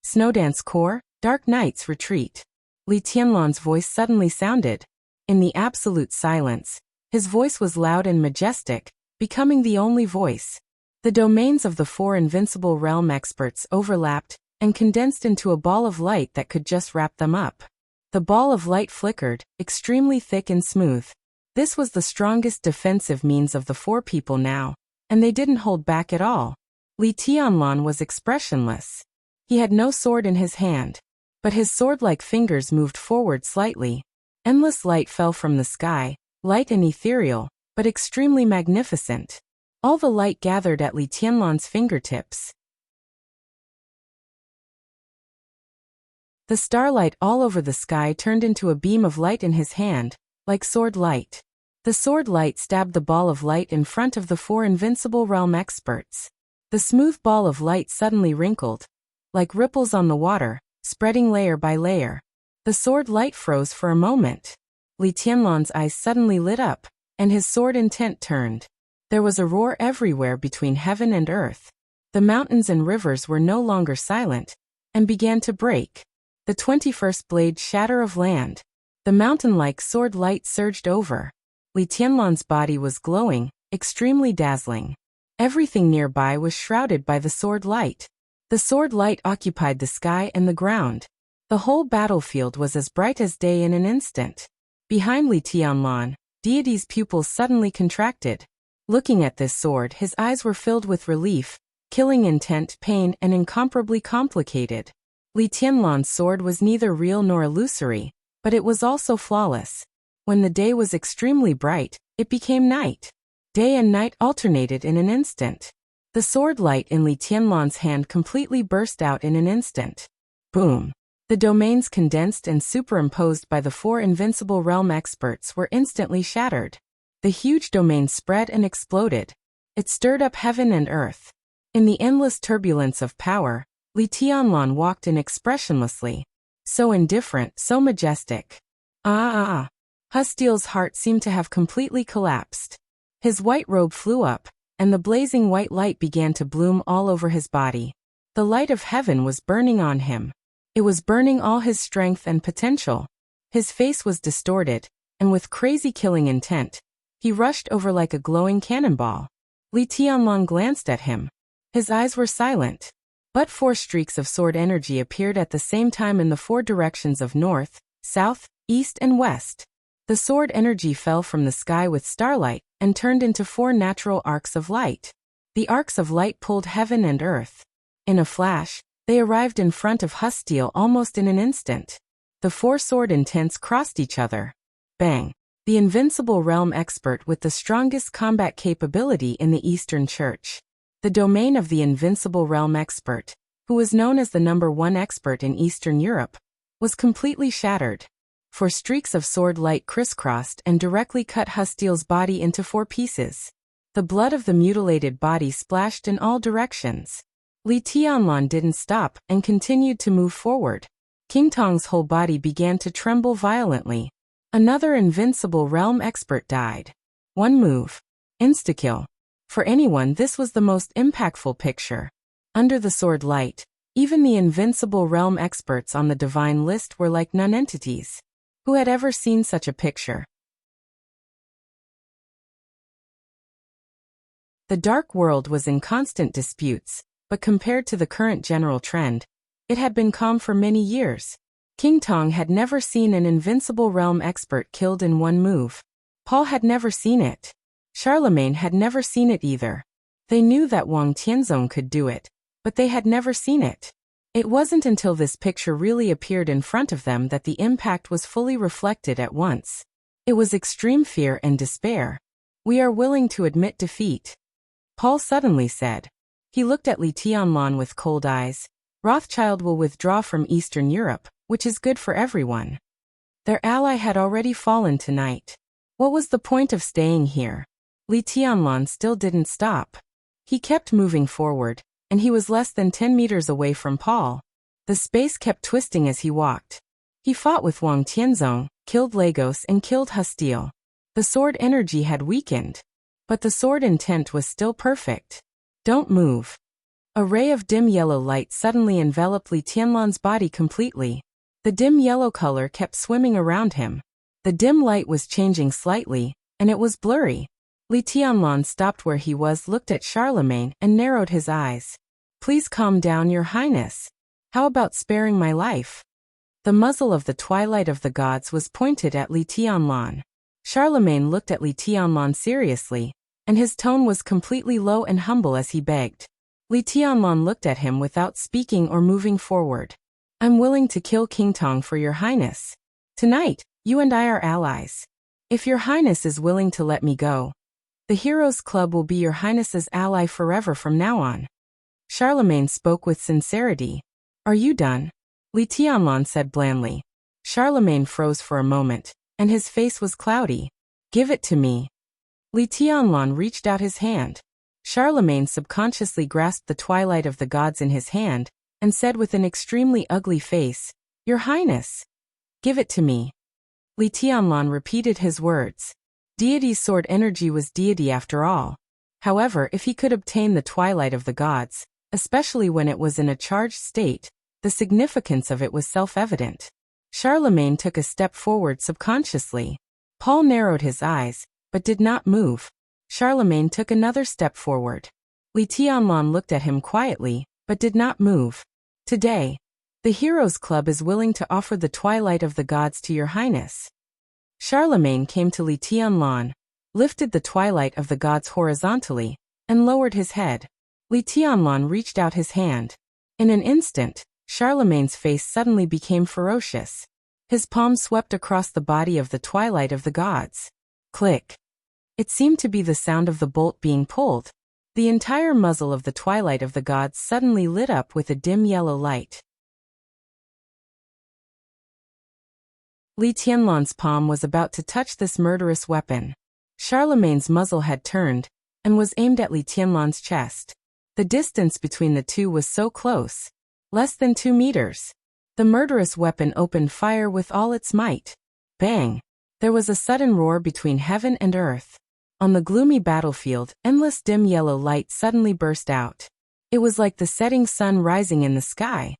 Snowdance Corps, Dark Knight's retreat. Li Tianlan's voice suddenly sounded. In the absolute silence, his voice was loud and majestic, becoming the only voice. The domains of the four invincible realm experts overlapped and condensed into a ball of light that could just wrap them up. The ball of light flickered, extremely thick and smooth. This was the strongest defensive means of the four people now, and they didn't hold back at all. Li Tianlan was expressionless. He had no sword in his hand, but his sword-like fingers moved forward slightly. Endless light fell from the sky, light and ethereal, but extremely magnificent. All the light gathered at Li Tianlan's fingertips. The starlight all over the sky turned into a beam of light in his hand, like sword light. The sword light stabbed the ball of light in front of the four invincible realm experts. The smooth ball of light suddenly wrinkled, like ripples on the water, spreading layer by layer. The sword light froze for a moment. Li Tianlan's eyes suddenly lit up, and his sword intent turned. There was a roar everywhere between heaven and earth. The mountains and rivers were no longer silent, and began to break. The 21st blade shatter of land. The mountain-like sword light surged over. Li Tianlan's body was glowing, extremely dazzling. Everything nearby was shrouded by the sword light. The sword light occupied the sky and the ground. The whole battlefield was as bright as day in an instant. Behind Li Tianlan, Deity's pupils suddenly contracted. Looking at this sword, his eyes were filled with relief, killing intent, pain, and incomparably complicated. Li Tianlan's sword was neither real nor illusory, but it was also flawless. When the day was extremely bright, it became night. Day and night alternated in an instant. The sword light in Li Tianlan's hand completely burst out in an instant. Boom! The domains condensed and superimposed by the four invincible realm experts were instantly shattered. The huge domain spread and exploded. It stirred up heaven and earth. In the endless turbulence of power, Li Tianlan walked in expressionlessly. So indifferent, so majestic. Hustiel's heart seemed to have completely collapsed. His white robe flew up, and the blazing white light began to bloom all over his body. The light of heaven was burning on him. It was burning all his strength and potential. His face was distorted, and with crazy killing intent, he rushed over like a glowing cannonball. Li Tianlan glanced at him. His eyes were silent. But four streaks of sword energy appeared at the same time in the four directions of north, south, east, and west. The sword energy fell from the sky with starlight and turned into four natural arcs of light. The arcs of light pulled heaven and earth. In a flash, they arrived in front of Hustiel almost in an instant. The four sword intents crossed each other. Bang! The invincible realm expert with the strongest combat capability in the Eastern Church. The domain of the invincible realm expert, who was known as the #1 expert in Eastern Europe, was completely shattered. Four streaks of sword light crisscrossed and directly cut Hustiel's body into four pieces. The blood of the mutilated body splashed in all directions. Li Tianlan didn't stop and continued to move forward. King Tong's whole body began to tremble violently. Another invincible realm expert died. One move. Insta-kill. For anyone, this was the most impactful picture. Under the sword light, even the invincible realm experts on the divine list were like non-entities. Who had ever seen such a picture? The dark world was in constant disputes, but compared to the current general trend, it had been calm for many years. King Tong had never seen an invincible realm expert killed in one move. Paul had never seen it. Charlemagne had never seen it either. They knew that Wang Tianzong could do it, but they had never seen it. It wasn't until this picture really appeared in front of them that the impact was fully reflected at once. It was extreme fear and despair. We are willing to admit defeat, Paul suddenly said. He looked at Li Tianlan with cold eyes. Rothschild will withdraw from Eastern Europe, which is good for everyone. Their ally had already fallen tonight. What was the point of staying here? Li Tianlan still didn't stop. He kept moving forward, and he was less than 10 meters away from Paul. The space kept twisting as he walked. He fought with Wang Tianzong, killed Lagos and killed Hustile. The sword energy had weakened, but the sword intent was still perfect. Don't move. A ray of dim yellow light suddenly enveloped Li Tianlan's body completely. The dim yellow color kept swimming around him. The dim light was changing slightly, and it was blurry. Li Tianlan stopped where he was, looked at Charlemagne, and narrowed his eyes. Please calm down, Your Highness. How about sparing my life? The muzzle of the Twilight of the Gods was pointed at Li Tianlan. Charlemagne looked at Li Tianlan seriously, and his tone was completely low and humble as he begged. Li Tianlan looked at him without speaking or moving forward. I'm willing to kill King Tong for Your Highness. Tonight, you and I are allies. If Your Highness is willing to let me go, the Heroes Club will be Your Highness's ally forever from now on. Charlemagne spoke with sincerity. Are you done? Li Tianlan said blandly. Charlemagne froze for a moment, and his face was cloudy. Give it to me. Li Tianlan reached out his hand. Charlemagne subconsciously grasped the Twilight of the Gods in his hand, and said with an extremely ugly face, Your Highness, give it to me. Li Tianlan repeated his words. Deity's sword energy was deity after all. However, if he could obtain the Twilight of the Gods, especially when it was in a charged state, the significance of it was self-evident. Charlemagne took a step forward subconsciously. Paul narrowed his eyes, but did not move. Charlemagne took another step forward. Li Tianlan looked at him quietly, but did not move. Today, the Heroes Club is willing to offer the Twilight of the Gods to Your Highness. Charlemagne came to Li Tianlan, lifted the Twilight of the Gods horizontally, and lowered his head. Li Tianlan reached out his hand. In an instant, Charlemagne's face suddenly became ferocious. His palm swept across the body of the Twilight of the Gods. Click. It seemed to be the sound of the bolt being pulled. The entire muzzle of the Twilight of the Gods suddenly lit up with a dim yellow light. Li Tianlan's palm was about to touch this murderous weapon. Charlemagne's muzzle had turned, and was aimed at Li Tianlan's chest. The distance between the two was so close. Less than 2 meters. The murderous weapon opened fire with all its might. Bang! There was a sudden roar between heaven and earth. On the gloomy battlefield, endless dim yellow light suddenly burst out. It was like the setting sun rising in the sky.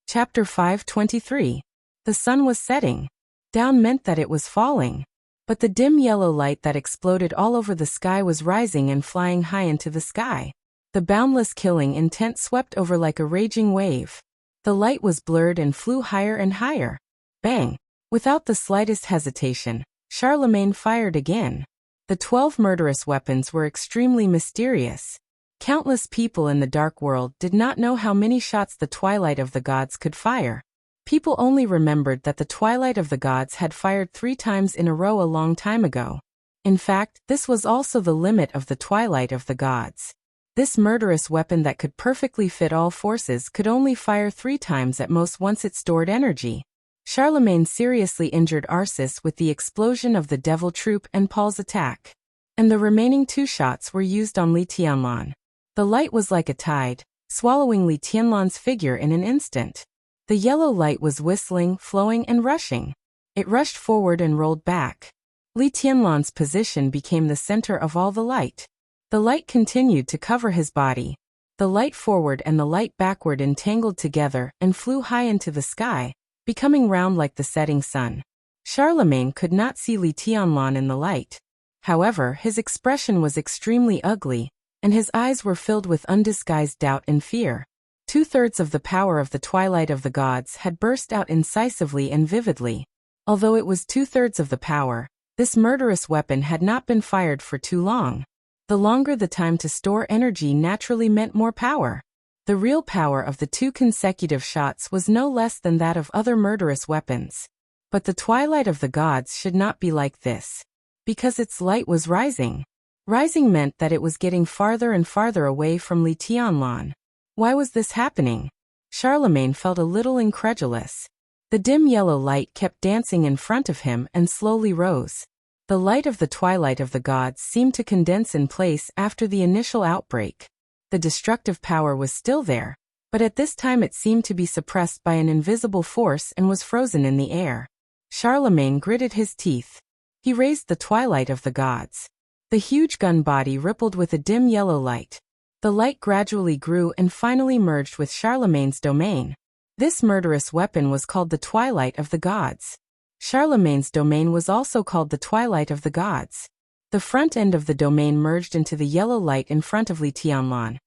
Chapter 5:23. The sun was setting. Down meant that it was falling. But the dim yellow light that exploded all over the sky was rising and flying high into the sky. The boundless killing intent swept over like a raging wave. The light was blurred and flew higher and higher. Bang! Without the slightest hesitation, Charlemagne fired again. The 12 murderous weapons were extremely mysterious. Countless people in the dark world did not know how many shots the Twilight of the Gods could fire. People only remembered that the Twilight of the Gods had fired 3 times in a row a long time ago. In fact, this was also the limit of the Twilight of the Gods. This murderous weapon that could perfectly fit all forces could only fire 3 times at most once it stored energy. Charlemagne seriously injured Arcis with the explosion of the Devil Troop and Paul's attack. And the remaining 2 shots were used on Li Tianlan. The light was like a tide, swallowing Li Tianlan's figure in an instant. The yellow light was whistling, flowing, and rushing. It rushed forward and rolled back. Li Tianlan's position became the center of all the light. The light continued to cover his body. The light forward and the light backward entangled together and flew high into the sky, becoming round like the setting sun. Charlemagne could not see Li Tianlan in the light. However, his expression was extremely ugly, and his eyes were filled with undisguised doubt and fear. 2/3 of the power of the twilight of the gods had burst out incisively and vividly. Although it was 2/3 of the power, this murderous weapon had not been fired for too long. The longer the time to store energy naturally meant more power. The real power of the 2 consecutive shots was no less than that of other murderous weapons. But the twilight of the gods should not be like this. Because its light was rising. Rising meant that it was getting farther and farther away from Li Tianlan. Why was this happening? Charlemagne felt a little incredulous. The dim yellow light kept dancing in front of him and slowly rose. The light of the twilight of the gods seemed to condense in place after the initial outbreak. The destructive power was still there, but at this time it seemed to be suppressed by an invisible force and was frozen in the air. Charlemagne gritted his teeth. He raised the twilight of the gods. The huge gun body rippled with a dim yellow light. The light gradually grew and finally merged with Charlemagne's domain. This murderous weapon was called the Twilight of the Gods. Charlemagne's domain was also called the Twilight of the Gods. The front end of the domain merged into the yellow light in front of Li Tianlan.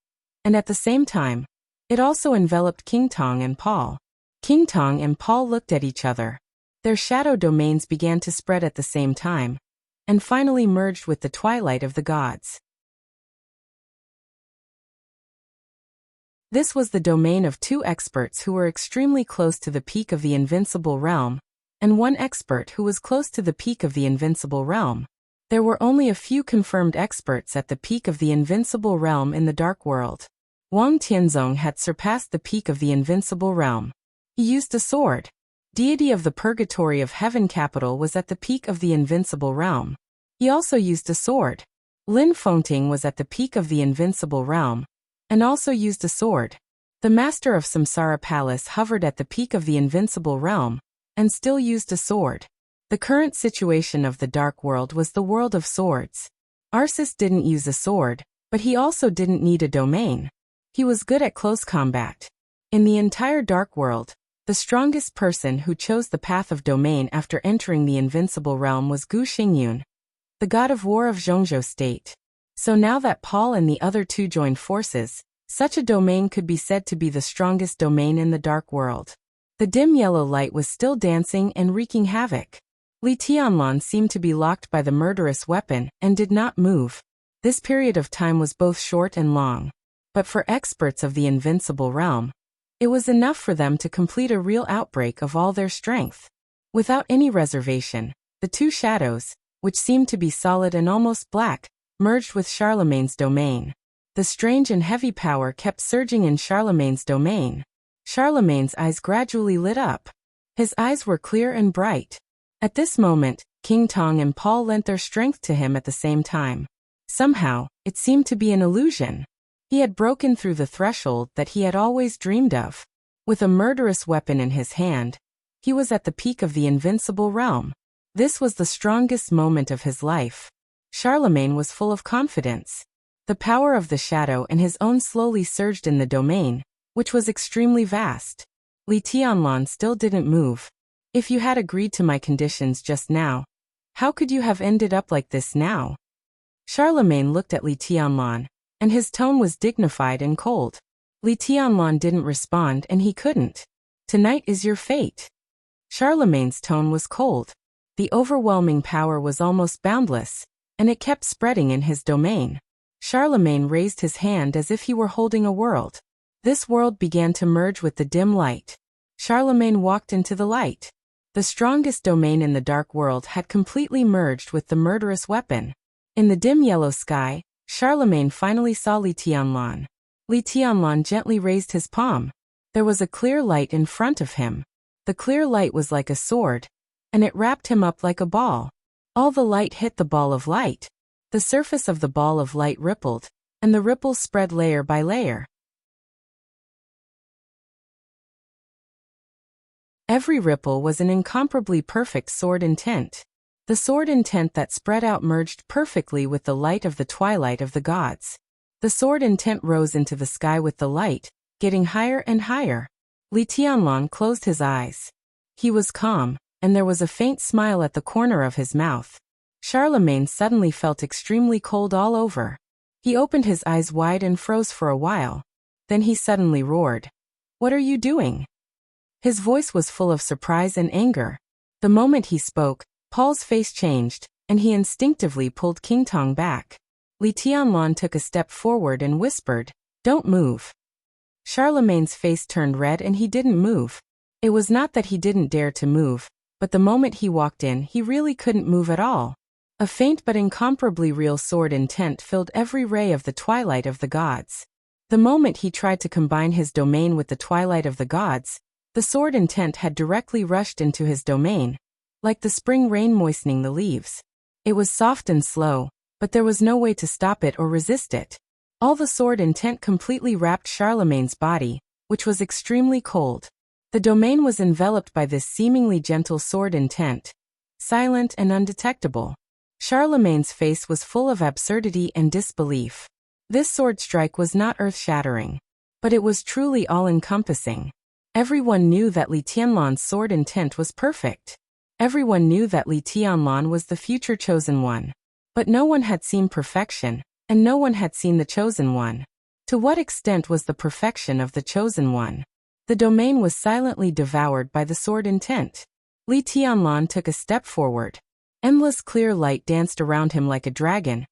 And at the same time, it also enveloped King Tong and Paul. King Tong and Paul looked at each other. Their shadow domains began to spread at the same time, and finally merged with the Twilight of the Gods. This was the domain of 2 experts who were extremely close to the peak of the invincible realm, and 1 expert who was close to the peak of the invincible realm. There were only a few confirmed experts at the peak of the invincible realm in the Dark World. Wang Tianzong had surpassed the peak of the invincible realm. He used a sword. Deity of the Purgatory of Heaven capital was at the peak of the invincible realm. He also used a sword. Lin Fengting was at the peak of the invincible realm, and also used a sword. The master of Samsara Palace hovered at the peak of the invincible realm, and still used a sword. The current situation of the Dark World was the world of swords. Arceus didn't use a sword, but he also didn't need a domain. He was good at close combat. In the entire Dark World, the strongest person who chose the path of domain after entering the invincible realm was Gu Xingyun, the god of war of Zhongzhou state. So now that Paul and the other 2 joined forces, such a domain could be said to be the strongest domain in the Dark World. The dim yellow light was still dancing and wreaking havoc. Li Tianlan seemed to be locked by the murderous weapon and did not move. This period of time was both short and long. But for experts of the invincible realm, it was enough for them to complete a real outbreak of all their strength. Without any reservation, the 2 shadows, which seemed to be solid and almost black, merged with Charlemagne's domain. The strange and heavy power kept surging in Charlemagne's domain. Charlemagne's eyes gradually lit up. His eyes were clear and bright. At this moment, King Tong and Paul lent their strength to him at the same time. Somehow, it seemed to be an illusion. He had broken through the threshold that he had always dreamed of. With a murderous weapon in his hand, he was at the peak of the invincible realm. This was the strongest moment of his life. Charlemagne was full of confidence. The power of the shadow and his own slowly surged in the domain, which was extremely vast. Li Tianlan still didn't move. If you had agreed to my conditions just now, how could you have ended up like this now? Charlemagne looked at Li Tianlan, and his tone was dignified and cold. Li Tianlan didn't respond and he couldn't. Tonight is your fate. Charlemagne's tone was cold. The overwhelming power was almost boundless, and it kept spreading in his domain. Charlemagne raised his hand as if he were holding a world. This world began to merge with the dim light. Charlemagne walked into the light. The strongest domain in the Dark World had completely merged with the murderous weapon. In the dim yellow sky, Charlemagne finally saw Li Tianlan. Li Tianlan gently raised his palm. There was a clear light in front of him. The clear light was like a sword, and it wrapped him up like a ball. All the light hit the ball of light. The surface of the ball of light rippled, and the ripples spread layer by layer. Every ripple was an incomparably perfect sword intent. The sword intent that spread out merged perfectly with the light of the twilight of the gods. The sword intent rose into the sky with the light, getting higher and higher. Li Tianlan closed his eyes. He was calm, and there was a faint smile at the corner of his mouth. Charlemagne suddenly felt extremely cold all over. He opened his eyes wide and froze for a while. Then he suddenly roared. "What are you doing?" His voice was full of surprise and anger. The moment he spoke, Paul's face changed, and he instinctively pulled King Tong back. Li Tianlan took a step forward and whispered, "Don't move." Charlemagne's face turned red and he didn't move. It was not that he didn't dare to move, but the moment he walked in he really couldn't move at all. A faint but incomparably real sword intent filled every ray of the twilight of the gods. The moment he tried to combine his domain with the twilight of the gods, the sword intent had directly rushed into his domain, like the spring rain moistening the leaves. It was soft and slow, but there was no way to stop it or resist it. All the sword intent completely wrapped Charlemagne's body, which was extremely cold. The domain was enveloped by this seemingly gentle sword intent, silent and undetectable. Charlemagne's face was full of absurdity and disbelief. This sword strike was not earth-shattering, but it was truly all-encompassing. Everyone knew that Li Tianlan's sword intent was perfect. Everyone knew that Li Tianlan was the future chosen one. But no one had seen perfection, and no one had seen the chosen one. To what extent was the perfection of the chosen one? The domain was silently devoured by the sword intent. Li Tianlan took a step forward. Endless clear light danced around him like a dragon,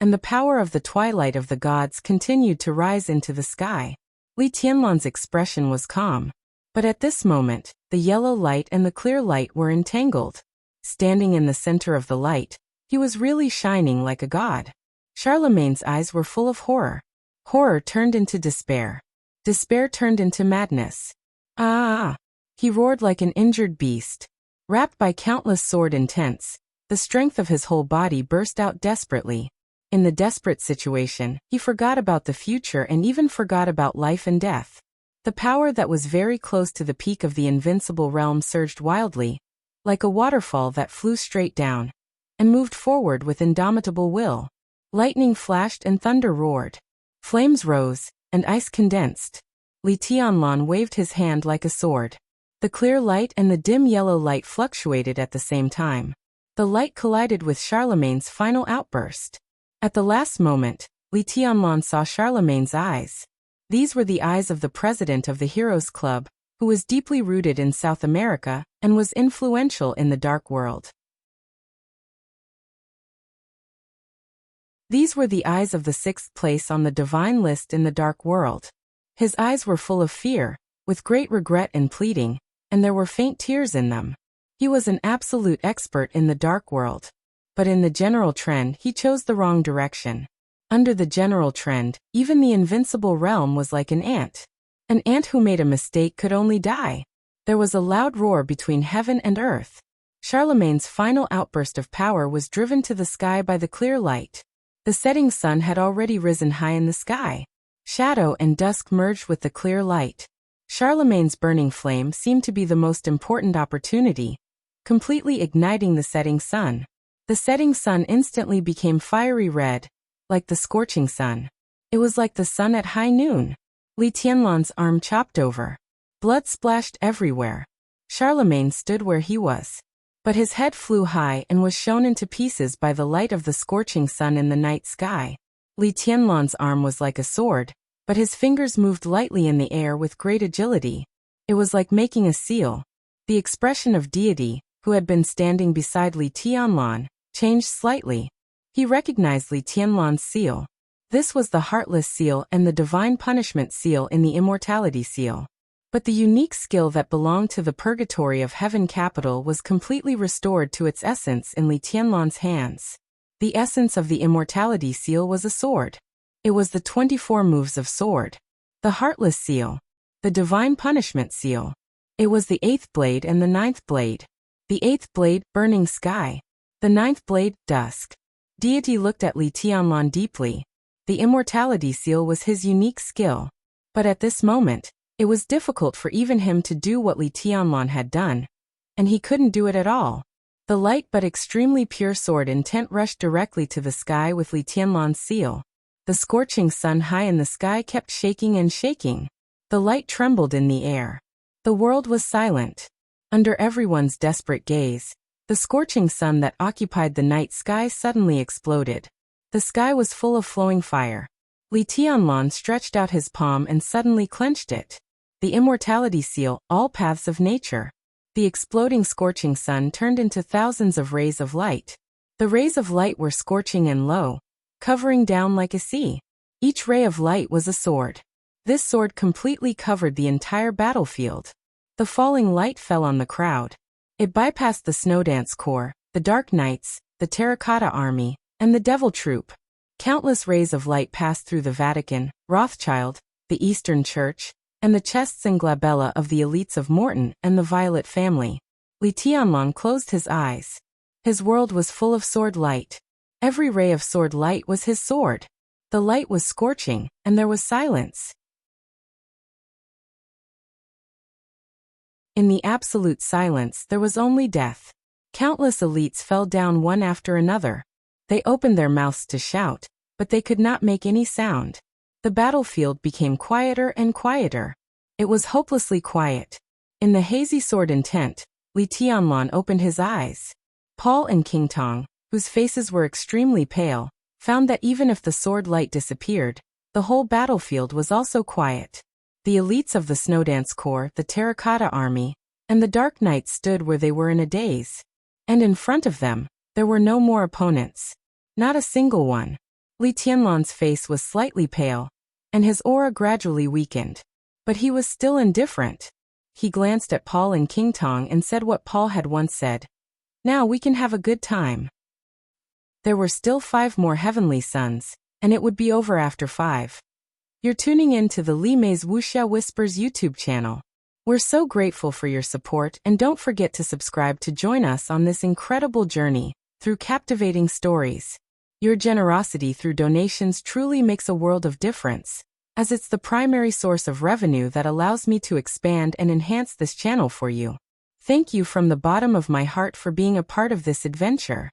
and the power of the twilight of the gods continued to rise into the sky. Li Tianlan's expression was calm. But at this moment, the yellow light and the clear light were entangled. Standing in the center of the light, he was really shining like a god. Charlemagne's eyes were full of horror. Horror turned into despair. Despair turned into madness. Ah! He roared like an injured beast. Wrapped by countless sword intents, the strength of his whole body burst out desperately. In the desperate situation, he forgot about the future and even forgot about life and death. The power that was very close to the peak of the invincible realm surged wildly, like a waterfall that flew straight down, and moved forward with indomitable will. Lightning flashed and thunder roared. Flames rose, and ice condensed. Li Tianlan waved his hand like a sword. The clear light and the dim yellow light fluctuated at the same time. The light collided with Charlemagne's final outburst. At the last moment, Li Tianlan saw Charlemagne's eyes. These were the eyes of the president of the Heroes Club, who was deeply rooted in South America and was influential in the Dark World. These were the eyes of the sixth place on the divine list in the Dark World. His eyes were full of fear, with great regret and pleading, and there were faint tears in them. He was an absolute expert in the Dark World. But in the general trend he chose the wrong direction. Under the general trend, even the invincible realm was like an ant. An ant who made a mistake could only die. There was a loud roar between heaven and earth. Charlemagne's final outburst of power was driven to the sky by the clear light. The setting sun had already risen high in the sky. Shadow and dusk merged with the clear light. Charlemagne's burning flame seemed to be the most important opportunity, completely igniting the setting sun. The setting sun instantly became fiery red, like the scorching sun. It was like the sun at high noon. Li Tianlan's arm chopped over. Blood splashed everywhere. Charlemagne stood where he was. But his head flew high and was shone into pieces by the light of the scorching sun in the night sky. Li Tianlan's arm was like a sword, but his fingers moved lightly in the air with great agility. It was like making a seal. The expression of deity, who had been standing beside Li Tianlan, changed slightly. He recognized Li Tianlan's seal. This was the Heartless Seal and the Divine Punishment Seal in the Immortality Seal. But the unique skill that belonged to the Purgatory of Heaven capital was completely restored to its essence in Li Tianlan's hands. The essence of the Immortality Seal was a sword. It was the 24 moves of sword. The Heartless Seal. The Divine Punishment Seal. It was the 8th blade and the 9th blade. The 8th blade, Burning Sky. The 9th blade, Dusk. Deity looked at Li Tianlan deeply. The Immortality Seal was his unique skill. But at this moment, It was difficult for even him to do what Li Tianlan had done, and he couldn't do it at all. The light but extremely pure sword intent rushed directly to the sky with Li Tianlan's seal. The scorching sun high in the sky kept shaking and shaking. The light trembled in the air. The world was silent. Under everyone's desperate gaze, the scorching sun that occupied the night sky suddenly exploded. The sky was full of flowing fire. Li Tianlan stretched out his palm and suddenly clenched it. The immortality seal, all paths of nature. The exploding scorching sun turned into thousands of rays of light. The rays of light were scorching and low, covering down like a sea. Each ray of light was a sword. This sword completely covered the entire battlefield. The falling light fell on the crowd. It bypassed the Snowdance Corps, the Dark Knights, the Terracotta Army, and the Devil Troop. Countless rays of light passed through the Vatican, Rothschild, the Eastern Church, and the chests and glabella of the elites of Morton and the Violet family. Li Tianlan closed his eyes. His world was full of sword light. Every ray of sword light was his sword. The light was scorching, and there was silence. In the absolute silence there was only death. Countless elites fell down one after another. They opened their mouths to shout, but they could not make any sound. The battlefield became quieter and quieter. It was hopelessly quiet. In the hazy sword intent, Li Tianlan opened his eyes. Paul and King Tong, whose faces were extremely pale, found that even if the sword light disappeared, the whole battlefield was also quiet. The elites of the Snowdance Corps, the Terracotta Army, and the Dark Knights stood where they were in a daze. And in front of them, there were no more opponents. Not a single one. Li Tianlan's face was slightly pale, and his aura gradually weakened. But he was still indifferent. He glanced at Paul and King Tong and said what Paul had once said. "Now we can have a good time." There were still 5 more heavenly suns, and it would be over after 5. You're tuning in to the Li Mei's Wuxia Whispers YouTube channel. We're so grateful for your support, and don't forget to subscribe to join us on this incredible journey through captivating stories. Your generosity through donations truly makes a world of difference, as it's the primary source of revenue that allows me to expand and enhance this channel for you. Thank you from the bottom of my heart for being a part of this adventure.